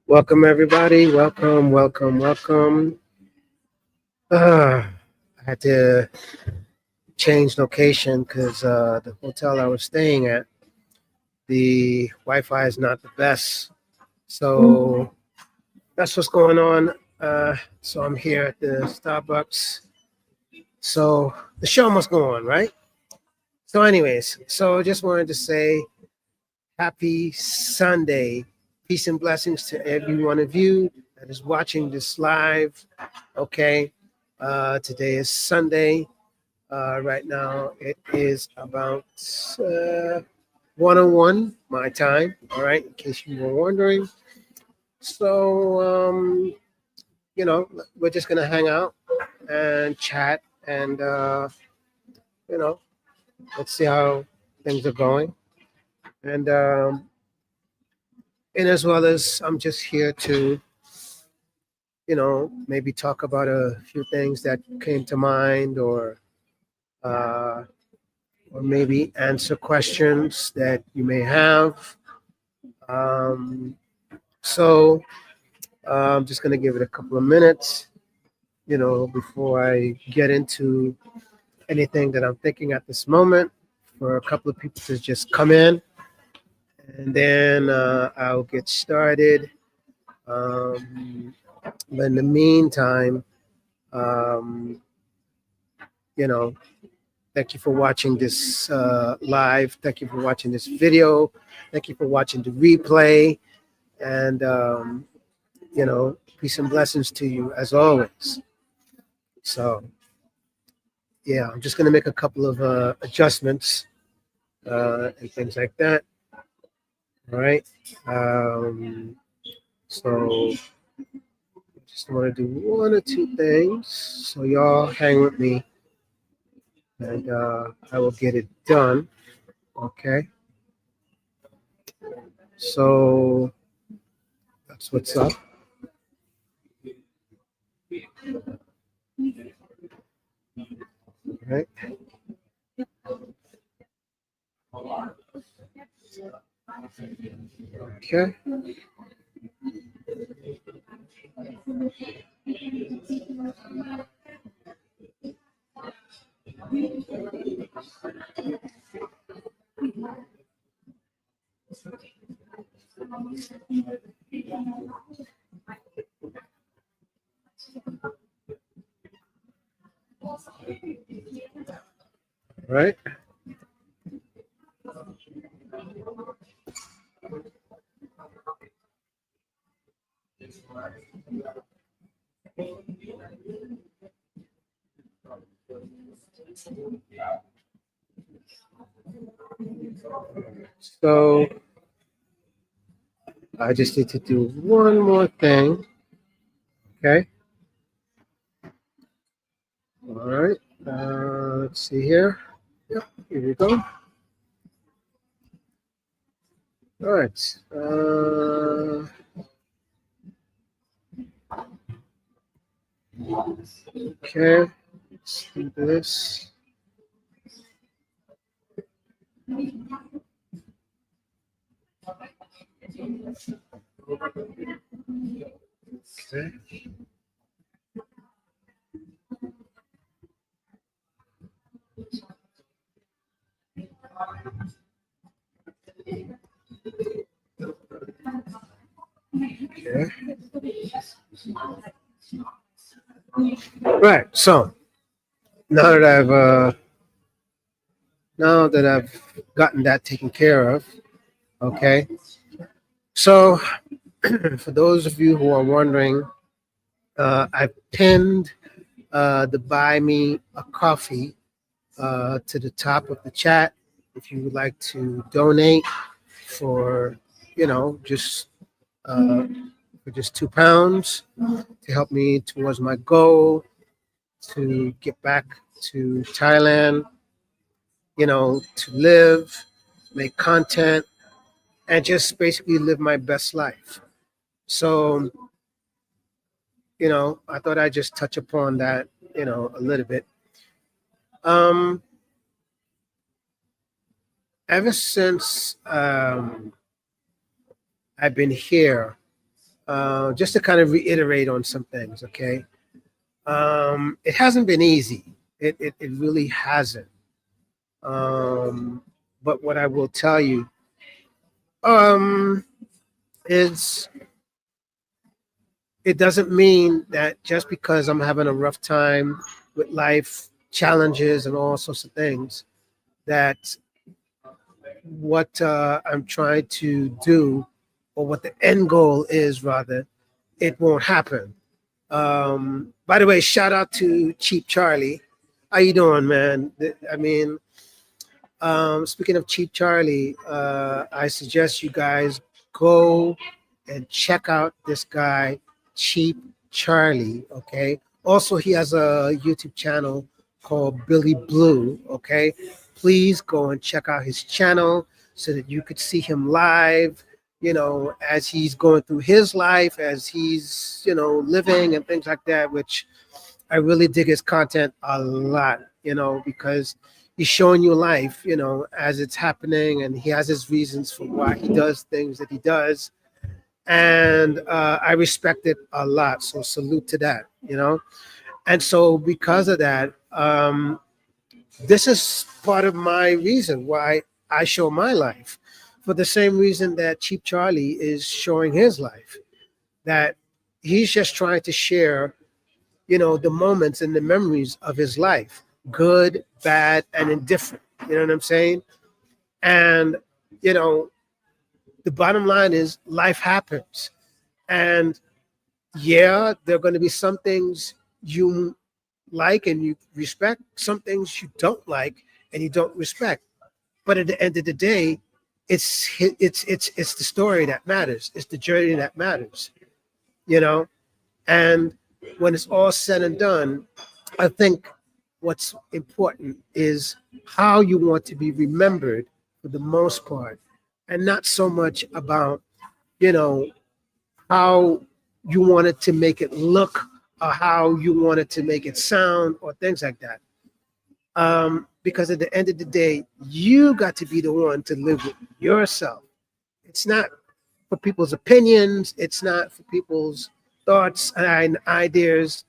Welcome, everybody. Welcome, welcome, welcome. I had to change location because the hotel I was staying at, the Wi-Fi is not the best. So that's what's going on. So I'm here at the Starbucks. So the show must go on, right? So, anyways, so just wanted to say happy Sunday. Peace and blessings to every one of you that is watching this live. Okay. Today is Sunday. Right now it is about 101 my time. All right, in case you were wondering. So, we're just going to hang out and chat and, you know, let's see how things are going. And, and as well as I'm just here to, maybe talk about a few things that came to mind uh, or maybe answer questions that you may have. Um, so I'm just going to give it a couple of minutes, before I get into anything that I'm thinking at this moment for a couple of people to just come in. And then I'll get started. But in the meantime, um, you know, thank you for watching this live. Thank you for watching this video. Thank you for watching the replay. And, peace and blessings to you as always. So, yeah, I'm just going to make a couple of adjustments and things like that. All right. So, just want to do one or two things. So, y'all hang with me and I will get it done. Okay. So, that's what's up. All right. Okay. All right. So I just need to do one more thing. Okay. All right. Let's see here. Yep. Here we go. All right. Okay. Let's do this. Okay. Okay. Right. So now that I've gotten that taken care of, okay. So for those of you who are wondering, I pinned the buy me a coffee to the top of the chat if you would like to donate for just for just £2 to help me towards my goal to get back to Thailand, to live, make content, and just basically live my best life. So, I thought I'd just touch upon that, a little bit. Ever since I've been here, just to kind of reiterate on some things, okay? It hasn't been easy. It really hasn't. Um, but what I will tell you um, is it doesn't mean that just because I'm having a rough time with life challenges and all sorts of things, that what I'm trying to do, or what the end goal is, rather, it won't happen. By the way, shout out to Cheap Charlie. How you doing, man? I mean, speaking of Cheap Charlie, I suggest you guys go and check out this guy, Cheap Charlie. Okay. Also, he has a YouTube channel called Billy Blue. Okay. Please go and check out his channel so that you could see him live. As he's going through his life, as he's living and things like that. Which I really dig his content a lot. Because he's showing you life, as it's happening, and he has his reasons for why he does things that he does, and I respect it a lot. So salute to that. And so because of that, this is part of my reason why I show my life, for the same reason that Cheap Charlie is showing his life. That he's just trying to share, the moments and the memories of his life, good, bad, and indifferent. You know what I'm saying? And, you know, the bottom line is life happens. And yeah, there are going to be some things you like and you respect, some things you don't like and you don't respect. But at the end of the day, it's the story that matters. It's the journey that matters, you know? And when it's all said and done, I think what's important is how you want to be remembered for the most part, and not so much about, you know, how you wanted to make it look or how you wanted to make it sound or things like that. Because at the end of the day, you got to be the one to live with yourself. It's not for people's opinions, it's not for people's thoughts and ideas,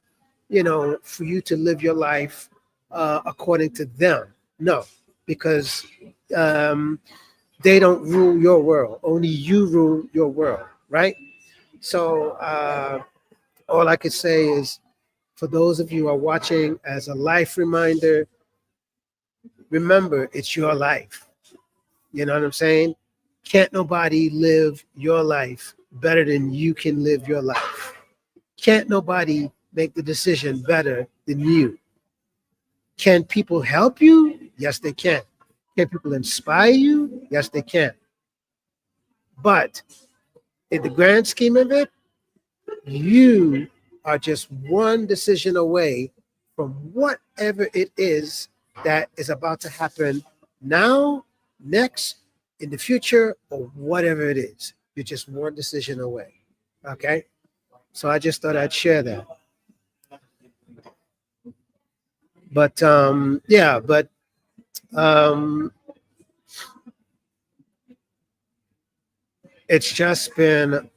for you to live your life according to them. No, because um, they don't rule your world. Only you rule your world, right? So all I could say is, for those of you who are watching, as a life reminder, remember it's your life. You know what I'm saying? Can't nobody live your life better than you can live your life. Can't nobody make the decision better than you. Can people help you? Yes, they can. Can people inspire you? Yes, they can. But in the grand scheme of it, you are just one decision away from whatever it is that is about to happen now, next, in the future, or whatever it is. You're just one decision away. Okay? So I just thought I'd share that. But yeah, but um, it's just been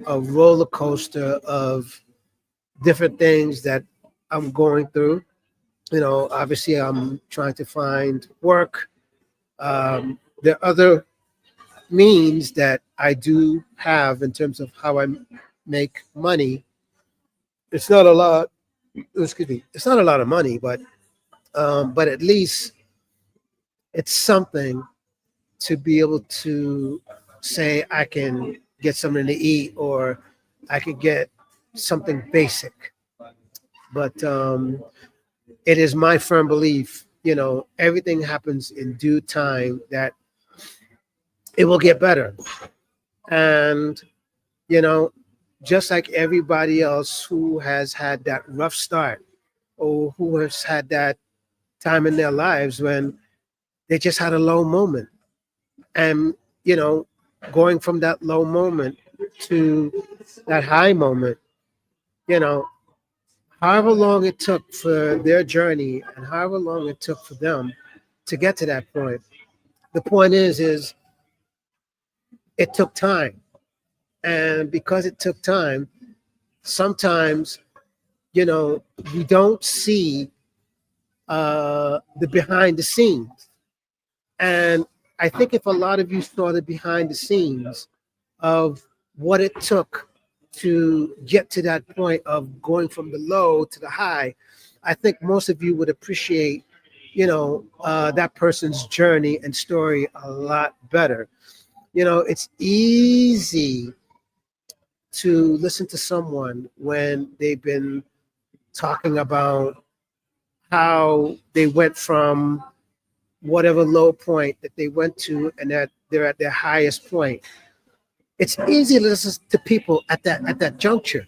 a roller coaster of different things that I'm going through. Obviously, I'm trying to find work. There are other means that I do have in terms of how I make money. It's not a lot. Excuse me. It's not a lot of money, but at least it's something to be able to say I can get something to eat, or I could get something basic. But it is my firm belief, everything happens in due time, that it will get better. And, you know, just like everybody else who has had that rough start, or who has had that time in their lives when they just had a low moment. And, you know, going from that low moment to that high moment, you know, however long it took for their journey and however long it took for them to get to that point. The point is it took time. And because it took time, sometimes, you know, you don't see the behind the scenes. And I think if a lot of you saw the behind the scenes of what it took to get to that point of going from the low to the high, I think most of you would appreciate, that person's journey and story a lot better. It's easy to listen to someone when they've been talking about how they went from whatever low point that they went to and that they're at their highest point. It's easy to listen to people at that juncture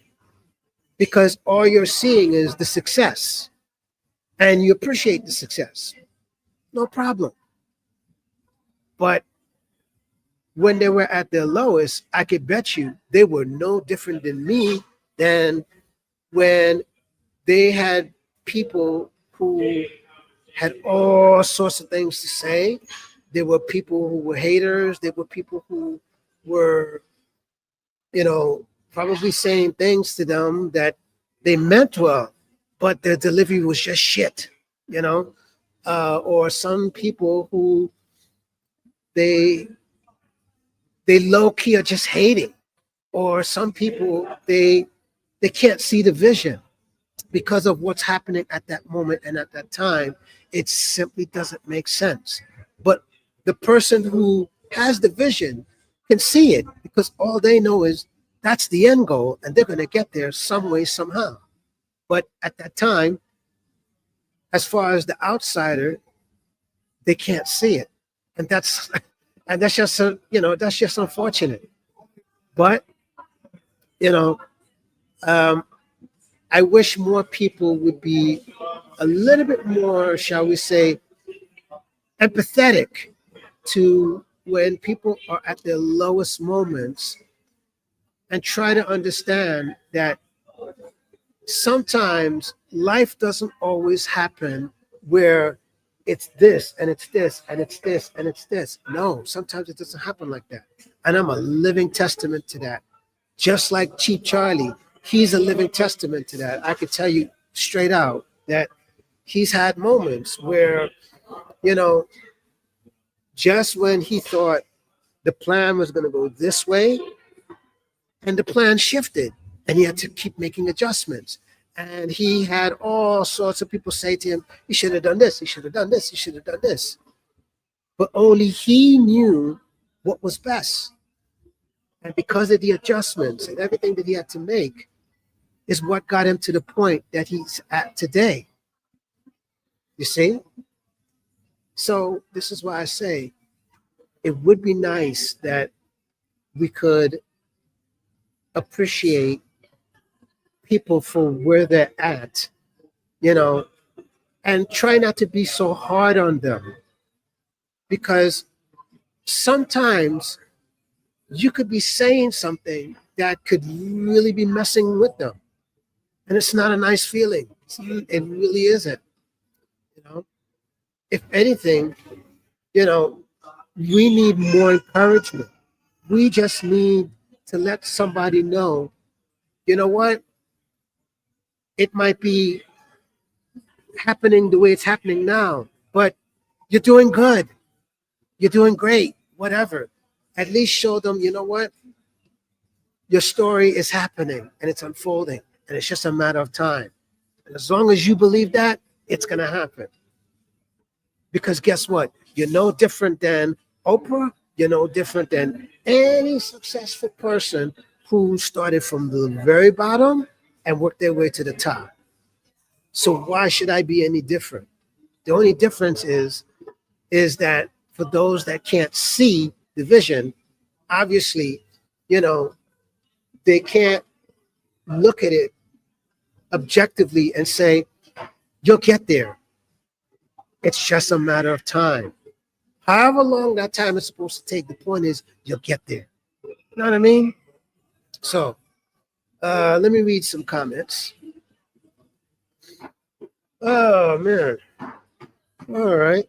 because all you're seeing is the success and you appreciate the success. No problem. But when they were at their lowest, I could bet you they were no different than me than when they had people who had all sorts of things to say. There were people who were haters. There were people who were, probably saying things to them that they meant well, but their delivery was just shit, you know. Or some people who they they low key are just hating, or some people they can't see the vision because of what's happening at that moment and at that time. It simply doesn't make sense. But the person who has the vision can see it because all they know is that's the end goal and they're going to get there some way, somehow. But at that time, as far as the outsider, they can't see it. And that's and that's just that's just unfortunate. But you know, um, I wish more people would be a little bit more, shall we say, empathetic to when people are at their lowest moments and try to understand that sometimes life doesn't always happen where it's this and it's this and it's this and it's this. No, sometimes it doesn't happen like that. And I'm a living testament to that. Just like Cheap Charlie, he's a living testament to that. I could tell you straight out that he's had moments where, you know, just when he thought the plan was going to go this way, and the plan shifted, and he had to keep making adjustments. And he had all sorts of people say to him, "You should have done this. You should have done this. You should have done this." But only he knew what was best. And because of the adjustments and everything that he had to make, is what got him to the point that he's at today. You see? So this is why I say it would be nice that we could appreciate people for where they're at, you know, and try not to be so hard on them because sometimes you could be saying something that could really be messing with them. And it's not a nice feeling. It really isn't. You know, if anything, you know, we need more encouragement. We just need to let somebody know, you know what, it might be happening the way it's happening now, but you're doing good. You're doing great, whatever. At least show them, you know what, your story is happening and it's unfolding and it's just a matter of time. And as long as you believe that, it's going to happen. Because guess what? You're no different than Oprah. You're no different than any successful person who started from the very bottom and worked their way to the top. So why should I be any different? The only difference is that for those that can't see the vision, obviously, you know, they can't look at it objectively and say, you'll get there. It's just a matter of time. However long that time is supposed to take, the point is you'll get there. You know what I mean? So let me read some comments. Oh man. All right.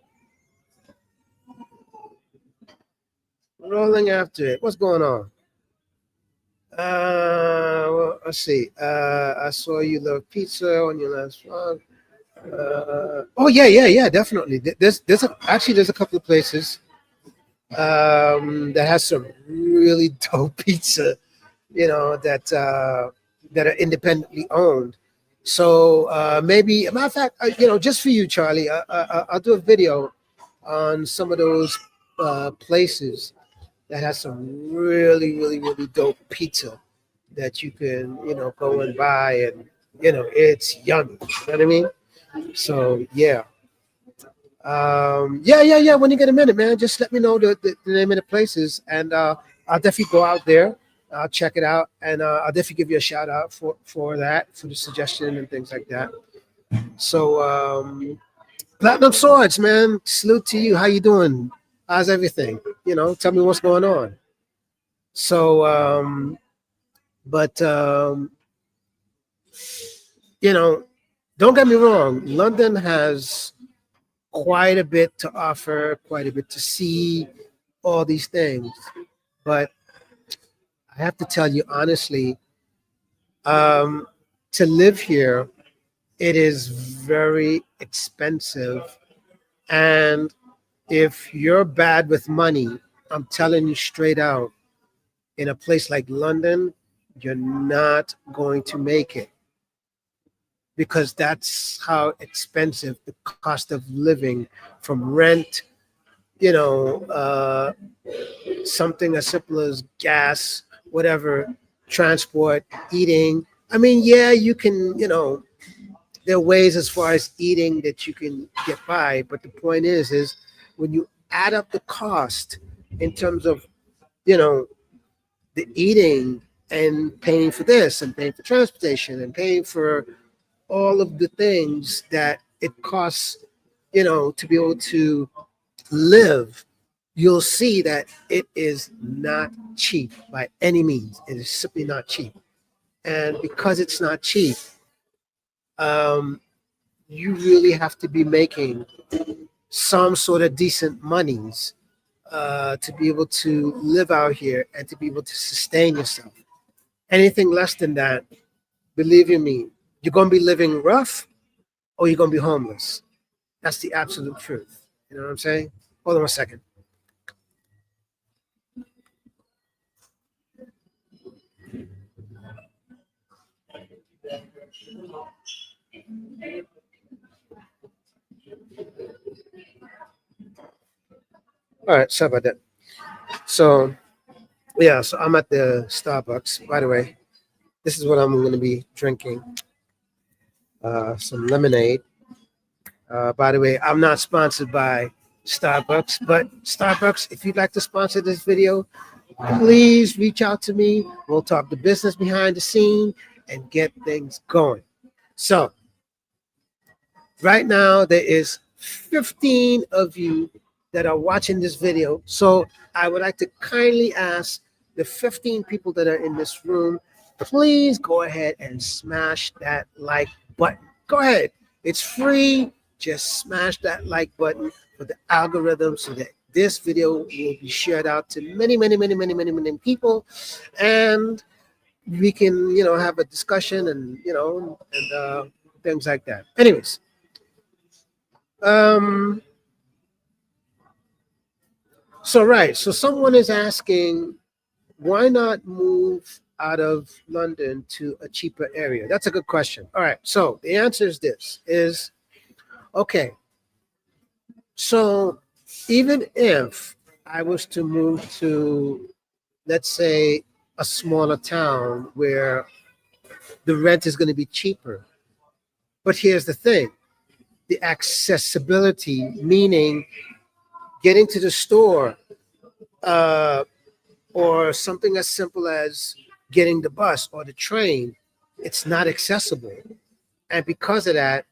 Rolling after it. What's going on? Well, let's see. I saw you love pizza on your last one. Oh yeah, yeah, yeah, definitely. There's a couple of places that has some really dope pizza. That are independently owned. So maybe, a matter of fact, just for you, Charlie, I'll do a video on some of those places that has some really, really, really dope pizza that you can, go and buy, and it's yummy. You know what I mean? So yeah. Yeah, yeah, yeah. When you get a minute, man, just let me know the name of the places, and I'll definitely go out there. I'll check it out, and I'll definitely give you a shout out for that, for the suggestion and things like that. So, Platinum Swords, man, salute to you. How you doing? How's everything? Tell me what's going on. So, but you know, don't get me wrong. London has quite a bit to offer, quite a bit to see, all these things. But I have to tell you honestly, um, to live here, it is very expensive. And if you're bad with money, I'm telling you straight out, in a place like London, you're not going to make it, because that's how expensive the cost of living, from rent, you know, something as simple as gas, whatever, transport, eating. I mean, yeah, you can, there are ways as far as eating that you can get by, but the point is when you add up the cost in terms of, you know, the eating, and paying for this, and paying for transportation, and paying for all of the things that it costs, to be able to live, you'll see that it is not cheap by any means. It is simply not cheap. And because it's not cheap, um, you really have to be making some sort of decent monies to be able to live out here and to be able to sustain yourself. Anything less than that, believe you me, you're going to be living rough, or you're going to be homeless. That's the absolute truth. You know what I'm saying? Hold on a second. All right, sorry about that. So, yeah, so I'm at the Starbucks. By the way, this is what I'm going to be drinking, some lemonade. By the way, I'm not sponsored by Starbucks, but Starbucks, if you'd like to sponsor this video, please reach out to me. We'll talk the business behind the scene and get things going. So, right now, there is 15 of you that are watching this video. So I would like to kindly ask the 15 people that are in this room, please go ahead and smash that like button. Go ahead. It's free. Just smash that like button for the algorithm, so that this video will be shared out to many, many, many, many, many, many people. And we can, have a discussion, and, things like that. Anyways, um, so someone is asking, why not move out of London to a cheaper area? That's a good question. All right, so the answer is this: is okay. So even if I was to move to, let's say, a smaller town where the rent is going to be cheaper, but here's the thing: the accessibility, meaning getting to the store, uh, or something as simple as getting the bus or the train, it's not accessible. And because of that,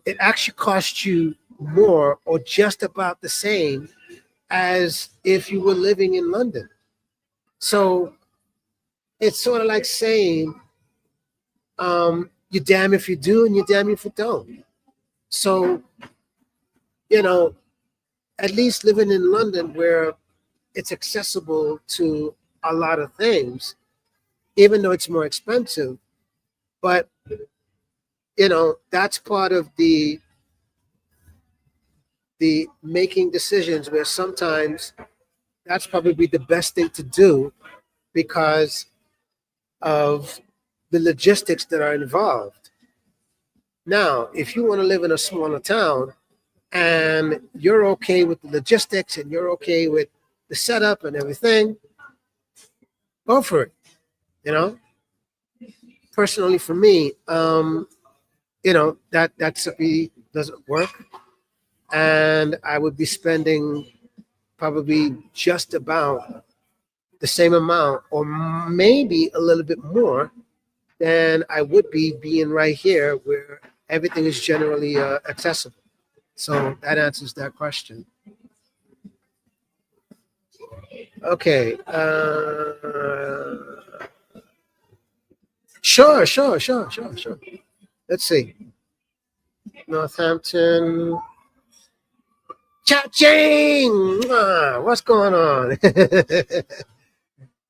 it actually costs you more, or just about the same, as if you were living in London. So it's sort of like saying, you're damn if you do, and you're damn if you don't. So, you know, at least living in London, where it's accessible to a lot of things, even though it's more expensive. But that's part of the making decisions, where sometimes that's probably the best thing to do because of the logistics that are involved. Now, if you want to live in a smaller town and you're okay with the logistics and you're okay with the setup and everything, go for it. You know, personally for me, that simply doesn't work, and I would be spending probably just about the same amount, or maybe a little bit more, than I would be being right here, where everything is generally accessible. So that answers that question. Okay. Sure. Let's see. Northampton. Chat Jane! What's going on?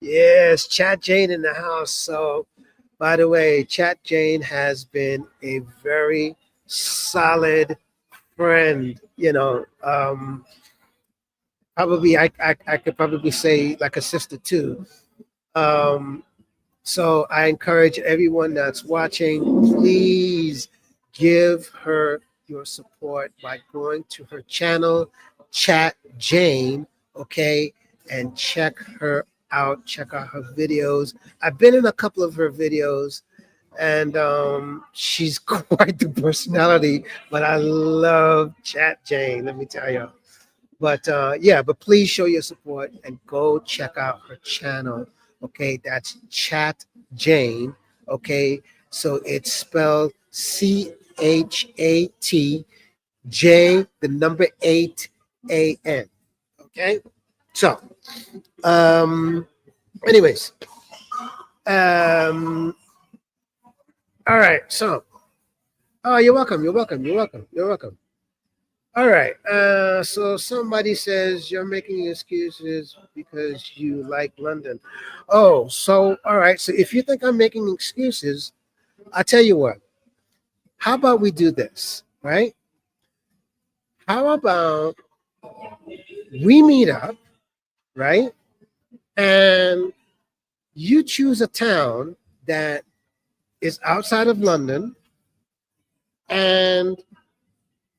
Yes, Chat Jane in the house. So, by the way, Chat Jane has been a very solid friend. Probably I could probably say like a sister too. Um, so I encourage everyone that's watching, please give her your support by going to her channel, Chat Jane, okay, and check her out. Check out her videos. I've been in a couple of her videos, and she's quite the personality. But I love Chat Jane. Let me tell you. But yeah, but please show your support and go check out her channel. Okay, that's Chat Jane. Okay, so it's spelled CHAT J, the number 8 AN. Okay, so um, anyways, um, all right. So, oh, you're welcome. You're welcome. All right. So somebody says you're making excuses because you like London. Oh, so all right. So if you think I'm making excuses, I tell you what. How about we do this, right? How about we meet up, right? And you choose a town that is outside of London, and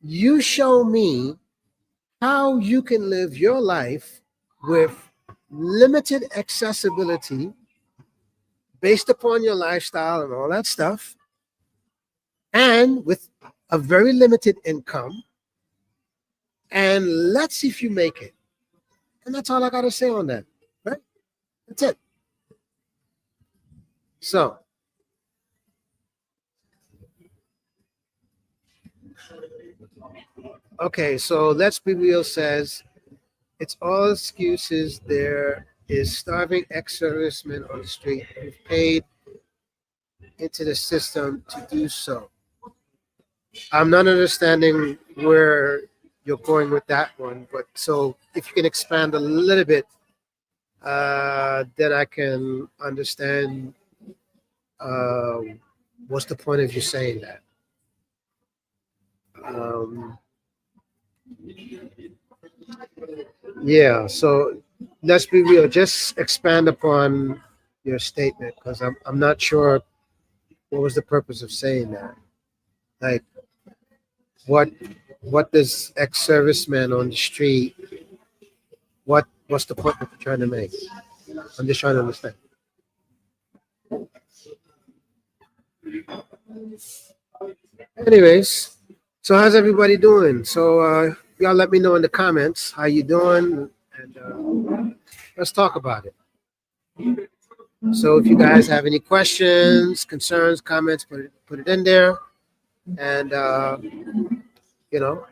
you show me how you can live your life with limited accessibility based upon your lifestyle and all that stuff, and with a very limited income. And let's see if you make it. And that's all I got to say on that. Right? That's it. So, okay, so Let's Be Real says it's all excuses. There is starving ex-servicemen on the street who've paid into the system to do so. I'm not understanding where you're going with that one, but so if you can expand a little bit, then I can understand uh, what's the point of you saying that. Um, yeah, so let's be real. Just expand upon your statement, because I'm not sure what was the purpose of saying that. Like, what what does ex-serviceman on the street? What's the point that you're trying to make? I'm just trying to understand. Anyways, so how's everybody doing? So y'all let me know in the comments how you doing, and let's talk about it. So if you guys have any questions, concerns, comments, put it in there, and you know,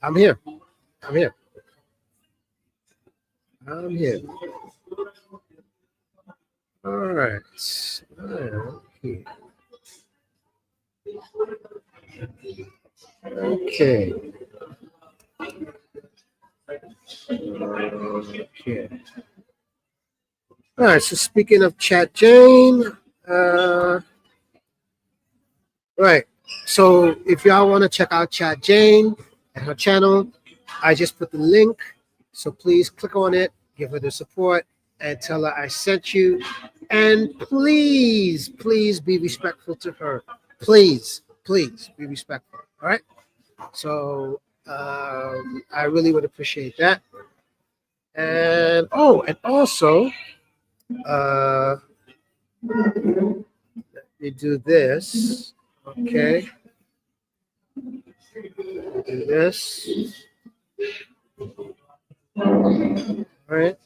I'm here. I'm here. I'm here. All right. Okay. Okay. Okay. All right. So speaking of Chat Jane, Uh, right. So if y'all want to check out Chat Jane and her channel, I just put the link. So please click on it, give her the support, and tell her I sent you. And please, please be respectful to her. Please, please be respectful. All right. So I really would appreciate that. And oh, and also, uh, you do this. Okay. Do this. All right.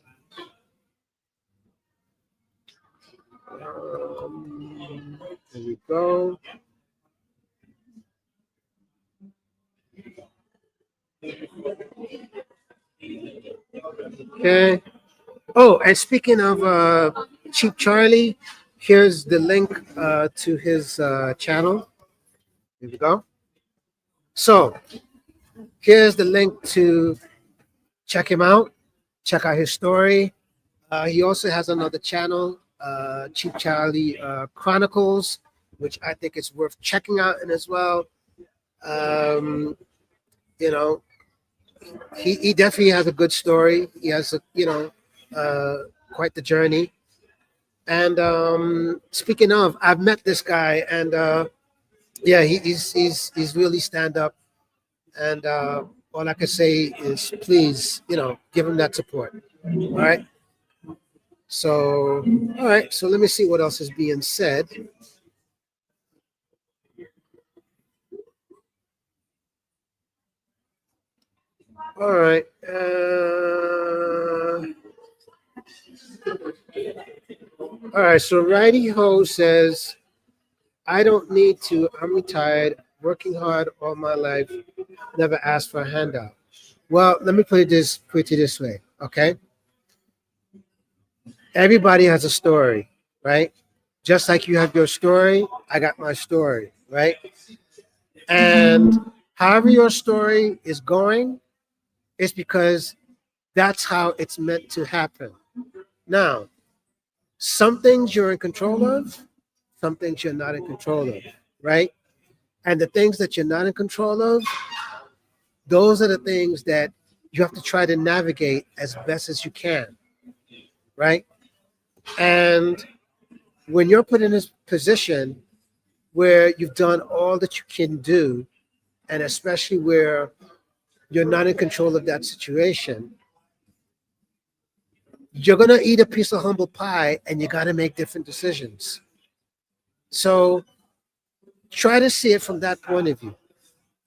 There we go. Okay. Oh, and speaking of Cheap Charlie, here's the link to his channel. Here we go. So here's the link to check him out. Check out his story. He also has another channel, Cheap Charlie Chronicles, which I think is worth checking out and as well. Um, you know, he definitely has a good story. He has quite the journey. And speaking of, I've met this guy, and yeah, he's really stand up. And all I can say is, please, give him that support. All right. So, all right. So let me see what else is being said. All right. All right. So Righty Ho says, I don't need to. I'm retired, working hard all my life, never asked for a handout. Well, let me put it this way, okay? Everybody has a story, right? Just like you have your story, I got my story, right? And however your story is going, it's because that's how it's meant to happen. Now, some things you're in control of, some things you're not in control of, right? And the things that you're not in control of, those are the things that you have to try to navigate as best as you can, right? And when you're put in this position where you've done all that you can do, and especially where you're not in control of that situation, you're going to eat a piece of humble pie and you got to make different decisions. So try to see it from that point of view.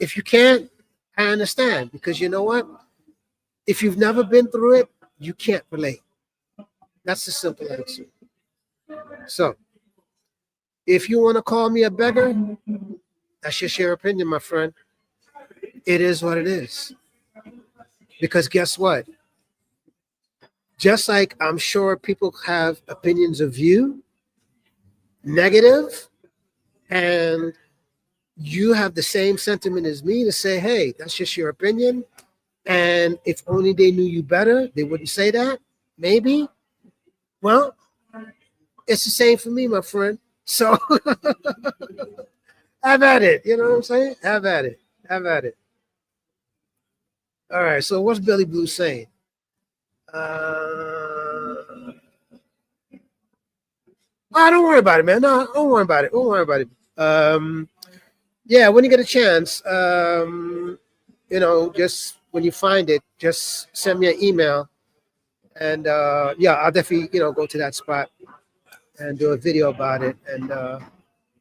If you can't, I understand, because you know what? If you've never been through it, you can't relate. That's the simple answer. So if you want to call me a beggar, that's just your opinion, my friend. It is what it is. Because guess what? Just like I'm sure people have opinions of you, negative, and you have the same sentiment as me to say, hey, that's just your opinion. And if only they knew you better, they wouldn't say that. Maybe. Well, it's the same for me, my friend. So have at it. You know what I'm saying? Have at it. Have at it. All right. So what's Billy Blue saying? Don't worry about it, man. No, don't worry about it. Don't worry about it. Yeah, when you get a chance, just when you find it, just send me an email, and yeah, I'll definitely go to that spot and do a video about it. And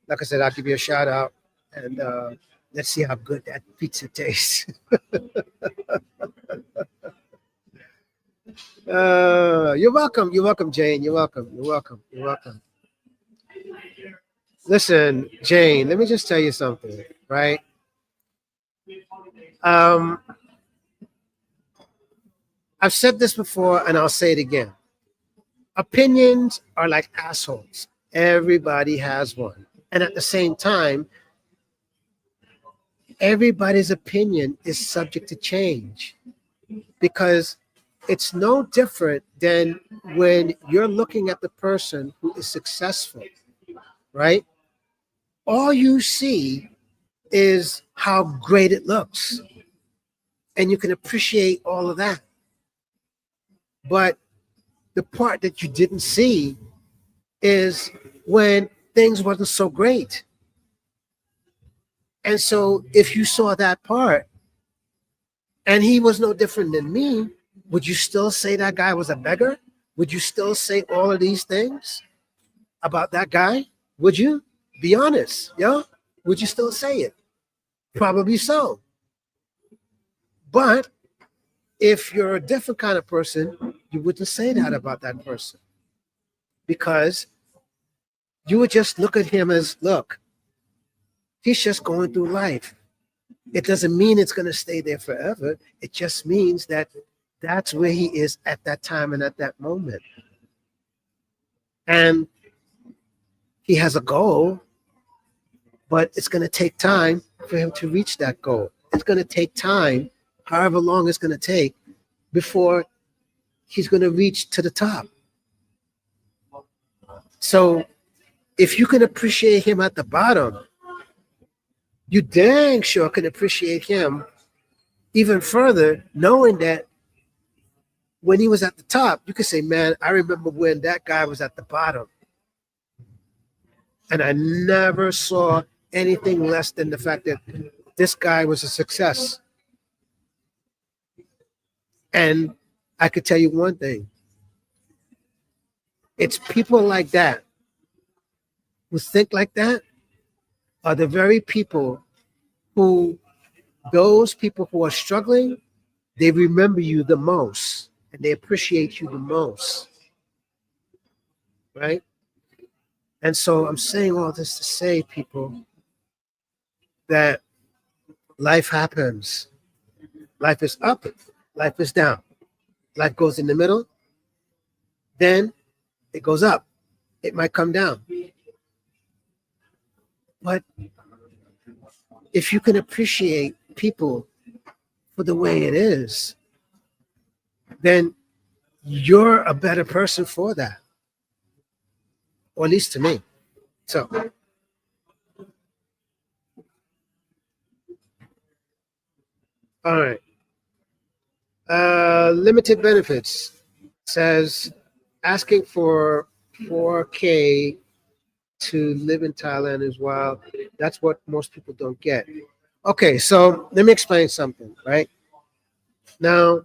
like I said, I'll give you a shout out, and let's see how good that pizza tastes. You're welcome. You're welcome, Jane. You're welcome. You're welcome. You're welcome. Listen, Jane, let me just tell you something, right? I've said this before and I'll say it again. Opinions are like assholes. Everybody has one. And at the same time, everybody's opinion is subject to change, because it's no different than when you're looking at the person who is successful. right? All you see is how great it looks, and you can appreciate all of that. But the part that you didn't see is when things wasn't so great. And so if you saw that part and he was no different than me, would you still say that guy was a beggar? Would you still say all of these things about that guy? Would you? Be honest, yo? Would you still say it? Probably so. But if you're a different kind of person, you wouldn't say that about that person because you would just look at him as, look, he's just going through life. It doesn't mean it's going to stay there forever. It just means that that's where he is at that time and at that moment. And he has a goal, but it's going to take time for him to reach that goal. It's going to take time, however long it's going to take, before he's going to reach to the top. So if you can appreciate him at the bottom, you dang sure can appreciate him even further, knowing that when he was at the top, you could say, man, I remember when that guy was at the bottom. And I never saw anything less than the fact that this guy was a success. And I could tell you one thing. It's people like that who think like that are the very people who, those people who are struggling, they remember you the most and they appreciate you the most. Right? And so I'm saying all this to say, people, that life happens. Life is up, life is down. Life goes in the middle, then it goes up. It might come down. But if you can appreciate people for the way it is, then you're a better person for that. Or at least to me. So all right. Limited benefits says asking for 4K to live in Thailand as well. That's what most people don't get. Okay, so let me explain something, right? Now,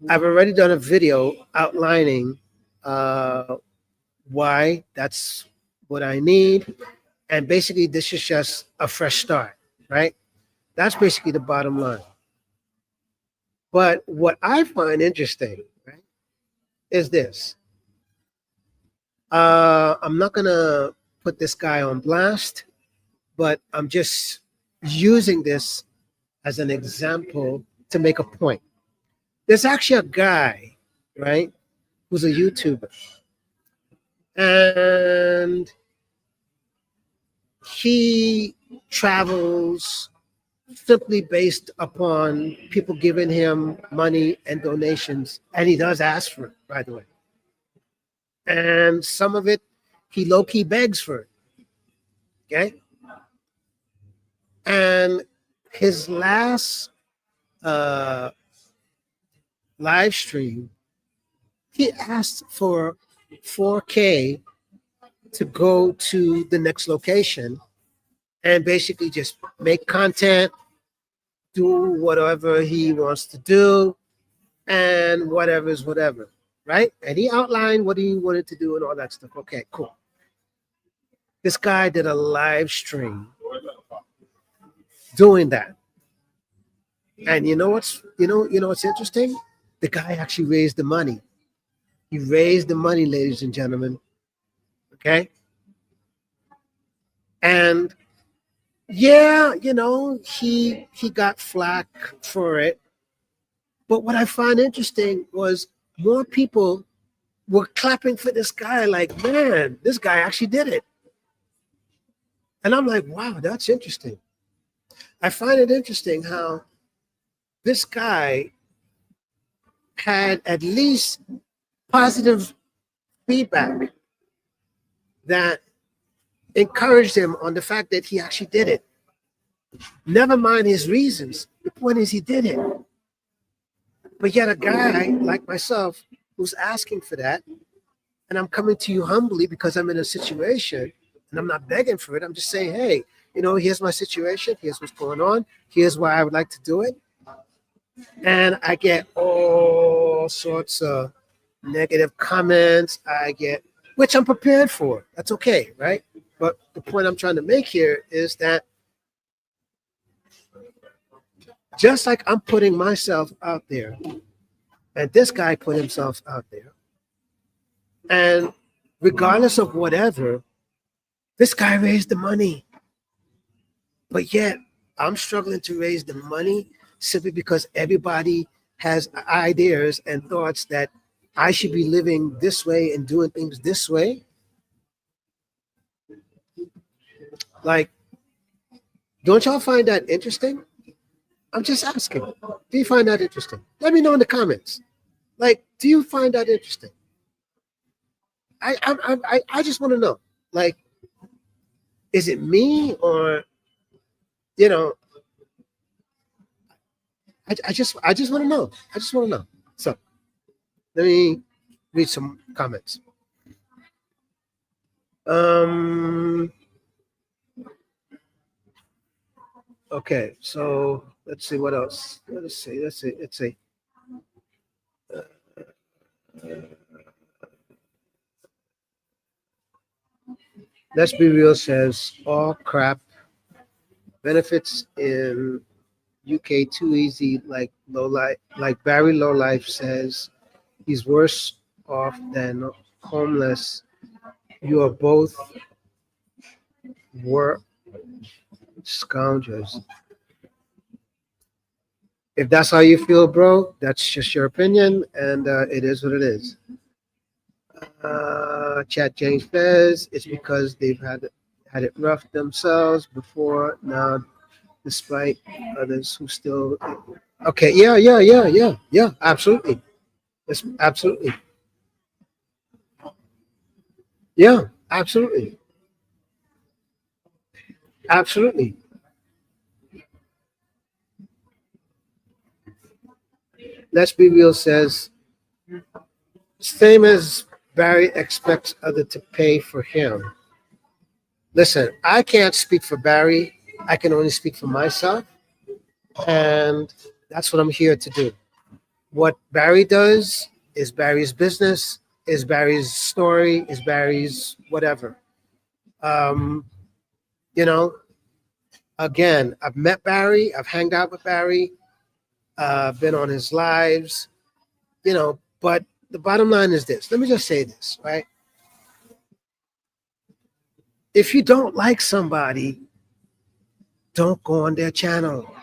I've already done a video outlining why that's what I need. And basically, this is just a fresh start, right? That's basically the bottom line. But what I find interesting, right, is this. I'm not going to put this guy on blast, but I'm just using this as an example to make a point. There's actually a guy, right, who's a YouTuber. And he travels simply based upon people giving him money and donations. And he does ask for it, by the way. And some of it, he low-key begs for it. Okay? And his last live stream, he asked for 4K to go to the next location and basically just make content, do whatever he wants to do, and whatever is whatever, right? And he outlined what he wanted to do and all that stuff. Okay, cool. This guy did a live stream doing that. And you know what's interesting? The guy actually raised the money. He raised the money, ladies and gentlemen. Okay? And yeah, he got flack for it. But what I find interesting was more people were clapping for this guy, like, man, this guy actually did it. And I'm like, wow, that's interesting. I find it interesting how this guy had at least positive feedback that encouraged him on the fact that he actually did it. Never mind his reasons. The point is he did it. But yet a guy like myself who's asking for that, and I'm coming to you humbly because I'm in a situation and I'm not begging for it. I'm just saying, hey, here's my situation. Here's what's going on. Here's why I would like to do it. And I get all sorts of negative comments. Which I'm prepared for. That's okay, right? But the point I'm trying to make here is that just like I'm putting myself out there, and this guy put himself out there, and regardless of whatever, this guy raised the money. But yet, I'm struggling to raise the money simply because everybody has ideas and thoughts that I should be living this way and doing things this way. Like, don't y'all find that interesting? I'm just asking. Do you find that interesting? Let me know in the comments. Like, do you find that interesting? I just want to know. Like, is it me or you know? I just want to know. I just want to know. So let me read some comments. Okay, so let's see what else. Let's see. Let's be real says all crap benefits in UK too easy. Like Barry Lowlife says, he's worse off than homeless. You are both were scoundrels. If that's how you feel, bro, that's just your opinion, and it is what it is. Chat James says it's because they've had it rough themselves before. Now, despite others who still. Okay, yeah. Absolutely, that's absolutely, yeah, absolutely. Let's be real says same as Barry expects other to pay for him. Listen, I can't speak for Barry. I can only speak for myself, and that's what I'm here to do. What Barry does is Barry's business, is Barry's story, is Barry's whatever. Um, you know, again, I've met Barry, I've hanged out with Barry, been on his lives, but the bottom line is this. Let me just say this, right? If you don't like somebody, don't go on their channel.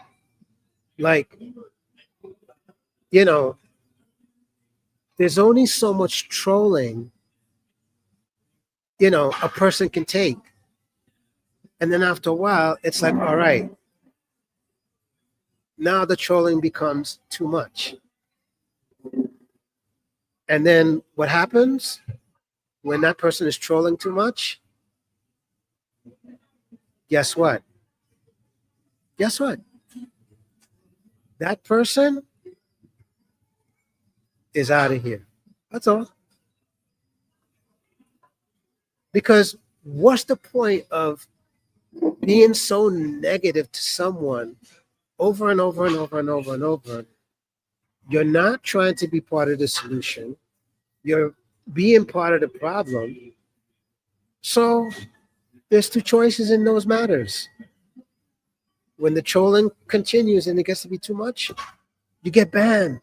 Like, you know, there's only so much trolling, a person can take. And then after a while, it's like, all right, now the trolling becomes too much. And then what happens when that person is trolling too much? Guess what? Guess what? That person is out of here. That's all. Because what's the point of being so negative to someone over and over and over and over and over? You're not trying to be part of the solution. You're being part of the problem. So there's two choices in those matters. When the trolling continues and it gets to be too much, you get banned.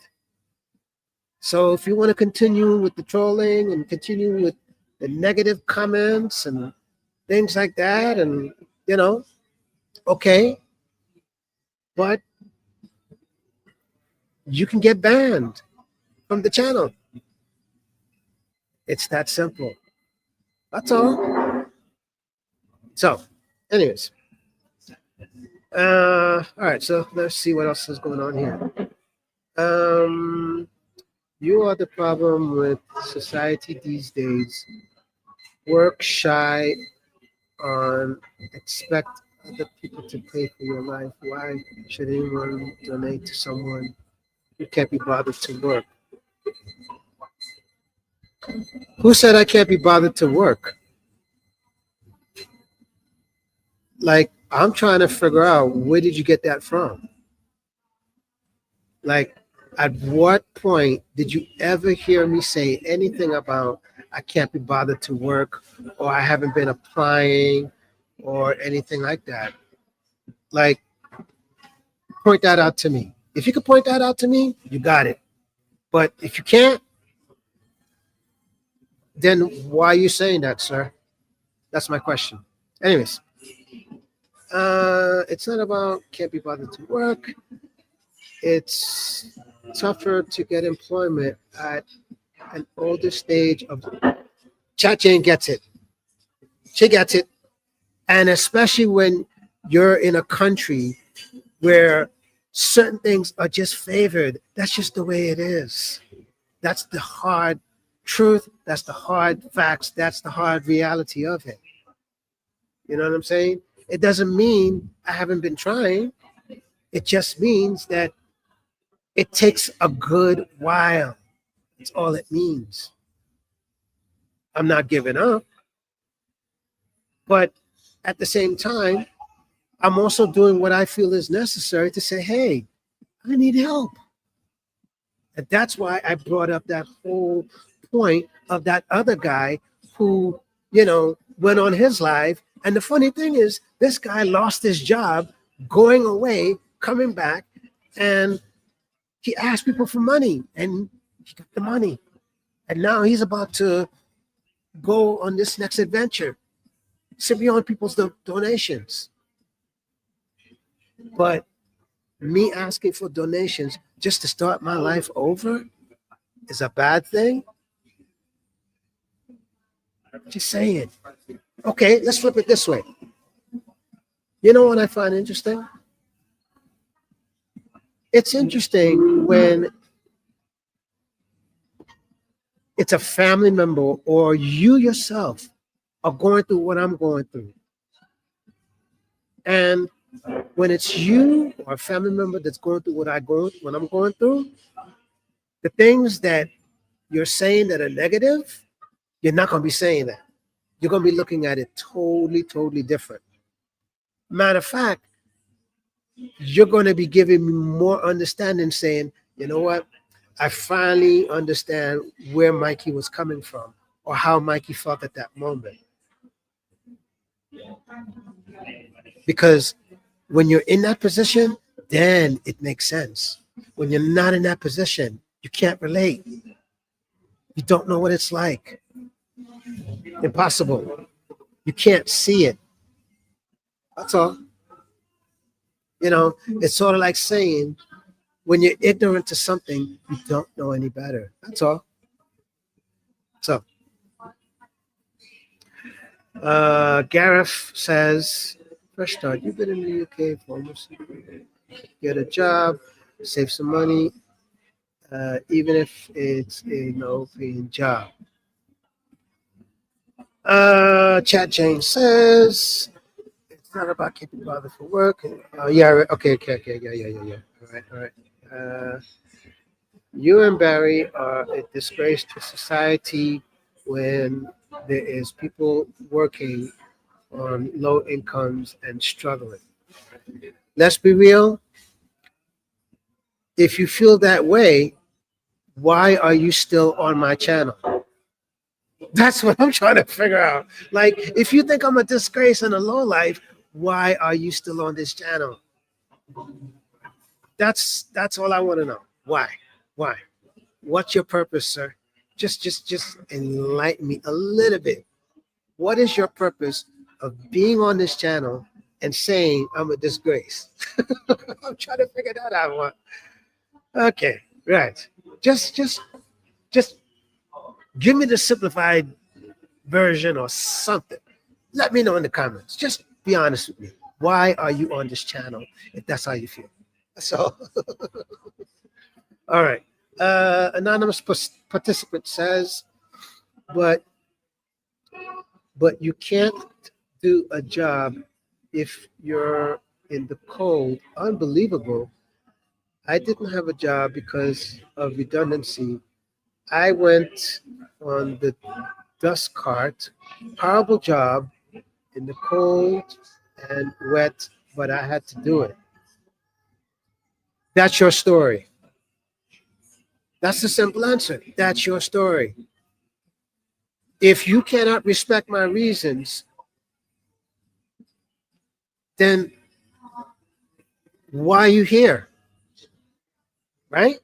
So if you want to continue with the trolling and continue with the negative comments and things like that, and okay, but you can get banned from the channel. It's that simple. That's all. So, anyways, all right. So let's see what else is going on here. You are the problem with society these days. Work shy on expect other people to pay for your life. Why should anyone donate to someone who can't be bothered to work? Who said I can't be bothered to work? Like, I'm trying to figure out, where did you get that from? Like, at what point did you ever hear me say anything about I can't be bothered to work, or I haven't been applying, or anything like that? Like, point that out to me. If you could point that out to me, you got it. But if you can't, then why are you saying that, sir? That's my question. Anyways, it's not about can't be bothered to work. It's tougher to get employment at an older stage of. Chat Jane gets it. She gets it. And especially when you're in a country where certain things are just favored. That's just the way it is. That's the hard truth. That's the hard facts. That's the hard reality of it. You know what I'm saying? It doesn't mean I haven't been trying. It just means that it takes a good while. That's all it means. I'm not giving up. But at the same time, I'm also doing what I feel is necessary to say, hey, I need help. And that's why I brought up that whole point of that other guy who, went on his live. And the funny thing is, this guy lost his job, going away, coming back, and he asked people for money, and he got the money. And now he's about to go on this next adventure, simply on people's donations. But me asking for donations just to start my life over is a bad thing? Just saying. Okay, let's flip it this way. You know what I find interesting? It's interesting when it's a family member or you yourself are going through what I'm going through. And when it's you or a family member that's going through what I'm going through, the things that you're saying that are negative, you're not going to be saying that. You're going to be looking at it totally, totally different. Matter of fact, you're going to be giving me more understanding, saying, you know what? I finally understand where Mikey was coming from or how Mikey felt at that moment. Because when you're in that position, then it makes sense. When you're not in that position, you can't relate. You don't know what it's like. Impossible. You can't see it. That's all. It's sort of like saying when you're ignorant to something, you don't know any better. That's all. So, Gareth says, fresh start. You've been in the UK for almost a year. Get a job, save some money, even if it's a no-paying job. Chat Jane says, it's not about keeping bothered for work. Yeah, okay, yeah. All right. You and Barry are a disgrace to society when there is people working on low incomes and struggling. Let's be real. If you feel that way, why are you still on my channel? That's what I'm trying to figure out. Like, if you think I'm a disgrace and a lowlife, why are you still on this channel? That's all I want to know. Why? What's your purpose, sir? Just enlighten me a little bit. What is your purpose of being on this channel and saying I'm a disgrace? I'm trying to figure that out. Okay, right. Just give me the simplified version or something. Let me know in the comments. Just be honest with me. Why are you on this channel if that's how you feel? That's all. All right. Anonymous participant says, but you can't do a job if you're in the cold. Unbelievable. I didn't have a job because of redundancy. I went on the dust cart. Horrible job in the cold and wet, but I had to do it. That's your story. That's the simple answer. That's your story. If you cannot respect my reasons, then why are you here? Right?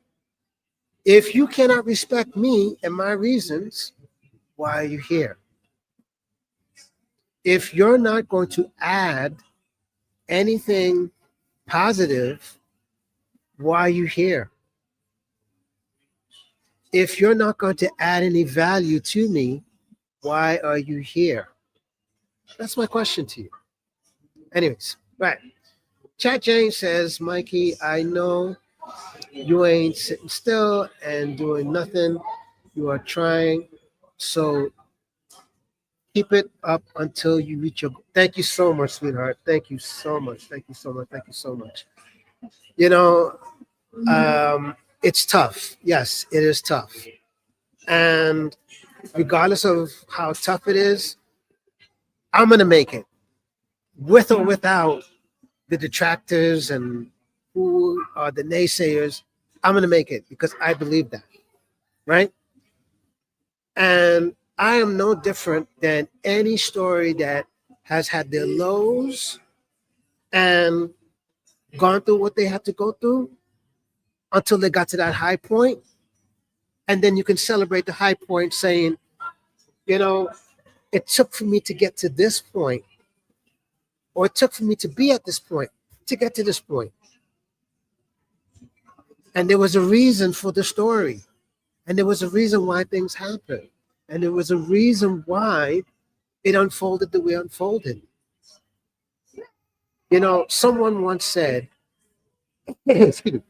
If you cannot respect me and my reasons, why are you here? If you're not going to add anything positive, why are you here? If you're not going to add any value to me, why are you here? That's my question to you. Anyways, right. Chat Jane says, Mikey, I know you ain't sitting still and doing nothing. You are trying. So keep it up until you reach your goal. Thank you so much, sweetheart. Thank you so much. Thank you so much. Thank you so much. You know, it's tough. Yes, it is tough. And regardless of how tough it is, I'm going to make it with or without the detractors and who are the naysayers. I'm going to make it because I believe that. Right. And I am no different than any story that has had their lows and gone through what they had to go through until they got to that high point. And then you can celebrate the high point saying, you know, it took for me to get to this point, or it took for me to be at this point to get to this point. And there was a reason for the story. And there was a reason why things happened. And there was a reason why it unfolded the way it unfolded. You know, someone once said,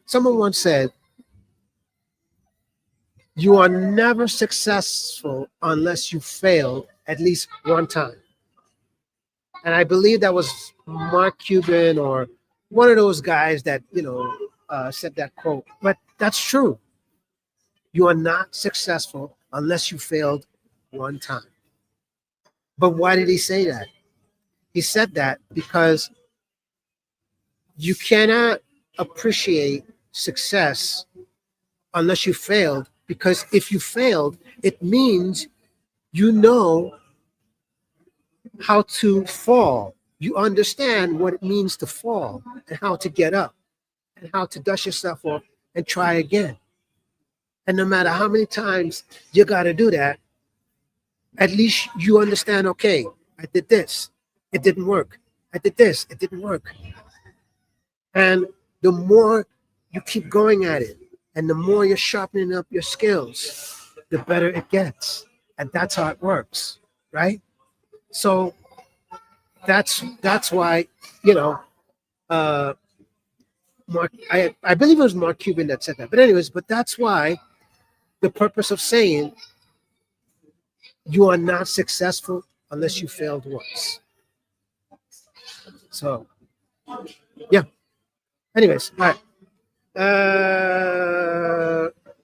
someone once said, you are never successful unless you fail at least one time. And I believe that was Mark Cuban or one of those guys that, said that quote. But that's true. You are not successful unless you failed one time. But why did he say that? He said that because you cannot appreciate success unless you failed. Because if you failed, it means you know how to fall. You understand what it means to fall and how to get up and how to dust yourself off and try again. And no matter how many times you got to do that, at least you understand, okay, I did this, it didn't work. I did this, it didn't work. And the more you keep going at it and the more you're sharpening up your skills, the better it gets. And that's how it works, right? So that's why, uh, Mark, I believe it was Mark Cuban that said that. But anyways, but that's why the purpose of saying you are not successful unless you failed once. So yeah. Anyways, all right.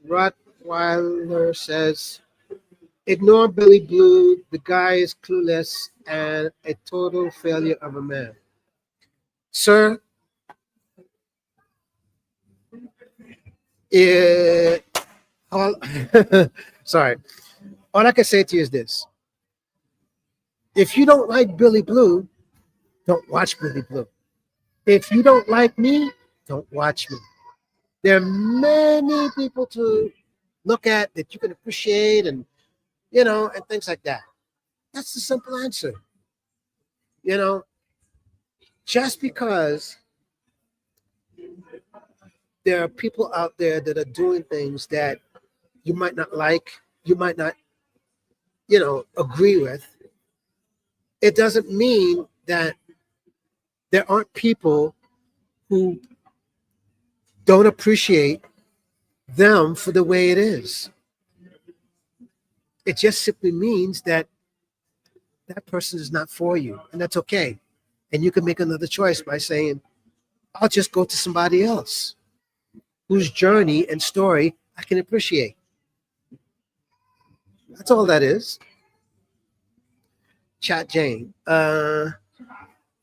Rottweiler says, ignore Billy Blue. The guy is clueless and a total failure of a man. Sir, it, all, sorry. All I can say to you is this. If you don't like Billy Blue, don't watch Billy Blue. If you don't like me, don't watch me. There are many people to look at that you can appreciate and, and things like that. That's the simple answer. You know, just because there are people out there that are doing things that you might not like, you might not, agree with, it doesn't mean that there aren't people who don't appreciate them for the way it is. It just simply means that that person is not for you, and that's okay. And you can make another choice by saying, I'll just go to somebody else whose journey and story I can appreciate. That's all that is. Chat Jane.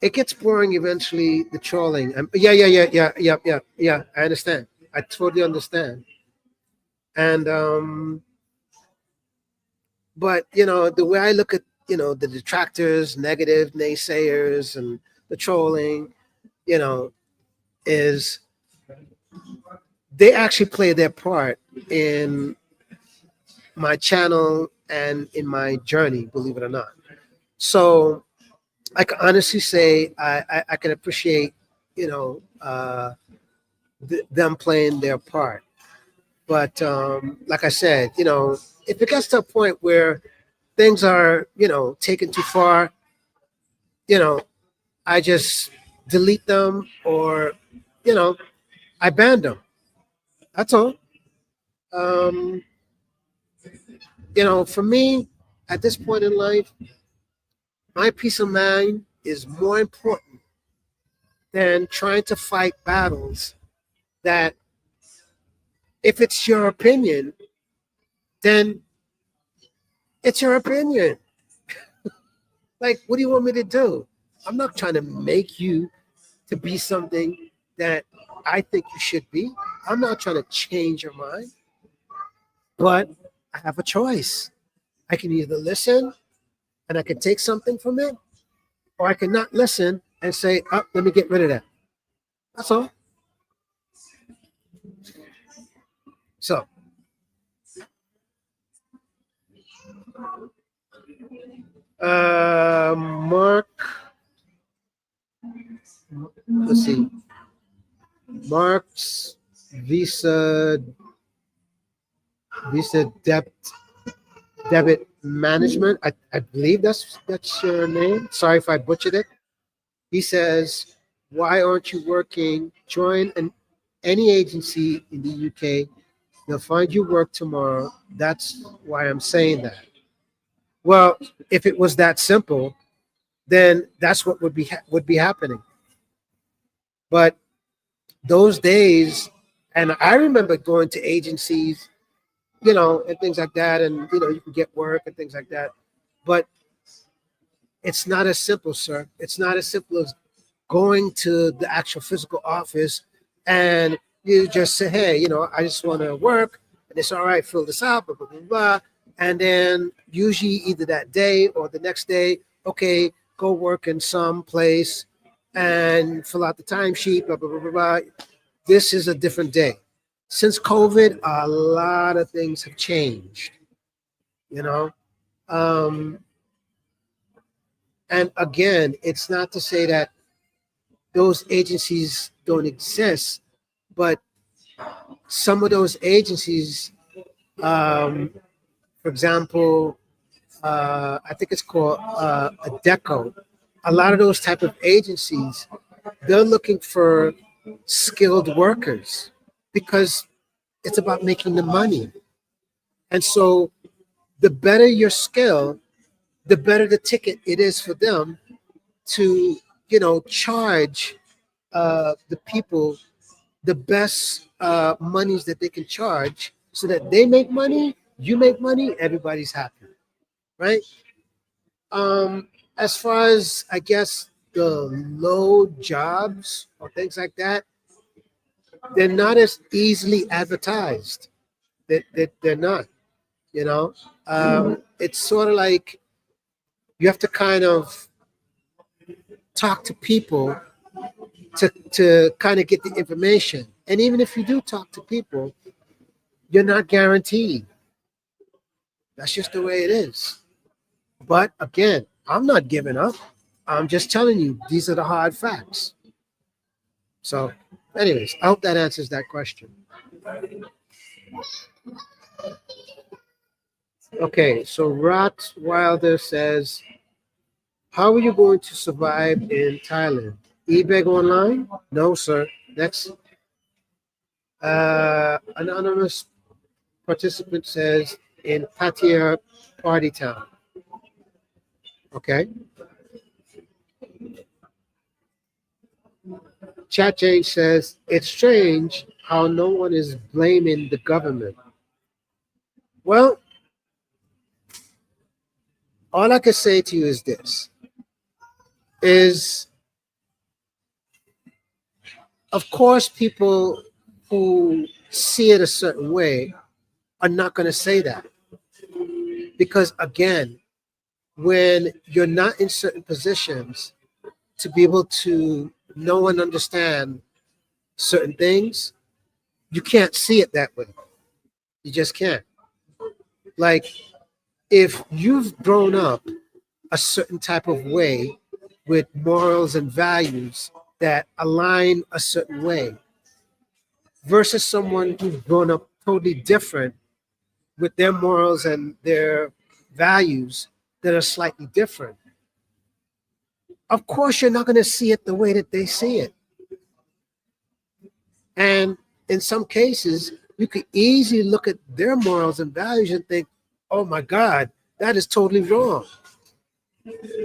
It gets boring eventually, the trolling. Yeah. I understand. I totally understand. And but the way I look at the detractors, negative naysayers, and the trolling, you know, is they actually play their part in my channel and in my journey, believe it or not. So I can honestly say I can appreciate, them playing their part. But like I said, if it gets to a point where things are, taken too far, you know, I just delete them or, you know, I ban them. That's all. Um, for me, at this point in life, my peace of mind is more important than trying to fight battles that, if it's your opinion, then it's your opinion. Like, what do you want me to do? I'm not trying to make you to be something that I think you should be. I'm not trying to change your mind, but I have a choice. I can either listen and I can take something from it, or I can not listen and say, oh, let me get rid of that. That's all. So, Mark, let's see, Mark's Visa Debit Management. I believe that's your name. Sorry if I butchered it. He says, "Why aren't you working? Join any agency in the UK. They'll find you work tomorrow." That's why I'm saying that. Well, if it was that simple, then that's what would be happening. But those days, and I remember going to agencies, and things like that, and you can get work and things like that. But it's not as simple, sir. It's not as simple as going to the actual physical office and you just say, hey, I just want to work, and it's all right, fill this out, blah, blah, blah, blah. And then usually either that day or the next day, okay, go work in some place and fill out the timesheet, blah, blah, blah, blah, blah. This is a different day. Since COVID, a lot of things have changed, you know? Um, and again, it's not to say that those agencies don't exist, but some of those agencies, um, for example, I think it's called a deco. A lot of those type of agencies, they're looking for skilled workers because it's about making the money. And so the better your skill, the better the ticket it is for them to, charge the people the best monies that they can charge so that they make money, you make money, everybody's happy, right? As far as I guess the low jobs or things like that, they're not as easily advertised. They're not, you know. It's sort of like you have to kind of talk to people to kind of get the information. And even if you do talk to people, you're not guaranteed. That's just the way it is. But again, I'm not giving up. I'm just telling you, these are the hard facts. So, anyways, I hope that answers that question. Okay, so Rat Wilder says, how are you going to survive in Thailand? eBay online? No, sir. Next. Anonymous participant says, in Pattaya Party Town. Okay. Chat Jane says it's strange how no one is blaming the government. Well, all I can say to you is this: is of course people who see it a certain way are not going to say that because again, when you're not in certain positions to be able to know and understand certain things, you can't see it that way. You just can't. Like if you've grown up a certain type of way with morals and values that align a certain way versus someone who's grown up totally different with their morals and their values that are slightly different. Of course, you're not going to see it the way that they see it. And in some cases, you could easily look at their morals and values and think, oh my God, that is totally wrong.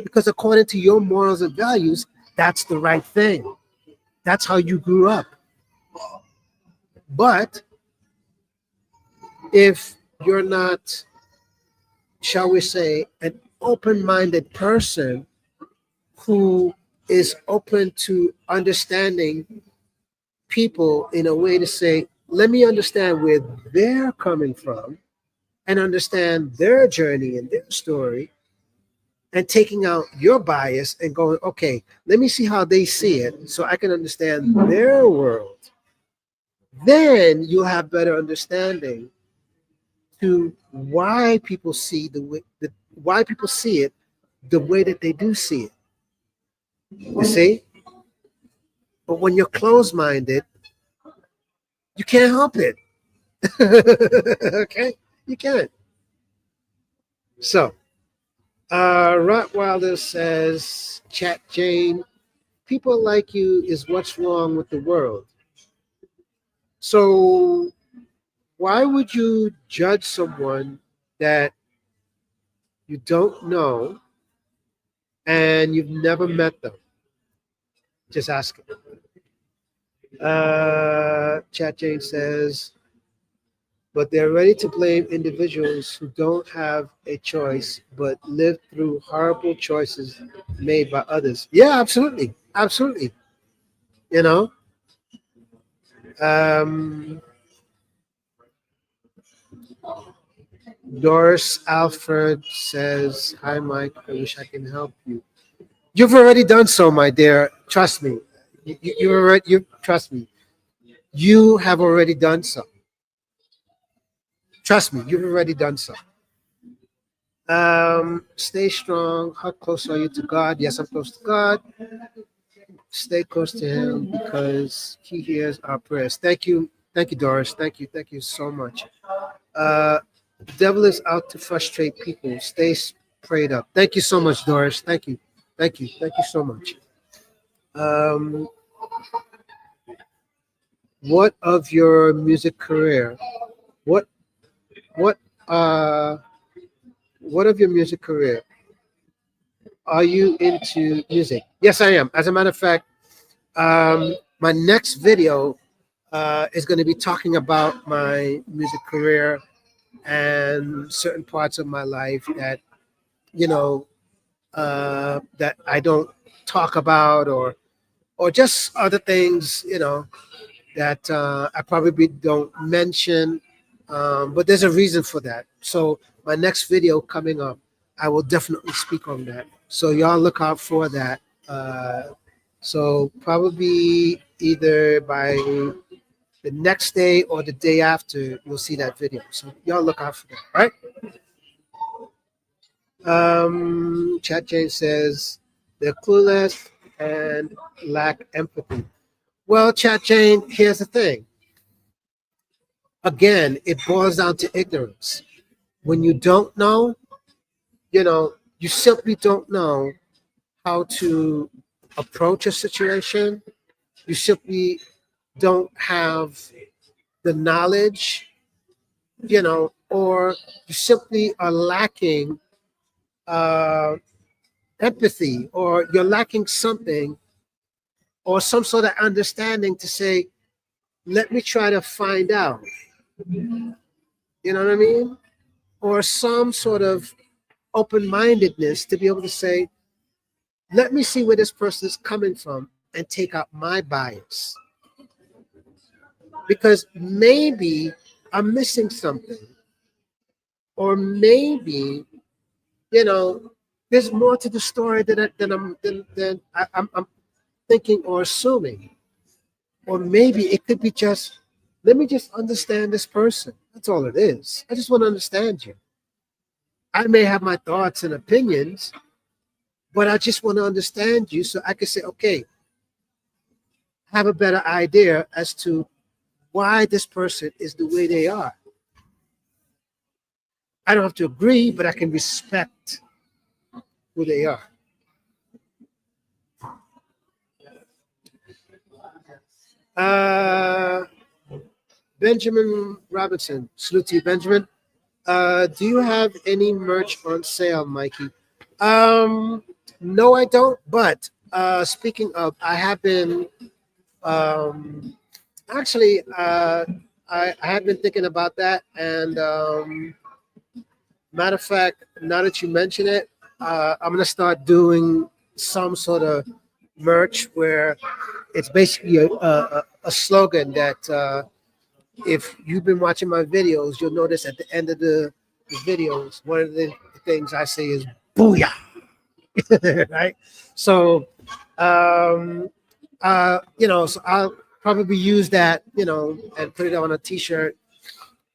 Because according to your morals and values, that's the right thing. That's how you grew up. But if you're not, shall we say, an open minded person who is open to understanding people in a way to say, let me understand where they're coming from and understand their journey and their story and taking out your bias and going, okay, let me see how they see it so I can understand their world. Then you'll have better understanding to why people see why people see it the way that they do see it. You see? But when you're closed minded, you can't help it. Okay? You can't. So Rottweiler says, Chat Jane, people like you is what's wrong with the world. So why would you judge someone that you don't know and you've never met them? Just ask it. Chat Jane says, but they're ready to blame individuals who don't have a choice but live through horrible choices made by others. Yeah, absolutely. Absolutely. You know, um, Doris Alfred says, hi, Mike. I wish I can help you. You've already done so, my dear. Trust me. You trust me. You have already done so. Trust me, you've already done so. Stay strong. How close are you to God? Yes, I'm close to God. Stay close to Him because He hears our prayers. Thank you, Doris. Thank you so much. Uh, the devil is out to frustrate people. Stay prayed up. Thank you so much, Doris. Thank you so much. Um, what of your music career? What what uh what of your music career? Are you into music? Yes, I am. As a matter of fact, my next video is going to be talking about my music career and certain parts of my life that you know that I don't talk about, or just other things that I probably don't mention. But there's a reason for that. So my next video coming up, I will definitely speak on that. So y'all look out for that. So probably either by the next day or the day after, you'll see that video. So y'all look out for that, right? Chat Jane says they're clueless and lack empathy. Well, Chat Jane, here's the thing. Again, it boils down to ignorance. When you don't know, you simply don't know how to approach a situation. You simply don't have the knowledge, or you simply are lacking uh, empathy, or you're lacking something, or some sort of understanding to say, let me try to find out. You know what I mean? Or some sort of open mindedness to be able to say, let me see where this person is coming from and take out my bias. Because maybe I'm missing something, or maybe, you know, there's more to the story than I'm thinking or assuming. Or maybe it could be just, let me just understand this person. That's all it is. I just want to understand you. I may have my thoughts and opinions, but I just want to understand you so I can say, okay, have a better idea as to why this person is the way they are. I don't have to agree, but I can respect who they are. Uh, Benjamin Robinson, salute to you, Benjamin. Do you have any merch on sale, Mikey? Um, no, I don't. But speaking of, I have been um, actually. I have been thinking about that, and matter of fact, now that you mention it, I'm gonna start doing some sort of merch where it's basically a slogan that if you've been watching my videos, you'll notice at the end of the videos, one of the things I say is "booyah," right? So, um, so I'll probably use that, and put it on a T-shirt,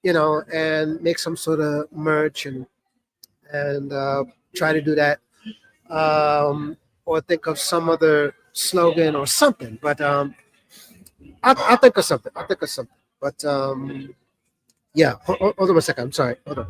and make some sort of merch and try to do that, or think of some other slogan or something. But I'll think of something. I'll think of something. But yeah, hold on a second. I'm sorry. Hold on.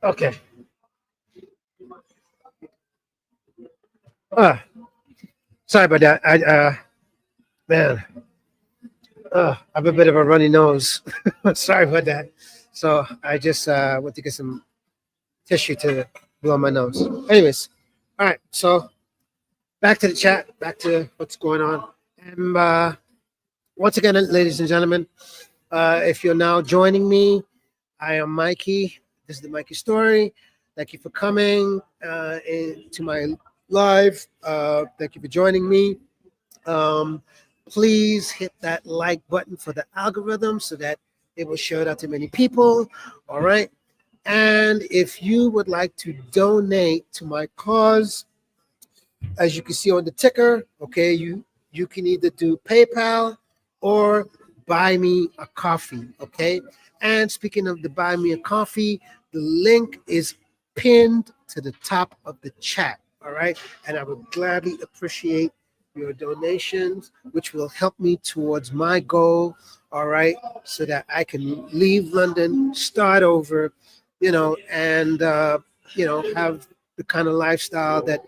Okay. Uh, Sorry about that. Man, I have a bit of a runny nose. Sorry about that. So I just went to get some tissue to blow my nose. Anyways, all right. So back to the chat. Back to what's going on. And once again, ladies and gentlemen, if you're now joining me, I am Mikey. This is the Mikey Story. Thank you for coming to my live. Thank you for joining me. Um, Please hit that like button for the algorithm so that it will show it out to many people. All right. And if you would like to donate to my cause, as you can see on the ticker, okay, you can either do PayPal or buy me a coffee, okay? And speaking of the buy me a coffee, the link is pinned to the top of the chat, all right? And I would gladly appreciate your donations, which will help me towards my goal, all right? So that I can leave London, start over, and have the kind of lifestyle that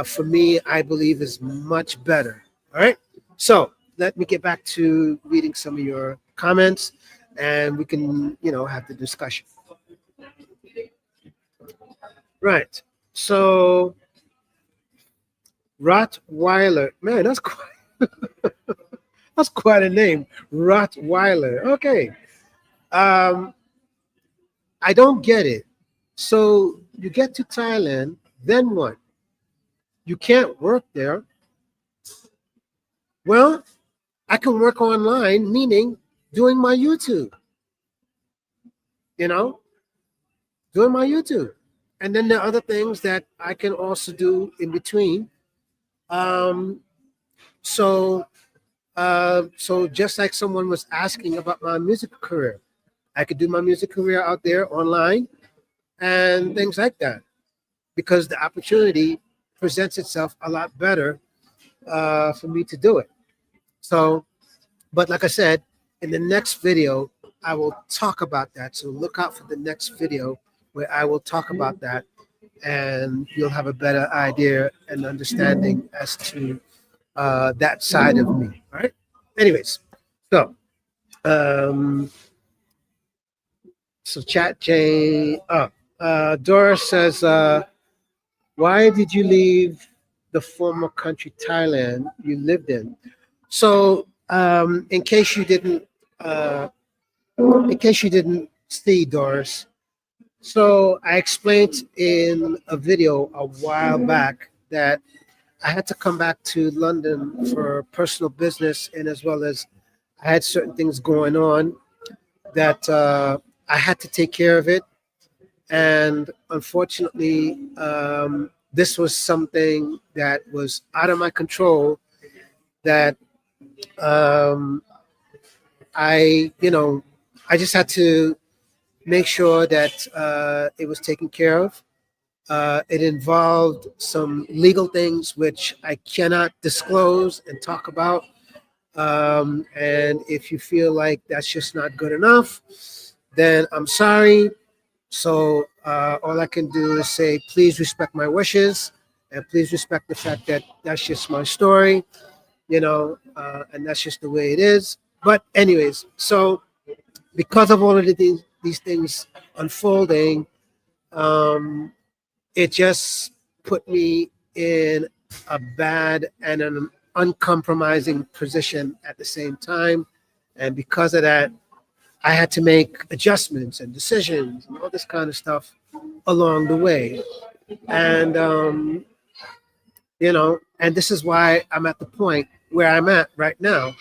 for me, I believe is much better. All right. So let me get back to reading some of your comments and we can, have the discussion. Right. So Rottweiler, man, that's quite a name. Rottweiler. Okay. Um, I don't get it. So you get to Thailand, then what? You can't work there. Well, I can work online, meaning doing my YouTube, you know, doing my YouTube. And then there are other things that I can also do in between. Um, so, so just like someone was asking about my music career, I could do my music career out there online and things like that because the opportunity presents itself a lot better for me to do it. So, but like I said, in the next video, I will talk about that. So look out for the next video where I will talk about that and you'll have a better idea and understanding as to that side of me. All right. Anyways, so um, so chat J. Doris says, "Why did you leave the former country Thailand you lived in?" So, uh, in case you didn't see, Doris, so I explained in a video a while back that I had to come back to London for personal business, and as well as I had certain things going on that I had to take care of it. And unfortunately, this was something that was out of my control. That um, I just had to make sure that it was taken care of. It involved some legal things which I cannot disclose and talk about. And if you feel like that's just not good enough, then I'm sorry. So all I can do is say, please respect my wishes and please respect the fact that that's just my story, and that's just the way it is. But, anyways, so because of all of these things unfolding, um, it just put me in a bad and an uncompromising position at the same time. And because of that, I had to make adjustments and decisions and all this kind of stuff along the way. And, and this is why I'm at the point where I'm at right now,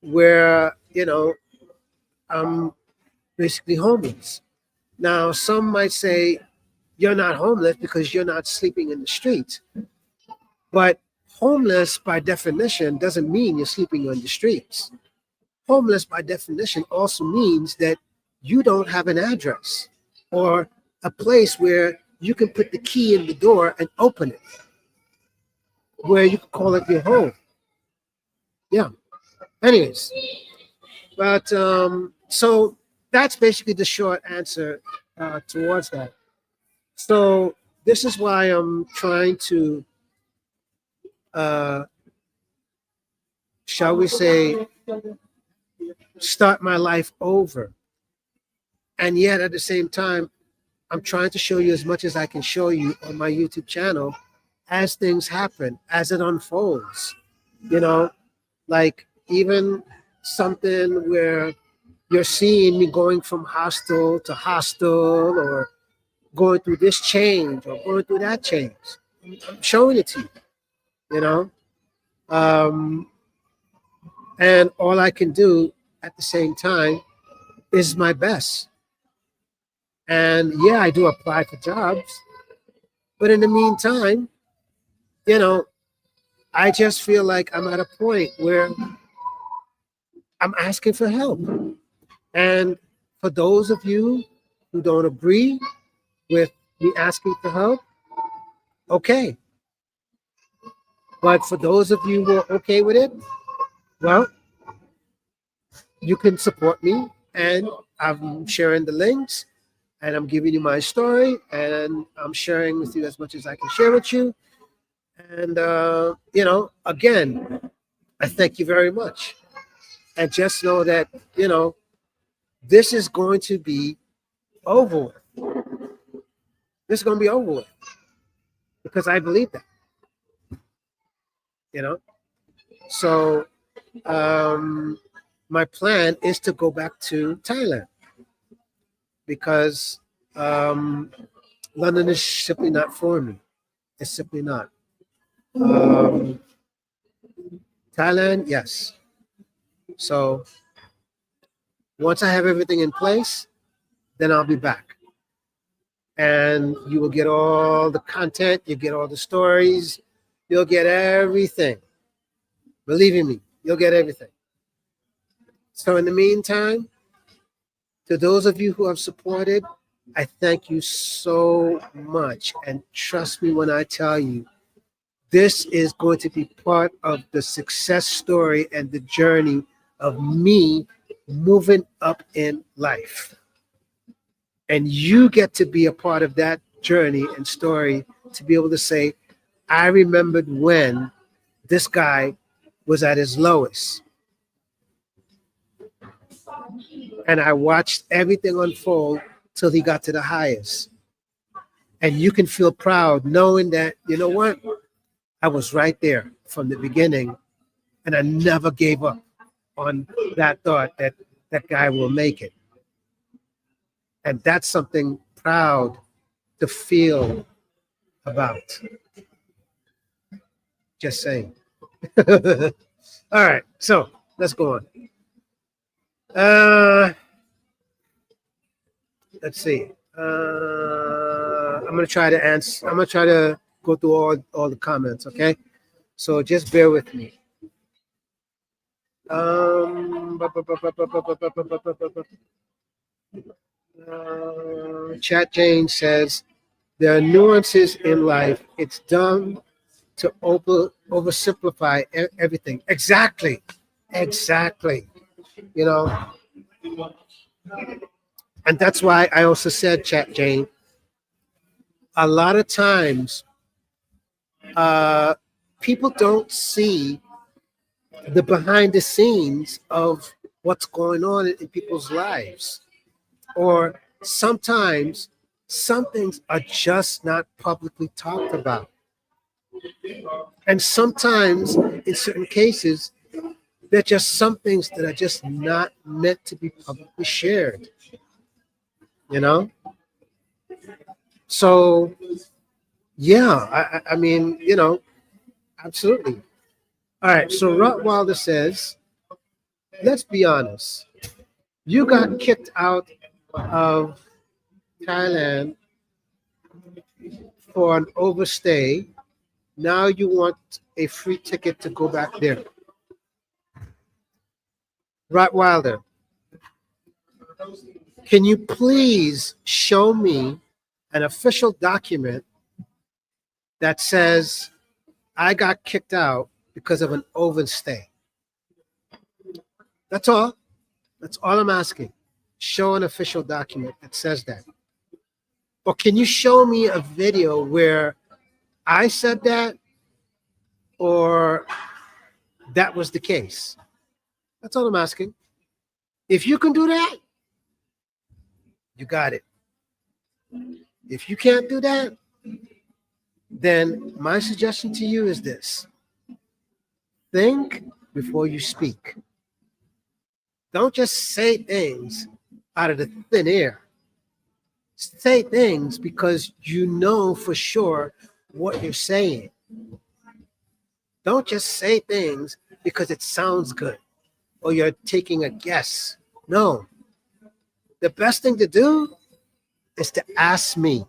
where, I'm basically homeless. Now, some might say, you're not homeless because you're not sleeping in the streets. But homeless, by definition, doesn't mean you're sleeping on the streets. Homeless, by definition, also means that you don't have an address or a place where you can put the key in the door and open it, where you can call it your home. Yeah. Anyways, but so that's basically the short answer towards that. So this is why I'm trying to, uh, shall we say, start my life over. And yet at the same time, I'm trying to show you as much as I can show you on my YouTube channel as things happen, as it unfolds. You know, like even something where you're seeing me going from hostile to hostile or going through this change or going through that change. I'm showing it to you, you know? Um, and all I can do at the same time is my best. And yeah, I do apply for jobs, but in the meantime, you know, I just feel like I'm at a point where I'm asking for help. And for those of you who don't agree with me asking for help, okay. But for those of you who are okay with it, well, you can support me and I'm sharing the links and I'm giving you my story and I'm sharing with you as much as I can share with you. And, again, I thank you very much. And just know that, this is going to be over with. This is going to be over with because I believe that, you know. So, um, my plan is to go back to Thailand because um, London is simply not for me. It's simply not. Um, Thailand, yes. So once I have everything in place, then I'll be back. And you will get all the content, you get all the stories, you'll get everything. Believe me, you'll get everything. So in the meantime, to those of you who have supported, I thank you so much. And trust me when I tell you, this is going to be part of the success story and the journey of me moving up in life. And you get to be a part of that journey and story to be able to say, I remembered when this guy was at his lowest. And I watched everything unfold till he got to the highest. And you can feel proud knowing that, you know what? I was right there from the beginning and I never gave up on that thought that that guy will make it. And that's something proud to feel about. Just saying. All right, so let's go on. Let's see. I'm gonna try to answer. I'm gonna try to go through all the comments. Okay, so just bear with me. Chat Jane says there are nuances in life. It's dumb to oversimplify everything. Exactly, exactly. You know, and that's why I also said, Chat Jane, a lot of times uh, people don't see the behind the scenes of what's going on in people's lives. Or sometimes some things are just not publicly talked about. And sometimes, in certain cases, they're just some things that are just not meant to be publicly shared. You know? So, yeah, I mean, you know, absolutely. All right, so Rottweiler says, let's be honest. You got kicked out of Thailand for an overstay. Now you want a free ticket to go back there. Rottweiler, can you please show me an official document that says I got kicked out because of an overstay? That's all. That's all I'm asking. Show an official document that says that. Or can you show me a video where I said that or that was the case? That's all I'm asking. If you can do that, you got it. If you can't do that, then my suggestion to you is this. Think before you speak. Don't just say things out of the thin air. Say things because you know for sure what you're saying. Don't just say things because it sounds good or you're taking a guess. No. The best thing to do is to ask me,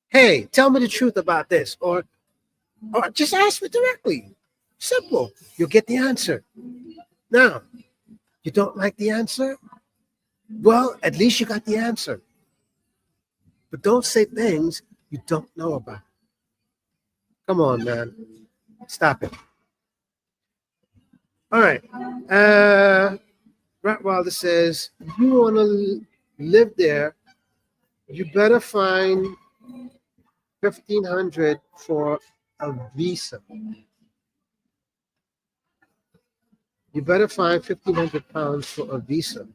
hey, tell me the truth about this, or just ask me directly. Simple. You'll get the answer. Now, you don't like the answer? Well, at least you got the answer. But don't say things you don't know about. Come on, man. Stop it. All right. Rottweiler says, you want to live there, you better find 1,500 for a visa. You better find 1,500 pounds for a visa.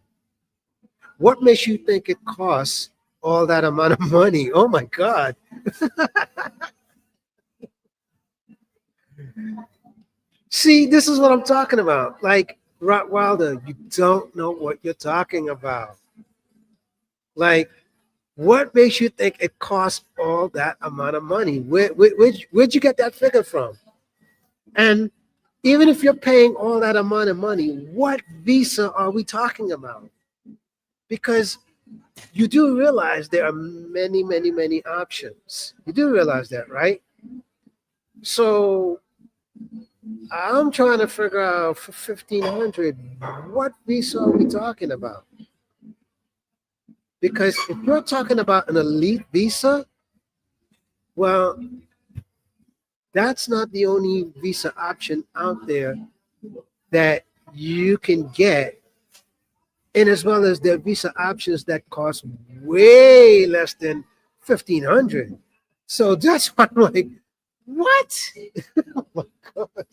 What makes you think it costs all that amount of money? Oh my God. See, this is what I'm talking about. Like Rottweiler, you don't know what you're talking about. Like, what makes you think it costs all that amount of money? Where'd you get that figure from? And even if you're paying all that amount of money, what visa are we talking about? Because you do realize there are many, many, many options. You do realize that, right? So I'm trying to figure out for 1500, what visa are we talking about? Because if you're talking about an elite visa, well, that's not the only visa option out there that you can get. And as well as there are visa options that cost way less than 1500. So that's why I'm like, what? Oh my God.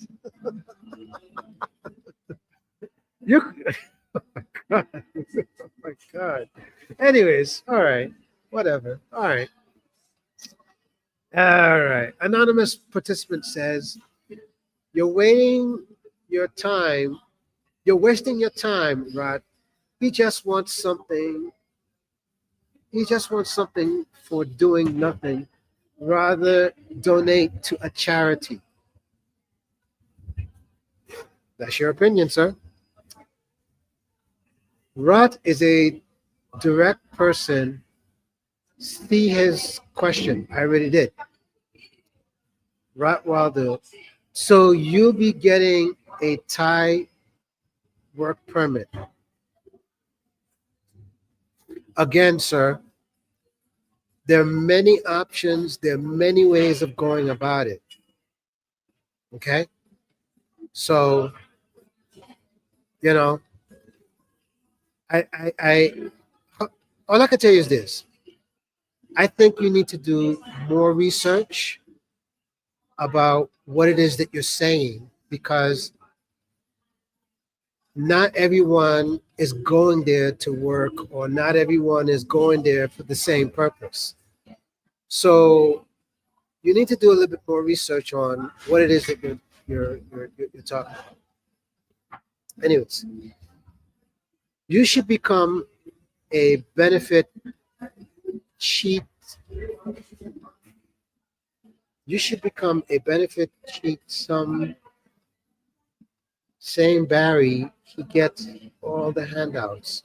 You oh my God. Anyways, all right. Whatever. All right. All right. Anonymous participant says, you're waiting your time. You're wasting your time, Rod. He just wants something. He just wants something for doing nothing. Rather donate to a charity. That's your opinion, sir. Rod is a direct person. See his question. I already did. Rottweiler. So you'll be getting a Thai work permit. Again, sir, there are many options. There are many ways of going about it. Okay? So, you know, I all I can tell you is this. I think you need to do more research about what it is that you're saying because not everyone is going there to work or not everyone is going there for the same purpose. So you need to do a little bit more research on what it is that you're talking about. Anyways, you should become a benefit cheat. You should become a benefit cheat. Some saying Barry, he gets all the handouts.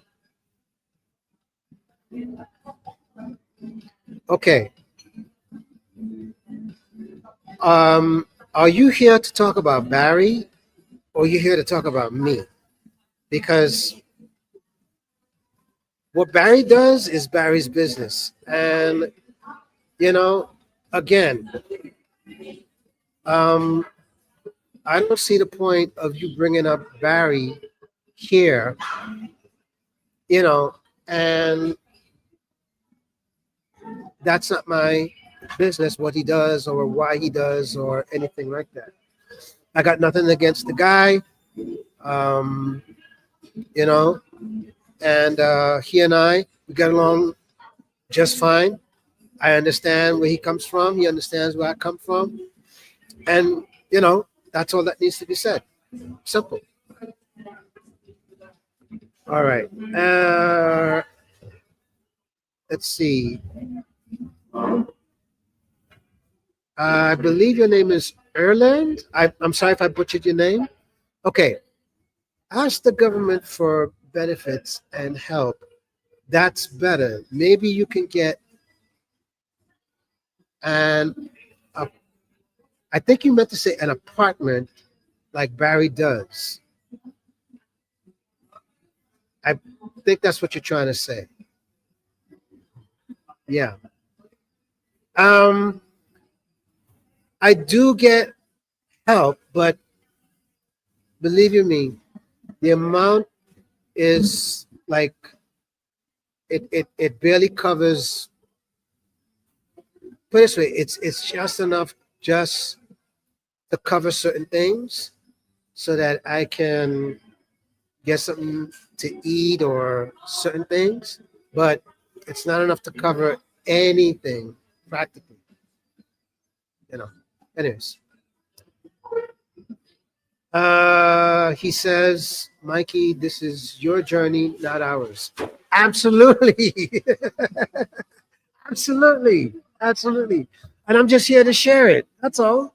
Okay. Are you here to talk about Barry or are you here to talk about me? Because what Barry does is Barry's business. And, you know, again, um, I don't see the point of you bringing up Barry here, you know, and that's not my business what he does or why he does or anything like that. I got nothing against the guy, um, you know, and he and I, we get along just fine. I understand where he comes from. He understands where I come from. And, you know, that's all that needs to be said. Simple. All right. Let's see. I believe your name is Erland. I'm sorry if I butchered your name. Okay. Ask the government for benefits and help. That's better. Maybe you can get an, a, I think you meant to say an apartment like Barry does. I think that's what you're trying to say. Yeah. Um, I do get help, but believe you me, the amount is like it barely covers. Put it this way, it's just enough just to cover certain things so that I can get something to eat or certain things, but it's not enough to cover anything practically, you know. Anyways, He says, Mikey, this is your journey, not ours. Absolutely. Absolutely. Absolutely. And I'm just here to share it. That's all.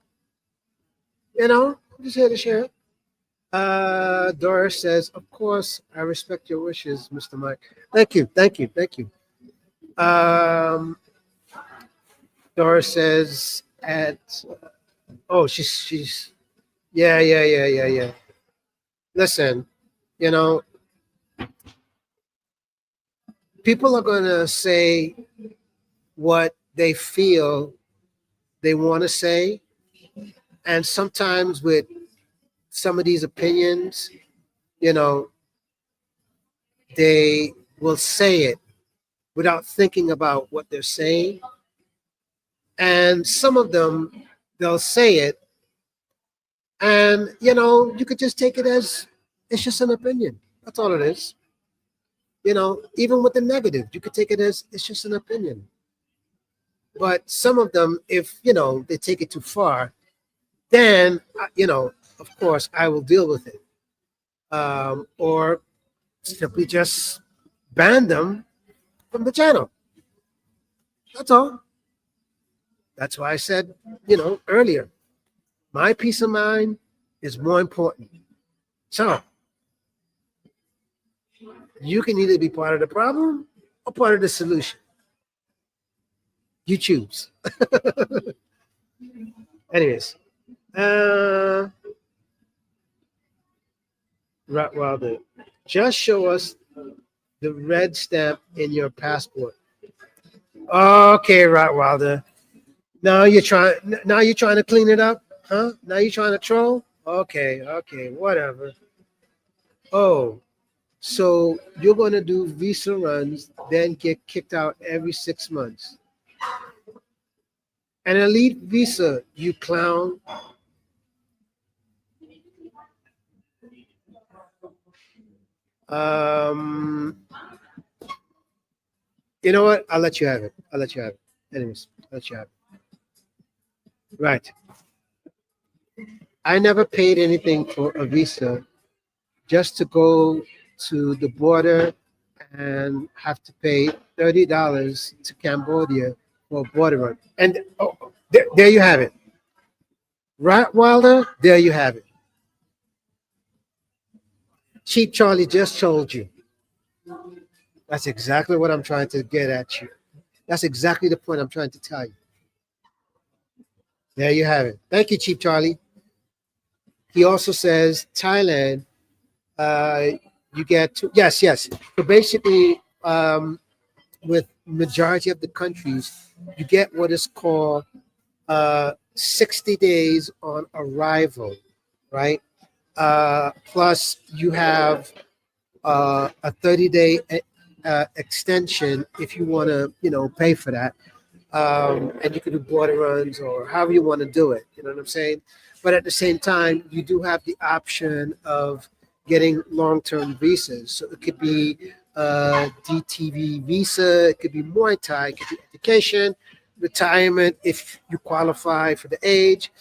I'm just here to share it. Doris says, of course, I respect your wishes, Mr. Mike. Thank you. Thank you. Thank you. Um, Doris says, oh, yeah, yeah, yeah, yeah, yeah. Listen, you know, people are going to say what they feel they want to say. And sometimes with some of these opinions, you know, they will say it without thinking about what they're saying. And some of them, they'll say it, and you could just take it as it's just an opinion. That's all it is. Even with the negative, you could take it as it's just an opinion. But some of them, if they take it too far, then of course, I will deal with it, or simply just ban them from the channel. That's all. That's why I said, earlier, my peace of mind is more important. So you can either be part of the problem or part of the solution. You choose. Anyways, uh, Rottweiler, just show us the red stamp in your passport. Okay, Rottweiler. Now you're trying to clean it up, huh? Now you're trying to troll? Okay, okay, whatever. Oh, so you're gonna do visa runs, then get kicked out every 6 months. An elite visa, you clown. Um, you know what? I'll let you have it. I'll let you have it. Anyways, I'll let you have it. Right. I never paid anything for a visa just to go to the border and have to pay $30 to Cambodia for a border run. And there you have it. Right, Wilder? There you have it. Cheap Charlie just told you. That's exactly what I'm trying to get at you. That's exactly the point I'm trying to tell you. There you have it. Thank you, Cheap Charlie. He also says Thailand, uh, you get to, yes, yes. So basically, with majority of the countries, you get what is called 60 days on arrival, right? Plus, you have a 30-day extension if you want to, pay for that. And you can do border runs or however you want to do it. You know what I'm saying? But at the same time, you do have the option of getting long-term visas. So it could be DTV visa, it could be Muay Thai, it could be education, retirement if you qualify for the age.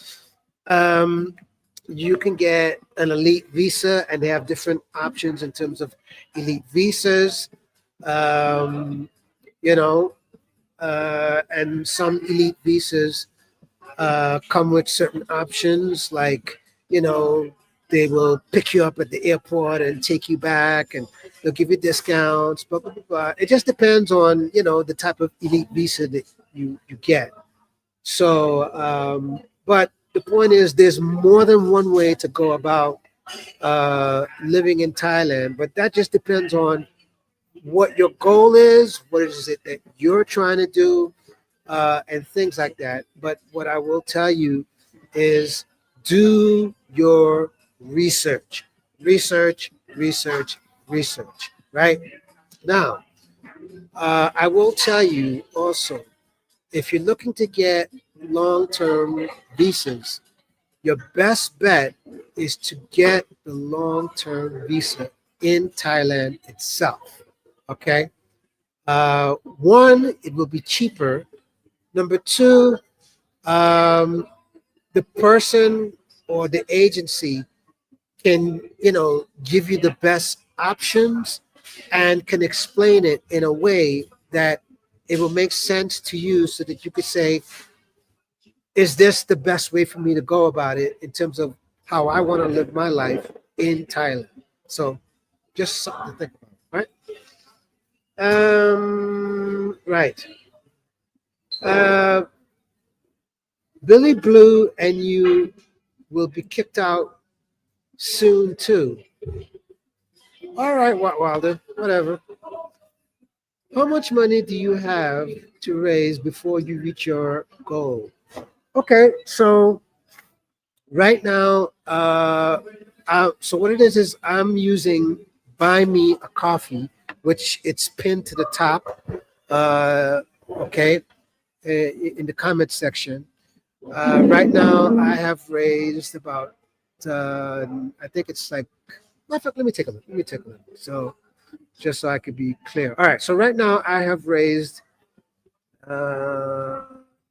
Um, you can get an elite visa, and they have different options in terms of elite visas. Um, you know, and some elite visas come with certain options, like you know they will pick you up at the airport and take you back, and they'll give you discounts. But it just depends on the type of elite visa that you get. So, but the point is, there's more than one way to go about living in Thailand, but that just depends on what your goal is, what is it that you're trying to do, and things like that. But what I will tell you is do your research, research, research, research, right? Now, I will tell you also, if you're looking to get long term visas, your best bet is to get the long term visa in Thailand itself. Okay. One, it will be cheaper. Number two, um, the person or the agency can, give you the best options and can explain it in a way that it will make sense to you so that you could say, is this the best way for me to go about it in terms of how I want to live my life in Thailand? So just something to think about, right? Right. Uh, Billy Blue and you will be kicked out soon too. All right, Wilder, whatever. How much money do you have to raise before you reach your goal? Okay, so right now, so what it is I'm using Buy Me a Coffee, which it's pinned to the top. Okay, in the comment section. Right now, I have raised about, I think it's like, matter of fact, let me take a look. Let me take a look. So just so I could be clear. All right. So right now I have raised uh,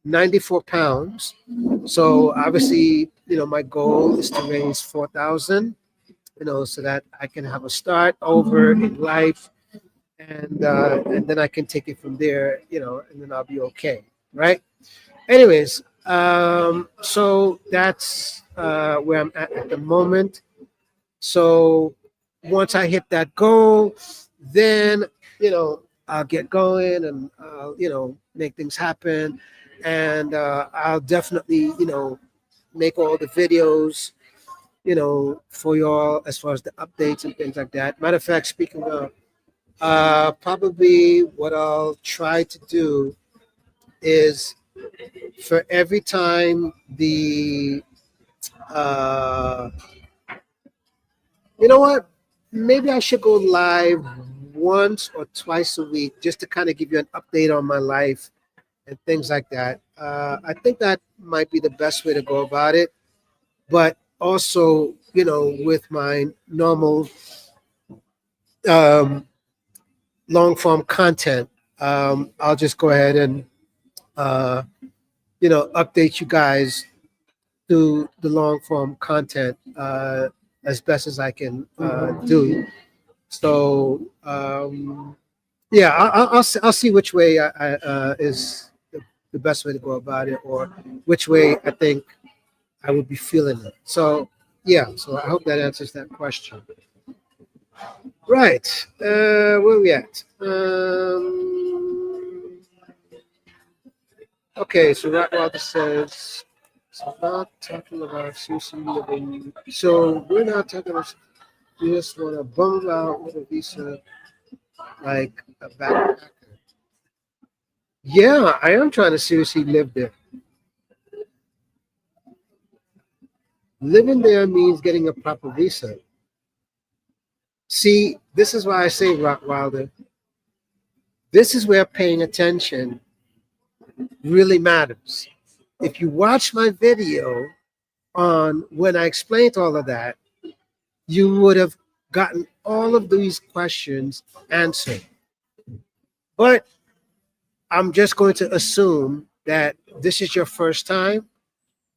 94 pounds. So obviously, my goal is to raise 4,000, so that I can have a start over in life, and then I can take it from there, and then I'll be okay. Right. Anyways, so that's where I'm at the moment. So once I hit that goal, then I'll get going and I'll make things happen, and I'll definitely make all the videos for y'all as far as the updates and things like that. Matter of fact, speaking of, probably what I'll try to do is for every time the uh, you know what? Maybe I should go live once or twice a week just to kind of give you an update on my life and things like that. I think that might be the best way to go about it. But also, with my normal um, long form content, I'll just go ahead and, uh, update you guys through the long form content as best as I can do. So yeah, I'll see which way is the best way to go about it, or which way I think I would be feeling it. So yeah, so I hope that answers that question. Right, where we at? Okay, so Rottweiler says, so not talking about seriously living. So we're not talking about. You just want to bum out with a visa like a backpacker. Yeah, I am trying to seriously live there. Living there means getting a proper visa. See, this is why I say, Rottweiler, this is where paying attention really matters. If you watch my video on when I explained all of that, you would have gotten all of these questions answered. But I'm just going to assume that this is your first time.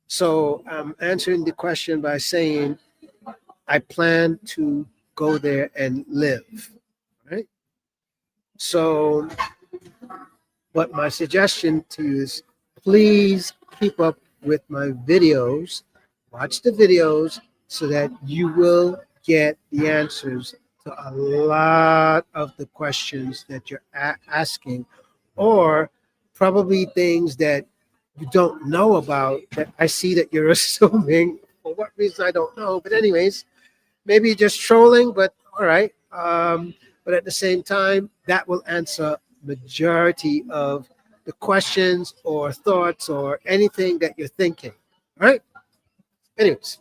So I'm answering the question by saying I plan to go there and live. Right. So, but my suggestion to you is please keep up with my videos, watch the videos so that you will get the answers to a lot of the questions that you're asking, or probably things that you don't know about that I see that you're assuming. For what reason, I don't know. But, anyways, maybe just trolling, but all right. But at the same time, that will answer majority of the questions or thoughts or anything that you're thinking. All right. Anyways,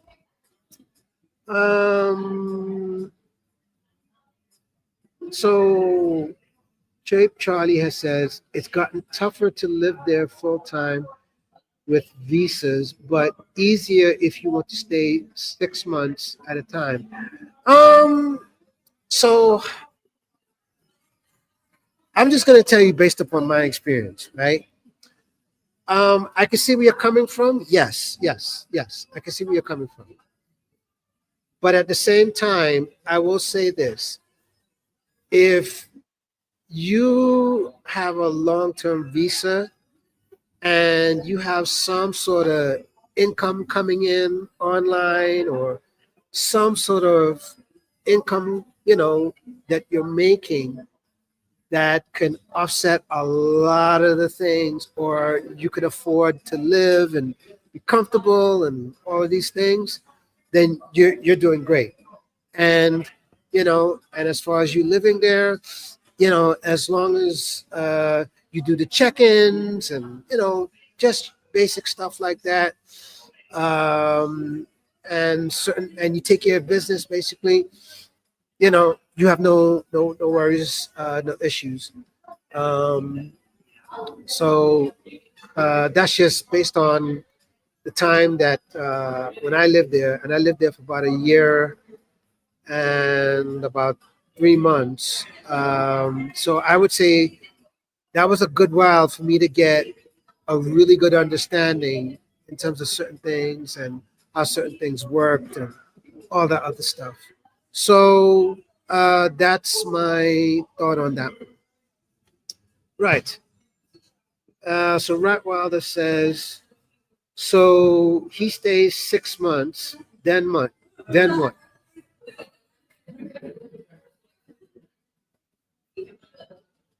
um, so Shape Charlie has says it's gotten tougher to live there full time with visas, but easier if you want to stay 6 months at a time. Um, so I'm just going to tell you based upon my experience, right? I can see where you're coming from. Yes, yes, yes. I can see where you're coming from. But at the same time, I will say this: if you have a long-term visa and you have some sort of income coming in online, or some sort of income, that you're making, that can offset a lot of the things, or you can afford to live and be comfortable and all of these things, then you're doing great. And and as far as you living there, as long as you do the check-ins and just basic stuff like that, and you take care of business, basically, you have no worries, no issues. um, so that's just based on the time that when I lived there, and I lived there for about a year and about 3 months. So I would say that was a good while for me to get a really good understanding in terms of certain things and how certain things worked and all that other stuff. So that's my thought on that. Right. So Rat Wilder says, so he stays 6 months, then what? Then what?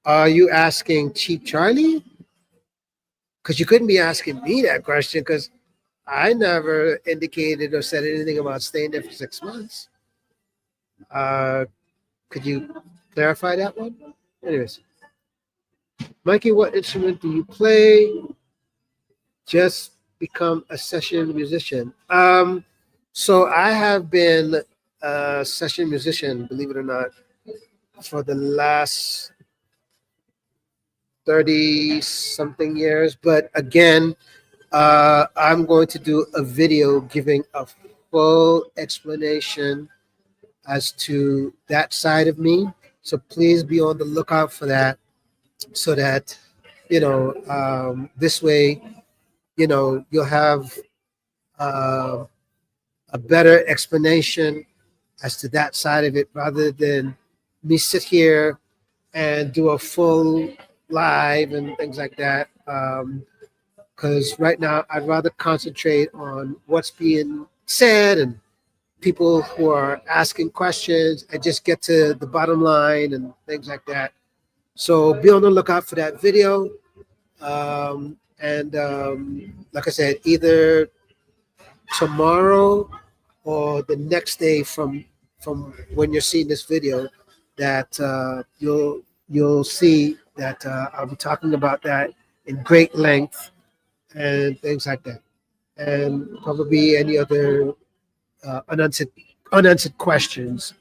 Are you asking Cheap Charlie? Because you couldn't be asking me that question, because I never indicated or said anything about staying there for 6 months. Uh, could you clarify that one? Anyways, Mikey, what instrument do you play? Just become a session musician. So I have been a session musician, believe it or not, for the last 30 something years. But again, I'm going to do a video giving a full explanation as to that side of me. So please be on the lookout for that, so that, this way, you'll have uh, a better explanation as to that side of it, rather than me sit here and do a full live and things like that. Because right now, I'd rather concentrate on what's being said and people who are asking questions, and just get to the bottom line and things like that. So be on the lookout for that video. And like I said, either tomorrow or the next day from when you're seeing this video, that you'll see that I'll be talking about that in great length and things like that, and probably any other unanswered questions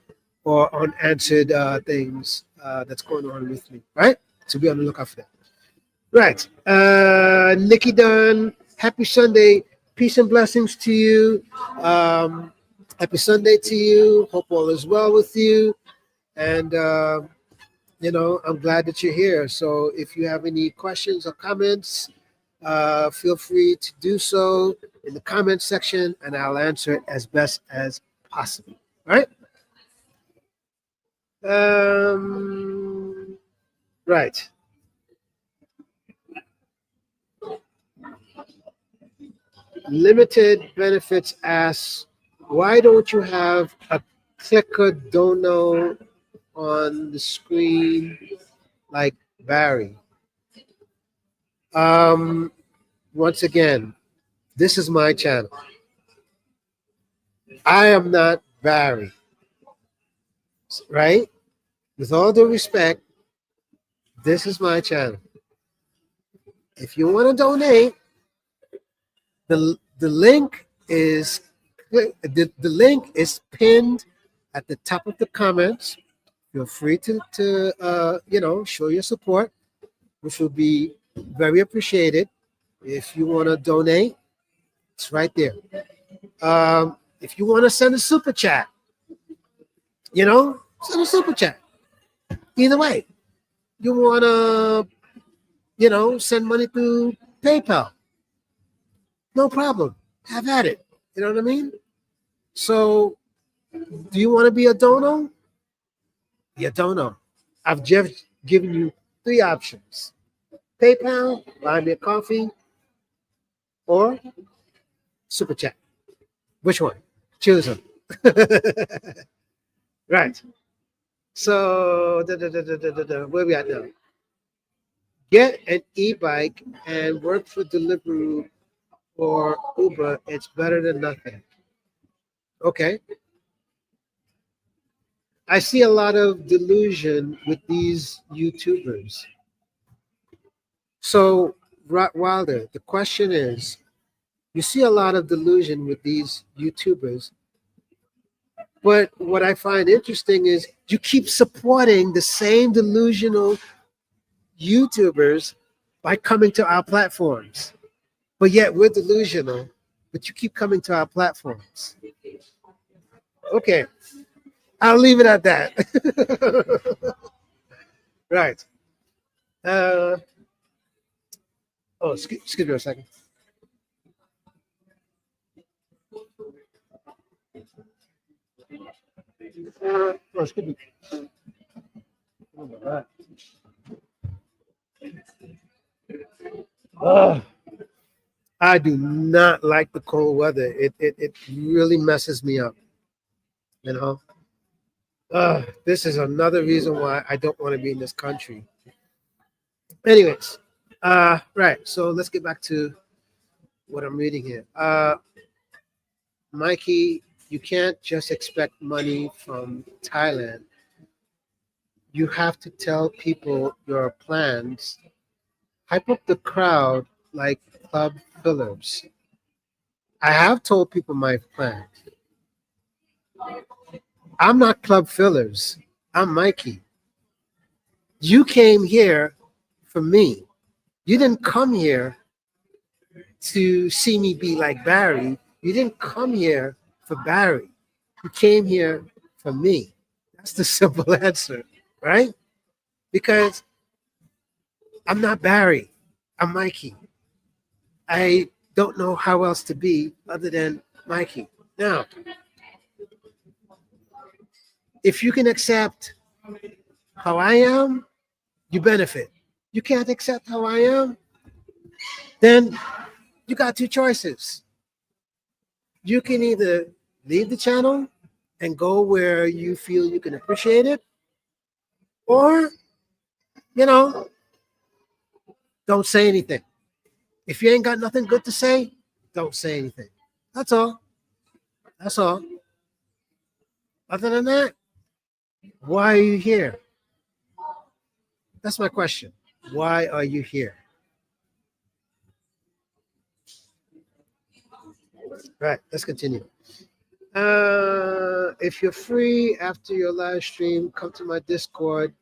or unanswered things that's going on with me. Right? So be on the lookout for that. Right. Nikki Dunn, happy Sunday. Peace and blessings to you. Um, Happy Sunday to you. Hope all is well with you. And, I'm glad that you're here. So if you have any questions or comments, feel free to do so in the comment section, and I'll answer it as best as possible. All right. Right. Limited benefits asks, why don't you have a clicker dono on the screen like Barry? Um, Once again, this is my channel. I am not Barry, right? With all due respect, this is my channel. If you want to donate, the link is the link is pinned at the top of the comments. Feel free to show your support, which will be very appreciated. If you want to donate, it's right there. If you want to send a super chat, send a super chat. Either way, you want to, send money through PayPal, no problem. Have at it. You know what I mean? So Do you want to be a dono? Be a dono. I've just given you three options: PayPal, buy me a coffee, or super chat. Which one? Choose them. Right. So, where we at now? Get an e-bike and work for Deliveroo or Uber. It's better than nothing. Okay. I see a lot of delusion with these YouTubers. So, Wilder, the question is, you see a lot of delusion with these YouTubers, but what I find interesting is you keep supporting the same delusional YouTubers by coming to our platforms. But yet we're delusional, but you keep coming to our platforms. Okay, I'll leave it at that. Right. Uh, excuse me a second. Excuse me. Uh, I do not like the cold weather. It really messes me up. You know, this is another reason why I don't want to be in this country. Anyways, right. So let's get back to what I'm reading here. Mikey, you can't just expect money from Thailand. You have to tell people your plans. Hype up the crowd like club fillers. I have told people my plans. I'm not club fillers. I'm Mikey. You came here for me. You didn't come here to see me be like Barry. You didn't come here for Barry. You came here for me. That's the simple answer, right? Because I'm not Barry. I'm Mikey. I don't know how else to be other than Mikey. Now, if you can accept how I am, you benefit. You can't accept how I am, then you got two choices. You can either leave the channel and go where you feel you can appreciate it, or, you know, don't say anything. If you ain't got nothing good to say, don't say anything. That's all. That's all. Other than that, why are you here? That's my question. Why are you here? Right, let's continue. If you're free after your live stream, come to my Discord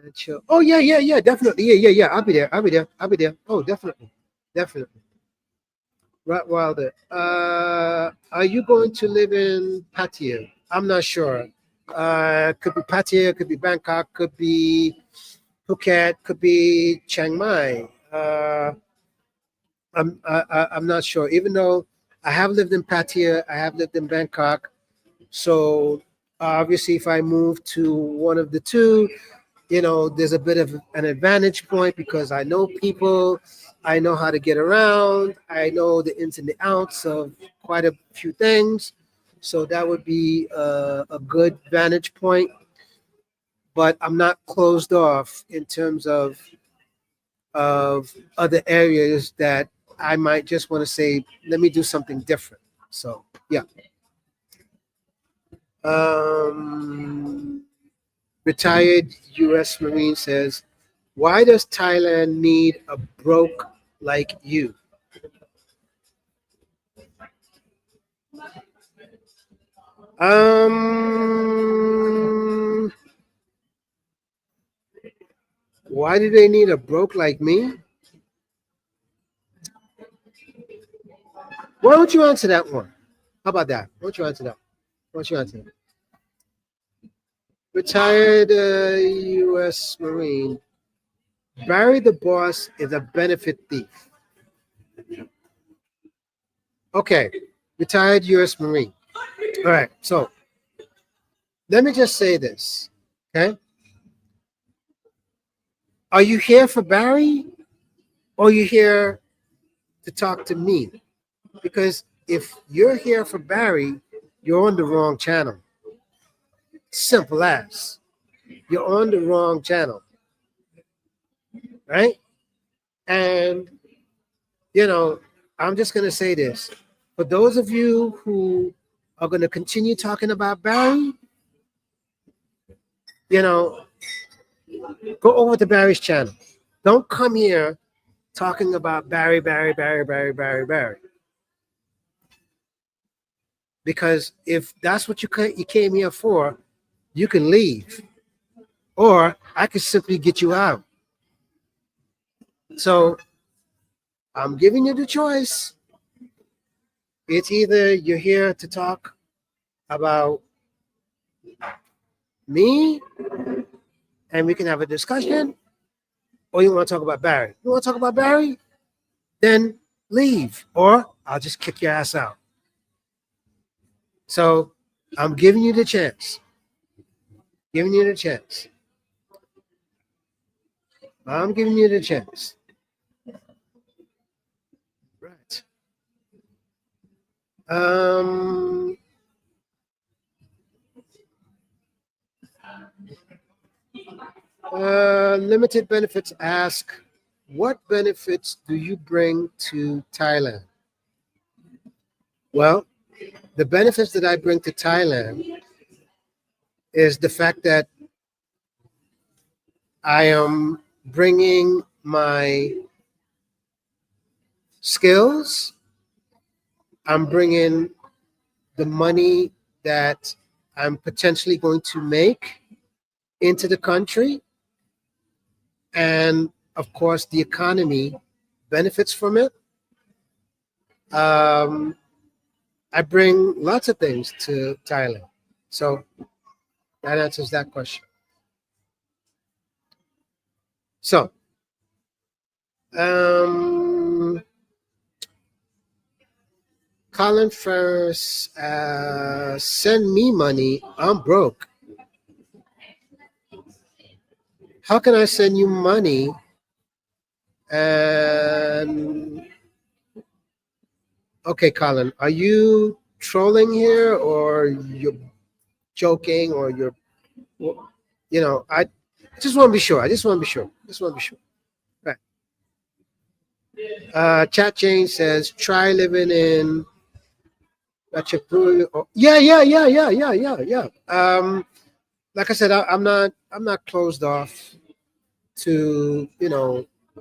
and chill. Oh yeah, yeah, yeah, definitely. Yeah. I'll be there. I'll be there. Oh, definitely. Definitely. Right, Wilder. Are you going to live in Pattaya? I'm not sure. Could be Pattaya, could be Bangkok, could be Phuket, could be Chiang Mai. I'm not sure. Even though I have lived in Pattaya, I have lived in Bangkok. So obviously, if I move to one of the two, there's a bit of an advantage point because I know people, I know how to get around, I know the ins and the outs of quite a few things. So that would be a good vantage point. But I'm not closed off in terms of other areas that I might just want to say, let me do something different. So yeah. Retired U.S. Marine says, why does Thailand need a broke like you? Um, why do they need a broke like me? Why don't you answer that one? How about that? Why don't you answer that? Why don't you answer that? Retired U.S. Marine. Barry the boss is a benefit thief. Okay, retired U.S. Marine. All right, so Let me just say this, okay? Are you here for Barry or are you here to talk to me? Because if you're here for Barry, you're on the wrong channel. Simple as. You're on the wrong channel, right? And, you know, I'm just going to say this. For those of you who are going to continue talking about Barry, you know, go over to Barry's channel. Don't come here talking about Barry, Barry, Barry, Barry, Barry, Barry. Because if that's what you came here for, you can leave, or I could simply get you out. So I'm giving you the choice. It's either you're here to talk about me and we can have a discussion, or you want to talk about Barry. You want to talk about Barry? Then leave, or I'll just kick your ass out. So I'm giving you the chance. Giving you the chance. I'm giving you the chance. Right. Um, Limited benefits ask, what benefits do you bring to Thailand? Well, the benefits that I bring to Thailand is the fact that I am bringing my skills, I'm bringing the money that I'm potentially going to make into the country, and of course, the economy benefits from it. Um, I bring lots of things to Thailand. So that answers that question. So, um, Colin Ferris, send me money. I'm broke. How can I send you money? And okay, Colin, are you trolling here or you're joking or I just want to be sure. I just want to be sure. Just want to be sure. Right. Chat Jane says, try living in Ratchaburi. Yeah, yeah, yeah, yeah, yeah, yeah, yeah. Like I said, I'm not closed off to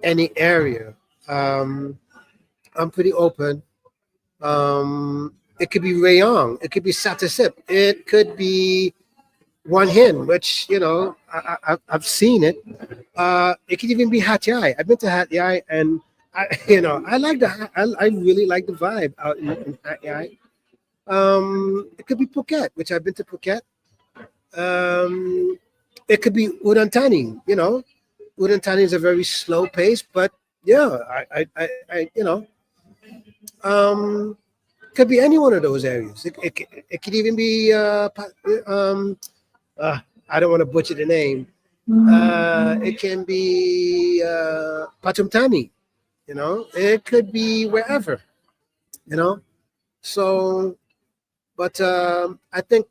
any area. I'm pretty open. It could be Rayong, it could be Satisip, it could be One Hin, which I've seen it. It could even be Hat Yai. I've been to Hat Yai, and I like I really like the vibe out in Hat Yai. It could be Phuket, which I've been to Phuket. It could be Udantani. Udantani is a very slow pace, but yeah, um, could be any one of those areas. It could even be I don't want to butcher the name. It can be Patumtani. It could be wherever. You know, so but I think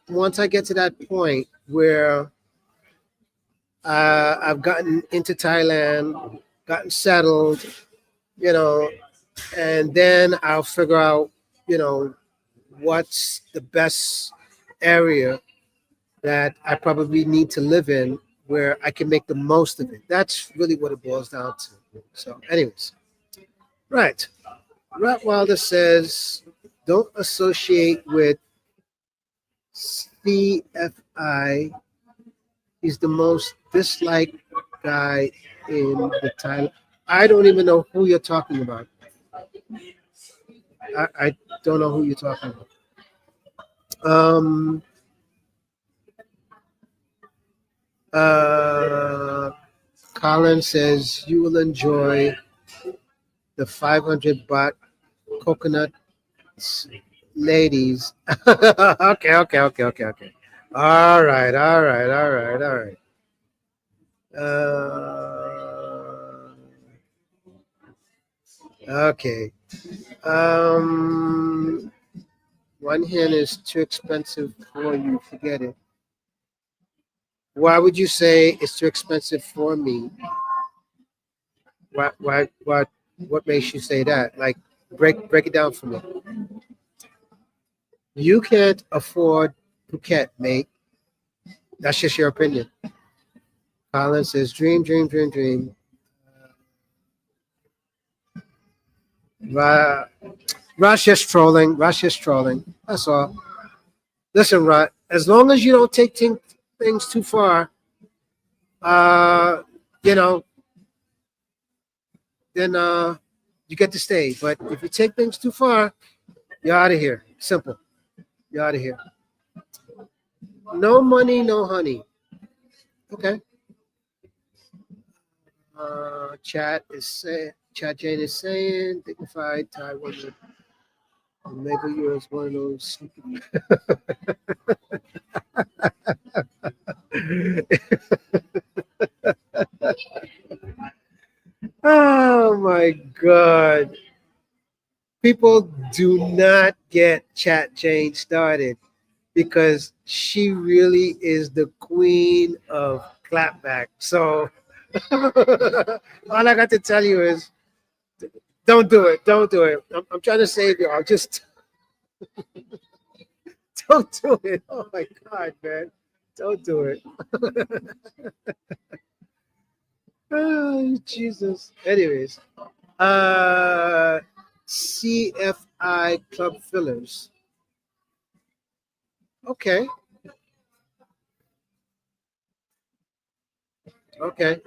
once I get to that point where I've gotten into Thailand, gotten settled, you know, and then I'll figure out, you know, what's the best area that I probably need to live in where I can make the most of it. That's really what it boils down to. So, anyways, right. Rottweiler says, don't associate with CFI. He's the most disliked guy in the Thailand. I don't even know who you're talking about. I don't know who you're talking about. Um, uh, Colin says you will enjoy the 500 baht coconut ladies. Okay. All right, all right, all right, all right. Okay. Um, One hen is too expensive for you. Forget it. Why would you say it's too expensive for me? What makes you say that? Like, break it down for me. You can't afford Phuket, mate. That's just your opinion. Colin says, dream, dream, dream, dream. Ra- Ra's just trolling. Ra's just trolling. That's all. Listen, Rod, as long as you don't take things too far, uh, you know, then you get to stay. But if you take things too far, you're out of here. Simple. You're out of here. No money, no honey. Okay. Chat Jane is saying dignified Thai woman. Maybe you're one of those. Oh my God. People do not get Chat Jane started because she really is the queen of clapback. So all I got to tell you is don't do it. Don't do it. I'm trying to save y'all. Just don't do it. Oh my God, man. Don't do it. Oh, Jesus. Anyways, uh, CFI Club Fillers. Okay. Okay.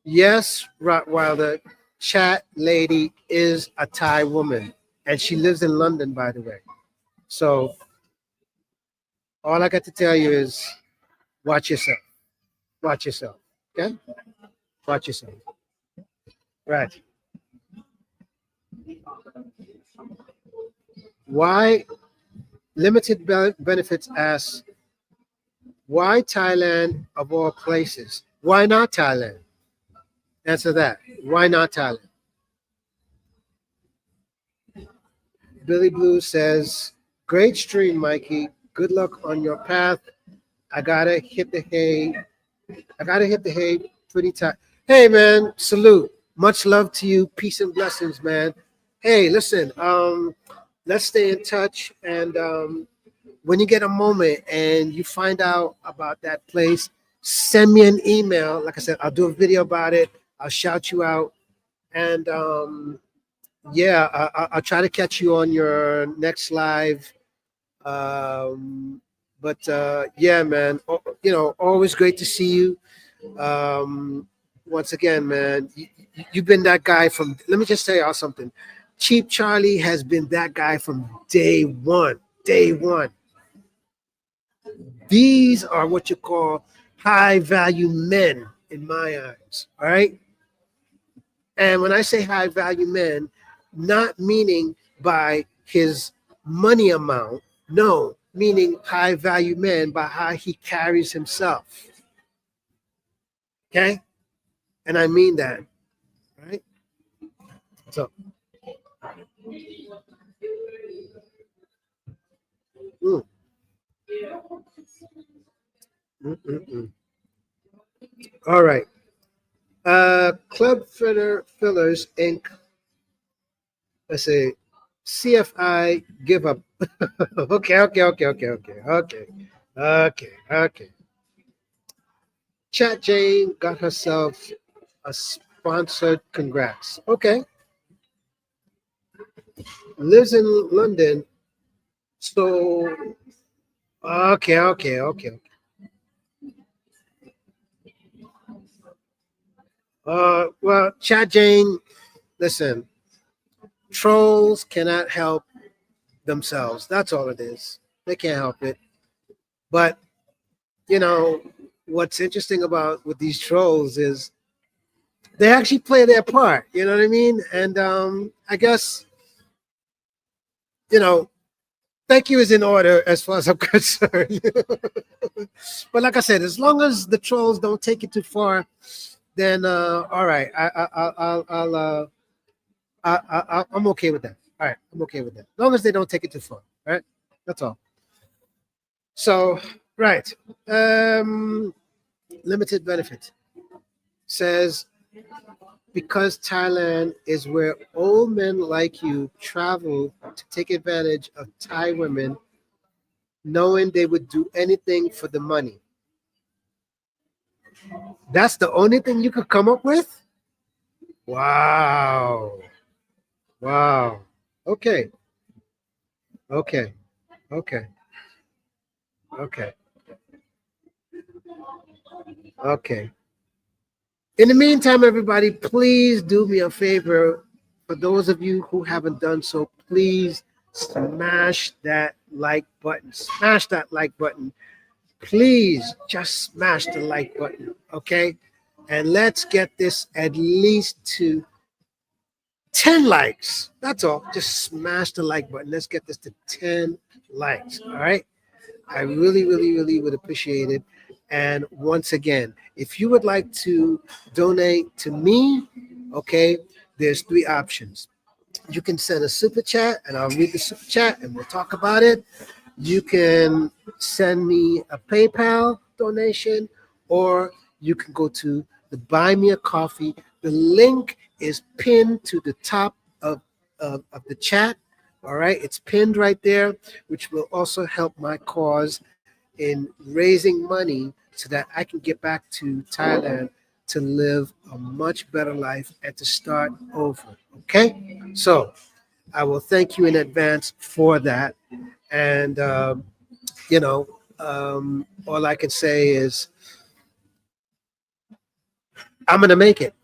Yes, Rottweiler. Chat lady is a Thai woman, and she lives in London, by the way. So all I got to tell you is watch yourself. Watch yourself. Okay? Watch yourself. Right. Why limited benefits asks, why Thailand of all places? Why not Thailand? Answer that. Why not Thailand? Billy Blue says, great stream, Mikey. Good luck on your path. I gotta hit the hay. I gotta hit the hay pretty tight. Hey man, salute. Much love to you. Peace and blessings, man. Hey, listen, let's stay in touch, and when you get a moment and you find out about that place, send me an email. Like I said, I'll do a video about it. I'll shout you out. And yeah, I'll try to catch you on your next live. But yeah, man, always great to see you. Once again, man, you've been that guy from, let me just tell y'all something. Cheap Charlie has been that guy from day one. Day one. These are what you call high value men in my eyes. All right. And when I say high value men, not meaning by his money amount, no, meaning high value men by how he carries himself. Okay. And I mean that. Right. So, mm, mm. All right. Club Fillers Inc. Let's say CFI give up. Okay, okay, okay, okay, okay, okay, okay, okay. Chat Jane got herself a sponsored congrats. Okay. Lives in London. So okay, okay, okay. Well, Chat Jane, listen, trolls cannot help themselves. That's all it is. They can't help it. But you know, what's interesting about with these trolls is they actually play their part. You know what I mean? And I guess, you know, thank you is in order as far as I'm concerned. But like I said, as long as the trolls don't take it too far, then all right. I'm okay with that. All right, I'm okay with that. As long as they don't take it too far. All right, that's all. So right, um, limited benefit says because Thailand is where old men like you travel to take advantage of Thai women, knowing they would do anything for the money. That's the only thing you could come up with? Wow. Wow. Okay. Okay. Okay. Okay. Okay. In the meantime, everybody, please do me a favor. For those of you who haven't done so, please smash that like button. Smash that like button. Please just smash the like button. Okay. And let's get this at least to 10 likes. That's all. Just smash the like button. Let's get this to 10 likes. All right. I really, really, really would appreciate it. And once again, if you would like to donate to me, okay, there's three options. You can send a super chat and I'll read the super chat and we'll talk about it. You can send me a PayPal donation or you can go to the Buy Me a Coffee. The link is pinned to the top of the chat. All right, it's pinned right there, which will also help my cause in raising money so that I can get back to Thailand to live a much better life and to start over. Okay, so I will thank you in advance for that. And, all I can say is, I'm going to make it.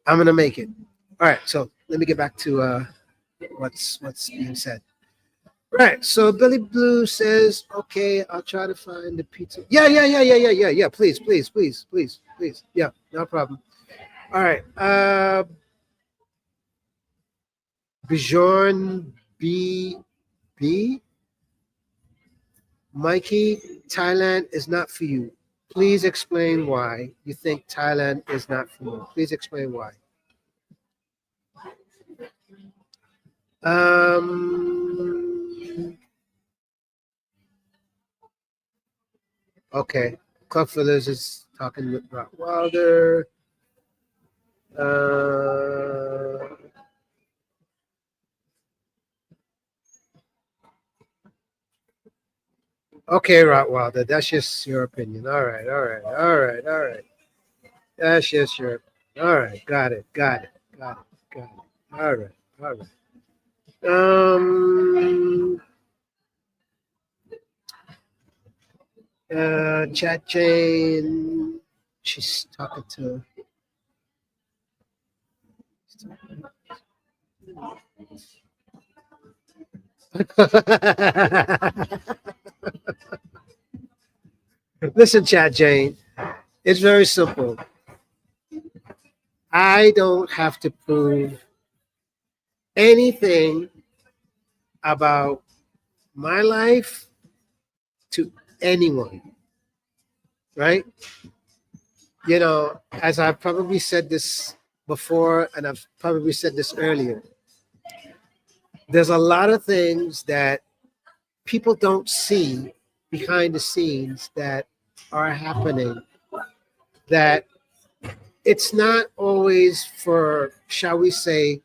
I'm going to make it. All right. So let me get back to what's being said. Right. So Billy Blue says, okay, I'll try to find the pizza. Yeah. Please, please, please, please, please. Yeah, no problem. All right. Bjorn B. Mikey, Thailand is not for you. Please explain why you think Thailand is not for you. Please explain why. Um, okay. Club Fillers is talking with Rock Wilder. Uh, okay, Rottweiler, that's just your opinion. All right, all right, all right, all right. That's just your. All right, got it, got it, got it, got it. All right, all right. Um, Chat Jane, she's talking to. Listen, Chat Jane, it's very simple. I don't have to prove anything about my life to anyone, right? As I've probably said this before, and I've probably said this earlier, there's a lot of things that people don't see behind the scenes that are happening that it's not always for, shall we say,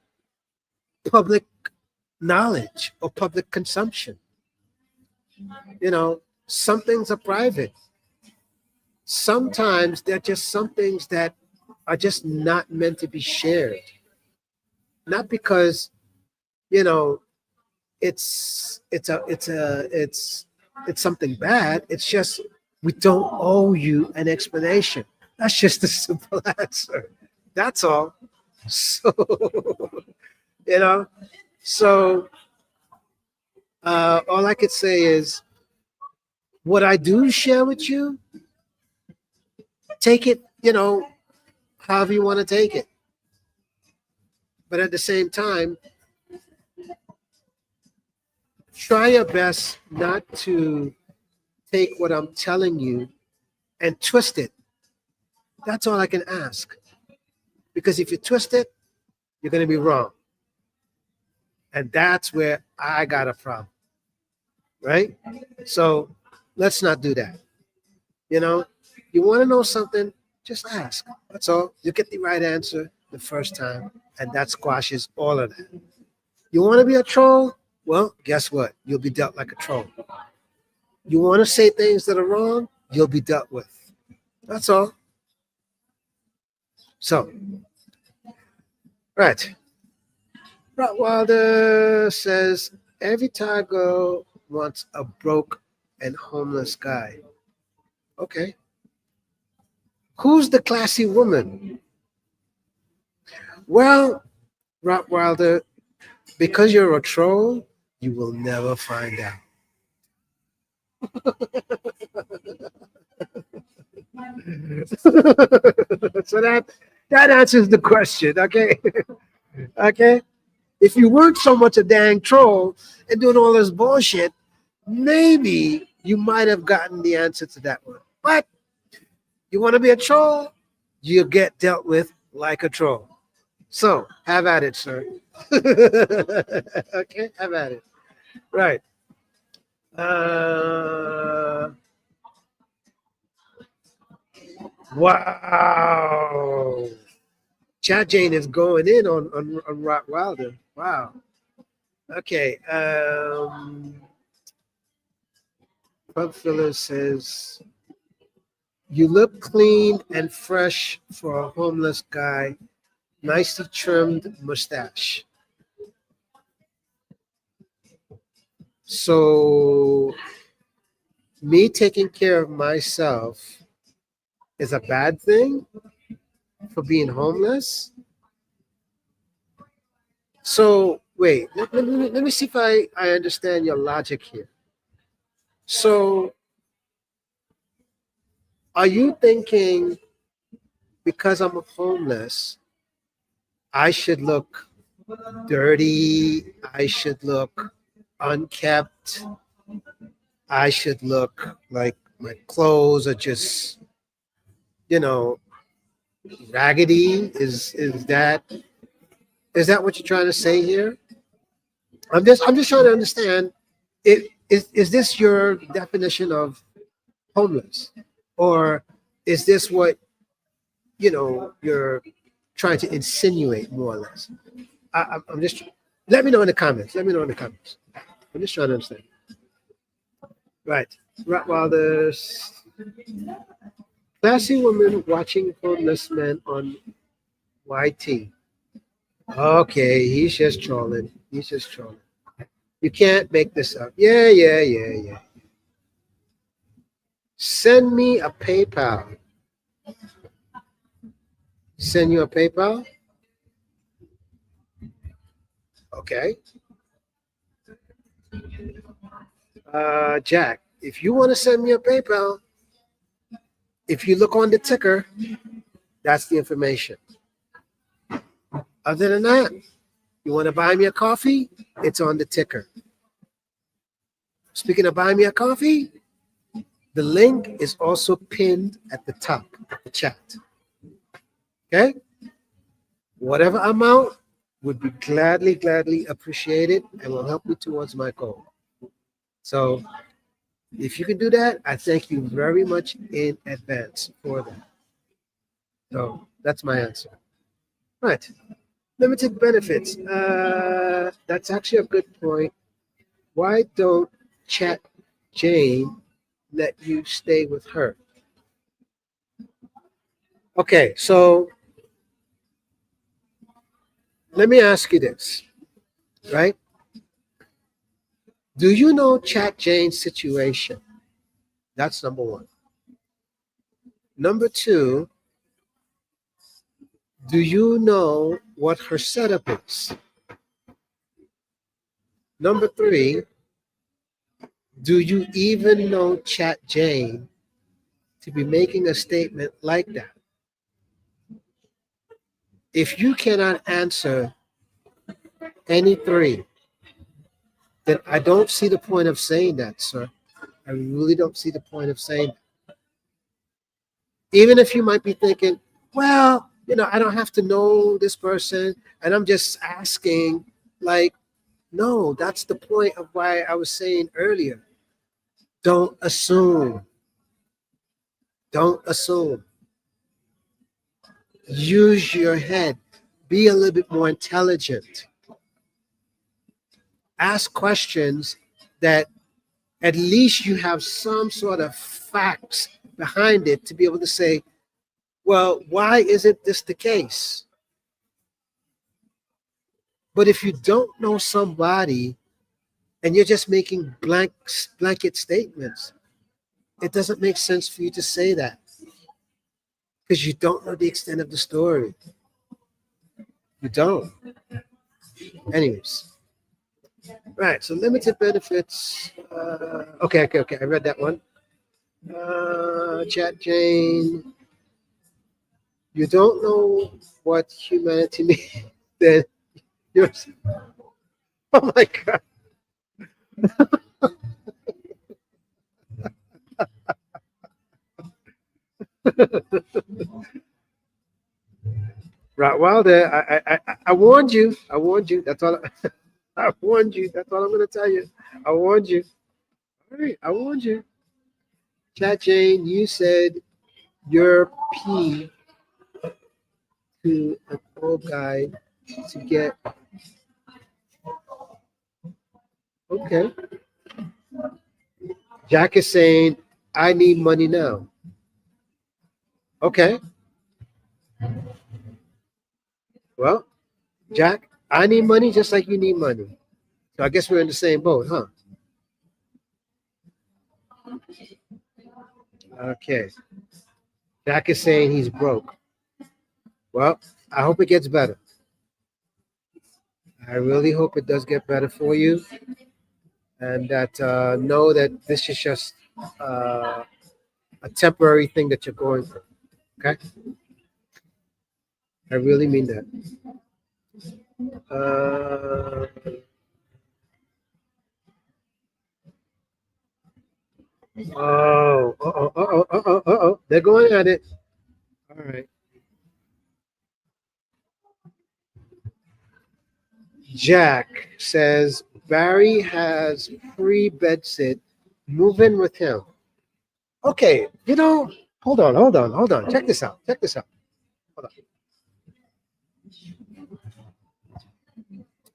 public knowledge or public consumption. Some things are private. Sometimes they're just some things that are just not meant to be shared. Not because, you know, it's something bad. It's just we don't owe you an explanation. That's just a simple answer. That's all. So you know, so all I could say is what I do share with you, take it, however you want to take it. But at the same time, try your best not to take what I'm telling you and twist it. That's all I can ask. Because if you twist it, you're going to be wrong. And that's where I got a problem, right? So let's not do that. You know, you want to know something, just ask. That's all. You get the right answer the first time, and that squashes all of that. You want to be a troll? Well, guess what? You'll be dealt like a troll. You want to say things that are wrong? You'll be dealt with. That's all. So, right. Rottweiler says every tiger wants a broke and homeless guy. Okay. Who's the classy woman? Well, Rottweiler, because you're a troll, you will never find out. So that answers the question, okay? Okay? If you weren't so much a dang troll and doing all this bullshit, maybe you might have gotten the answer to that one. But you want to be a troll, you get dealt with like a troll. So have at it, sir. Okay, have at it. Right. Uh, wow. Chat Jane is going in on Rottweiler. Wow. Okay. Pub Filler says, you look clean and fresh for a homeless guy. Nicely trimmed mustache. So, me taking care of myself is a bad thing for being homeless? So, wait, let me see if I understand your logic here. So, are you thinking because I'm homeless, I should look dirty? I should look unkept? I should look like my clothes are just, you know, raggedy? Is that what you're trying to say here? I'm just trying to understand. Is this your definition of homeless, or is this what you're trying to insinuate more or less? I'm just. Let me know in the comments. Let me know in the comments. I'm just trying to understand. Right. Rottweilers. Classy woman watching homeless men on YT. Okay, he's just trolling. He's just trolling. You can't make this up. Yeah, yeah, yeah, yeah. Send me a PayPal. Send you a PayPal? Okay. Jack, if you want to send me a PayPal, if you look on the ticker, that's the information. Other than that, you want to buy me a coffee? It's on the ticker. Speaking of buy me a coffee, the link is also pinned at the top of the chat. Okay? Whatever amount would be gladly appreciated and will help me towards my goal. So if you can do that, I thank you very much in advance for that. So that's my answer. Right. Limited benefits. That's actually a good point. Why don't Chat Jane let you stay with her? Okay, so let me ask you this, right? Do you know Chat Jane's situation? That's number one. Number two, do you know what her setup is? Number three, do you even know Chat Jane to be making a statement like that? If you cannot answer any three, then I don't see the point of saying that, sir. I really don't see the point of saying that. Even if you might be thinking, well, I don't have to know this person, and I'm just asking, like, no, that's the point of why I was saying earlier. Don't assume. Don't assume. Use your head. Be a little bit more intelligent. Ask questions that at least you have some sort of facts behind it to be able to say, well, why isn't this the case? But if you don't know somebody and you're just making blanket statements, it doesn't make sense for you to say that because you don't know the extent of the story. You don't. Anyways, right. So limited benefits. Okay. I read that one. Chat Jane. You don't know what humanity means. Then you're. Oh my God. Right. Well, there. I warned you. I warned you. That's all. I warned you. That's all I'm going to tell you. I warned you. All right. I warned you. Chat Jane, you said you're P to an old guy to get. Okay. Jack is saying, I need money now. Okay. Well, Jack, I need money just like you need money. So I guess we're in the same boat, huh? Okay. Jack is saying he's broke. Well, I hope it gets better. I really hope it does get better for you. And that know that this is just uh, a temporary thing that you're going through. Okay? I really mean that. Uh, oh. They're going at it. All right. Jack says Barry has free bed sit. Move in with him. Okay, hold on. Check this out. Hold on.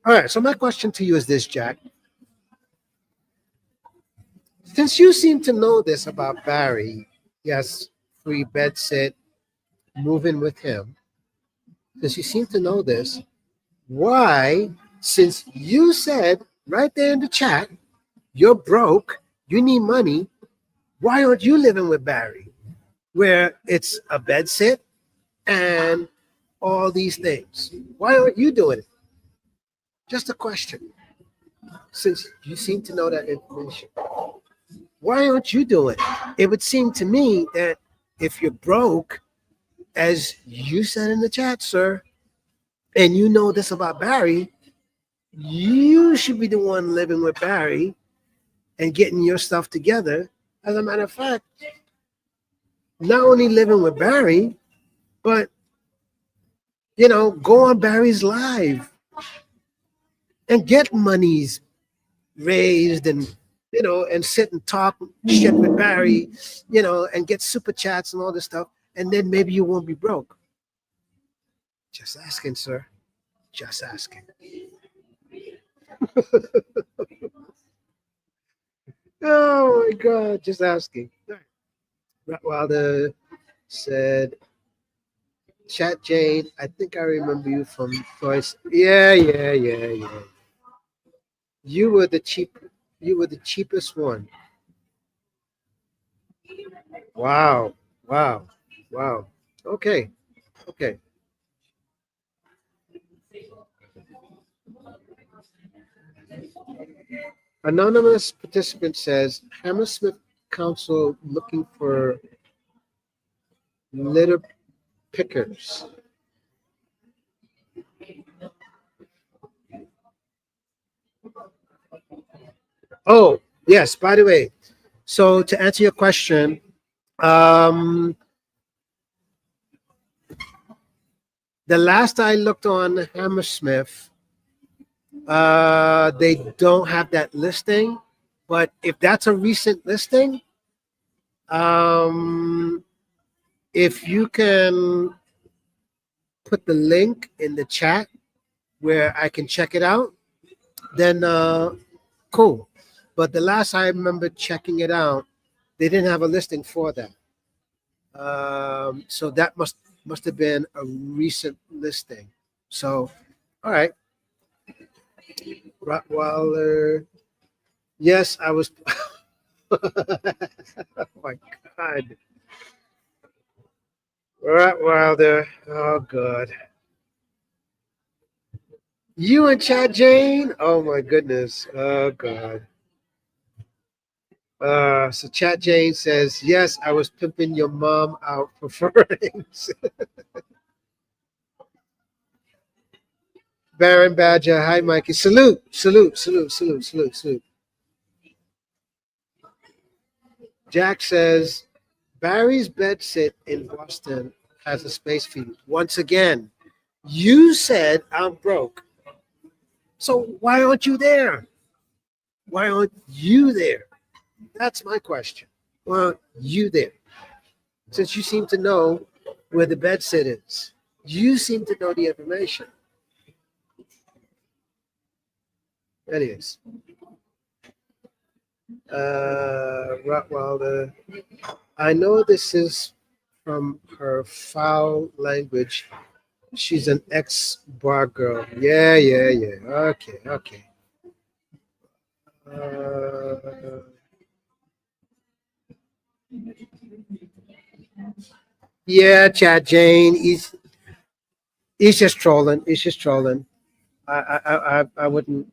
All right, so my question to you is this, Jack. Since you seem to know this about Barry, yes, free bed sit, move in with him. Since you seem to know this, why, since you said right there in the chat, you're broke, you need money, why aren't you living with Barry? Where it's a bed sit and all these things. Why aren't you doing it? Just a question. Since you seem to know that information, why aren't you doing it? It would seem to me that if you're broke, as you said in the chat, sir, and you know this about Barry, you should be the one living with Barry and getting your stuff together. As a matter of fact, not only living with Barry, but go on Barry's live and get monies raised and and sit and talk shit with Barry, and get super chats and all this stuff, and then maybe you won't be broke. Just asking, sir. Just asking. Oh my God, just asking. Rottweiler said, Chat Jane, I think I remember you from Choice. Yeah. You were the cheapest one. Wow. Wow. Wow. Okay. Okay. Anonymous participant says Hammersmith Council looking for litter pickers. Oh, yes. By the way, so to answer your question, um, the last I looked on Hammersmith, they don't have that listing. But if that's a recent listing, um, if you can put the link in the chat where I can check it out, then cool. But the last I remember checking it out, they didn't have a listing for that. So that must have been a recent listing. So, all right, Rottweiler. Yes, I was. Oh my God, Rottweiler. Oh God, you and Chad Jane. Oh my goodness. Oh God. So Chat Jane says, yes, I was pimping your mom out for furnings. Baron Badger, hi Mikey. Salute, salute, salute, salute, salute, salute. Jack says, Barry's bed sit in Boston has a space fee. Once again, you said I'm broke. So why aren't you there? Why aren't you there? That's my question. Why aren't you there? Since you seem to know where the bed sit is, you seem to know the information. Anyways, Rottweiler. I know this is from her foul language. She's an ex-bar girl. Yeah, yeah, yeah. Okay, okay. Uh, yeah, Chad Jane. He's just trolling. He's just trolling. I wouldn't,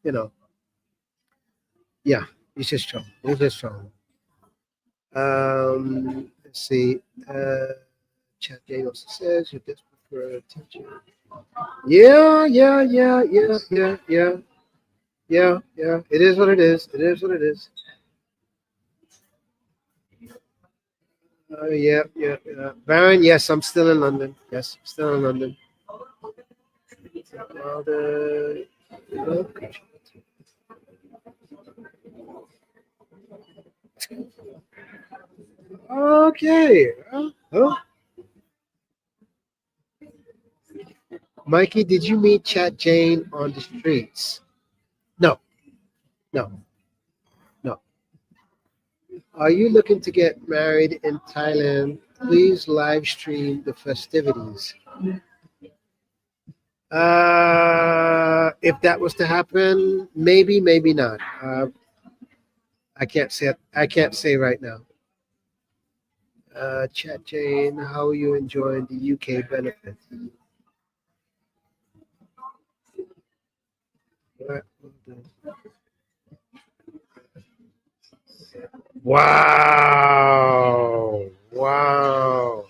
you know. Yeah, he's just trolling. He's just trolling. Let's see. Chad Jane also says you're desperate for attention. Yeah, yeah, yeah, yeah, yeah, yeah. Yeah, yeah. It is what it is. It is what it is. Yeah, yeah, yeah. Baron, yes, I'm still in London. Yes, still in London. Well, okay. Mikey, did you meet Chat Jane on the streets? No, no, no. Are you looking to get married in Thailand? Please live stream the festivities. If that was to happen, maybe, maybe not. I can't say it. I can't say right now. Chat Jane, how are you enjoying the UK benefits? Wow. Wow.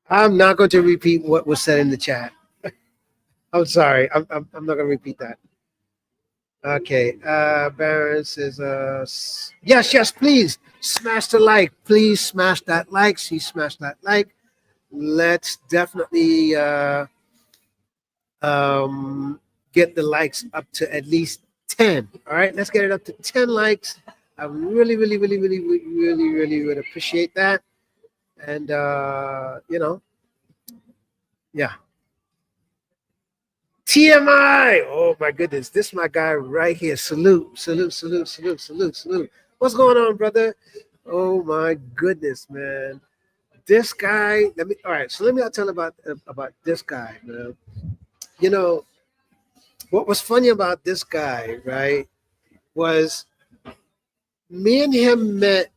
I'm not going to repeat what was said in the chat. I'm sorry. I'm not going to repeat that. Okay. Baron says, yes, yes, please smash the like. Please smash that like. She smashed that like. Let's definitely um, get the likes up to at least 10. All right, let's get it up to 10 likes. I really, really, really, really, really, really, really would appreciate that. And, yeah. TMI. Oh, my goodness. This is my guy right here. Salute, salute, salute, salute, salute, salute. What's going on, brother? Oh, my goodness, man. This guy, all right, so let me tell about this guy, man. You know, what was funny about this guy, right, was me and him met,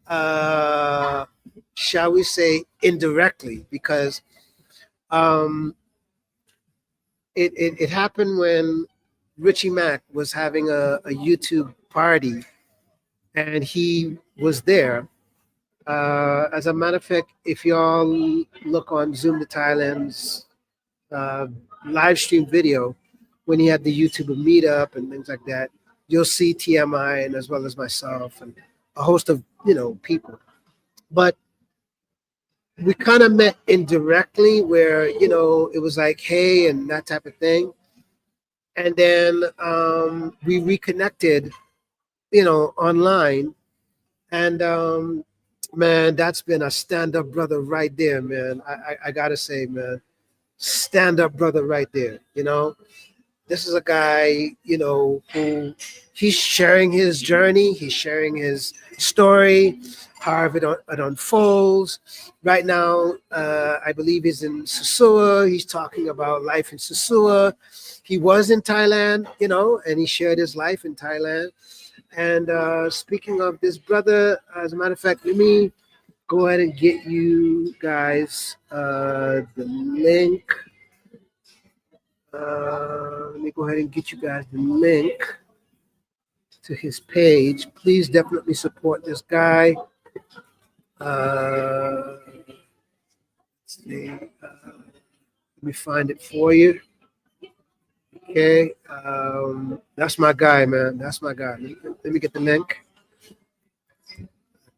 uh, shall we say, indirectly, because um, it happened when Richie Mack was having a YouTube party, and he was there. As a matter of fact, if y'all look on Zoom to Thailand's uh, live stream video, when he had the YouTube meetup and things like that, you'll see TMI and as well as myself and a host of people. But we kind of met indirectly, where it was like, hey, and that type of thing. And then we reconnected, online. And man, that's been a stand-up brother right there, man. I gotta say, man, stand-up brother right there. This is a guy, who he's sharing his journey, he's sharing his story, however it unfolds. Right now, I believe he's in Susua. He's talking about life in Susua. He was in Thailand, and he shared his life in Thailand. And speaking of this brother, as a matter of fact, let me go ahead and get you guys the link. Let me go ahead and get you guys the link to his page. Please definitely support this guy. Let's see. Let me find it for you. Okay. That's my guy, man. That's my guy. Let me get the link.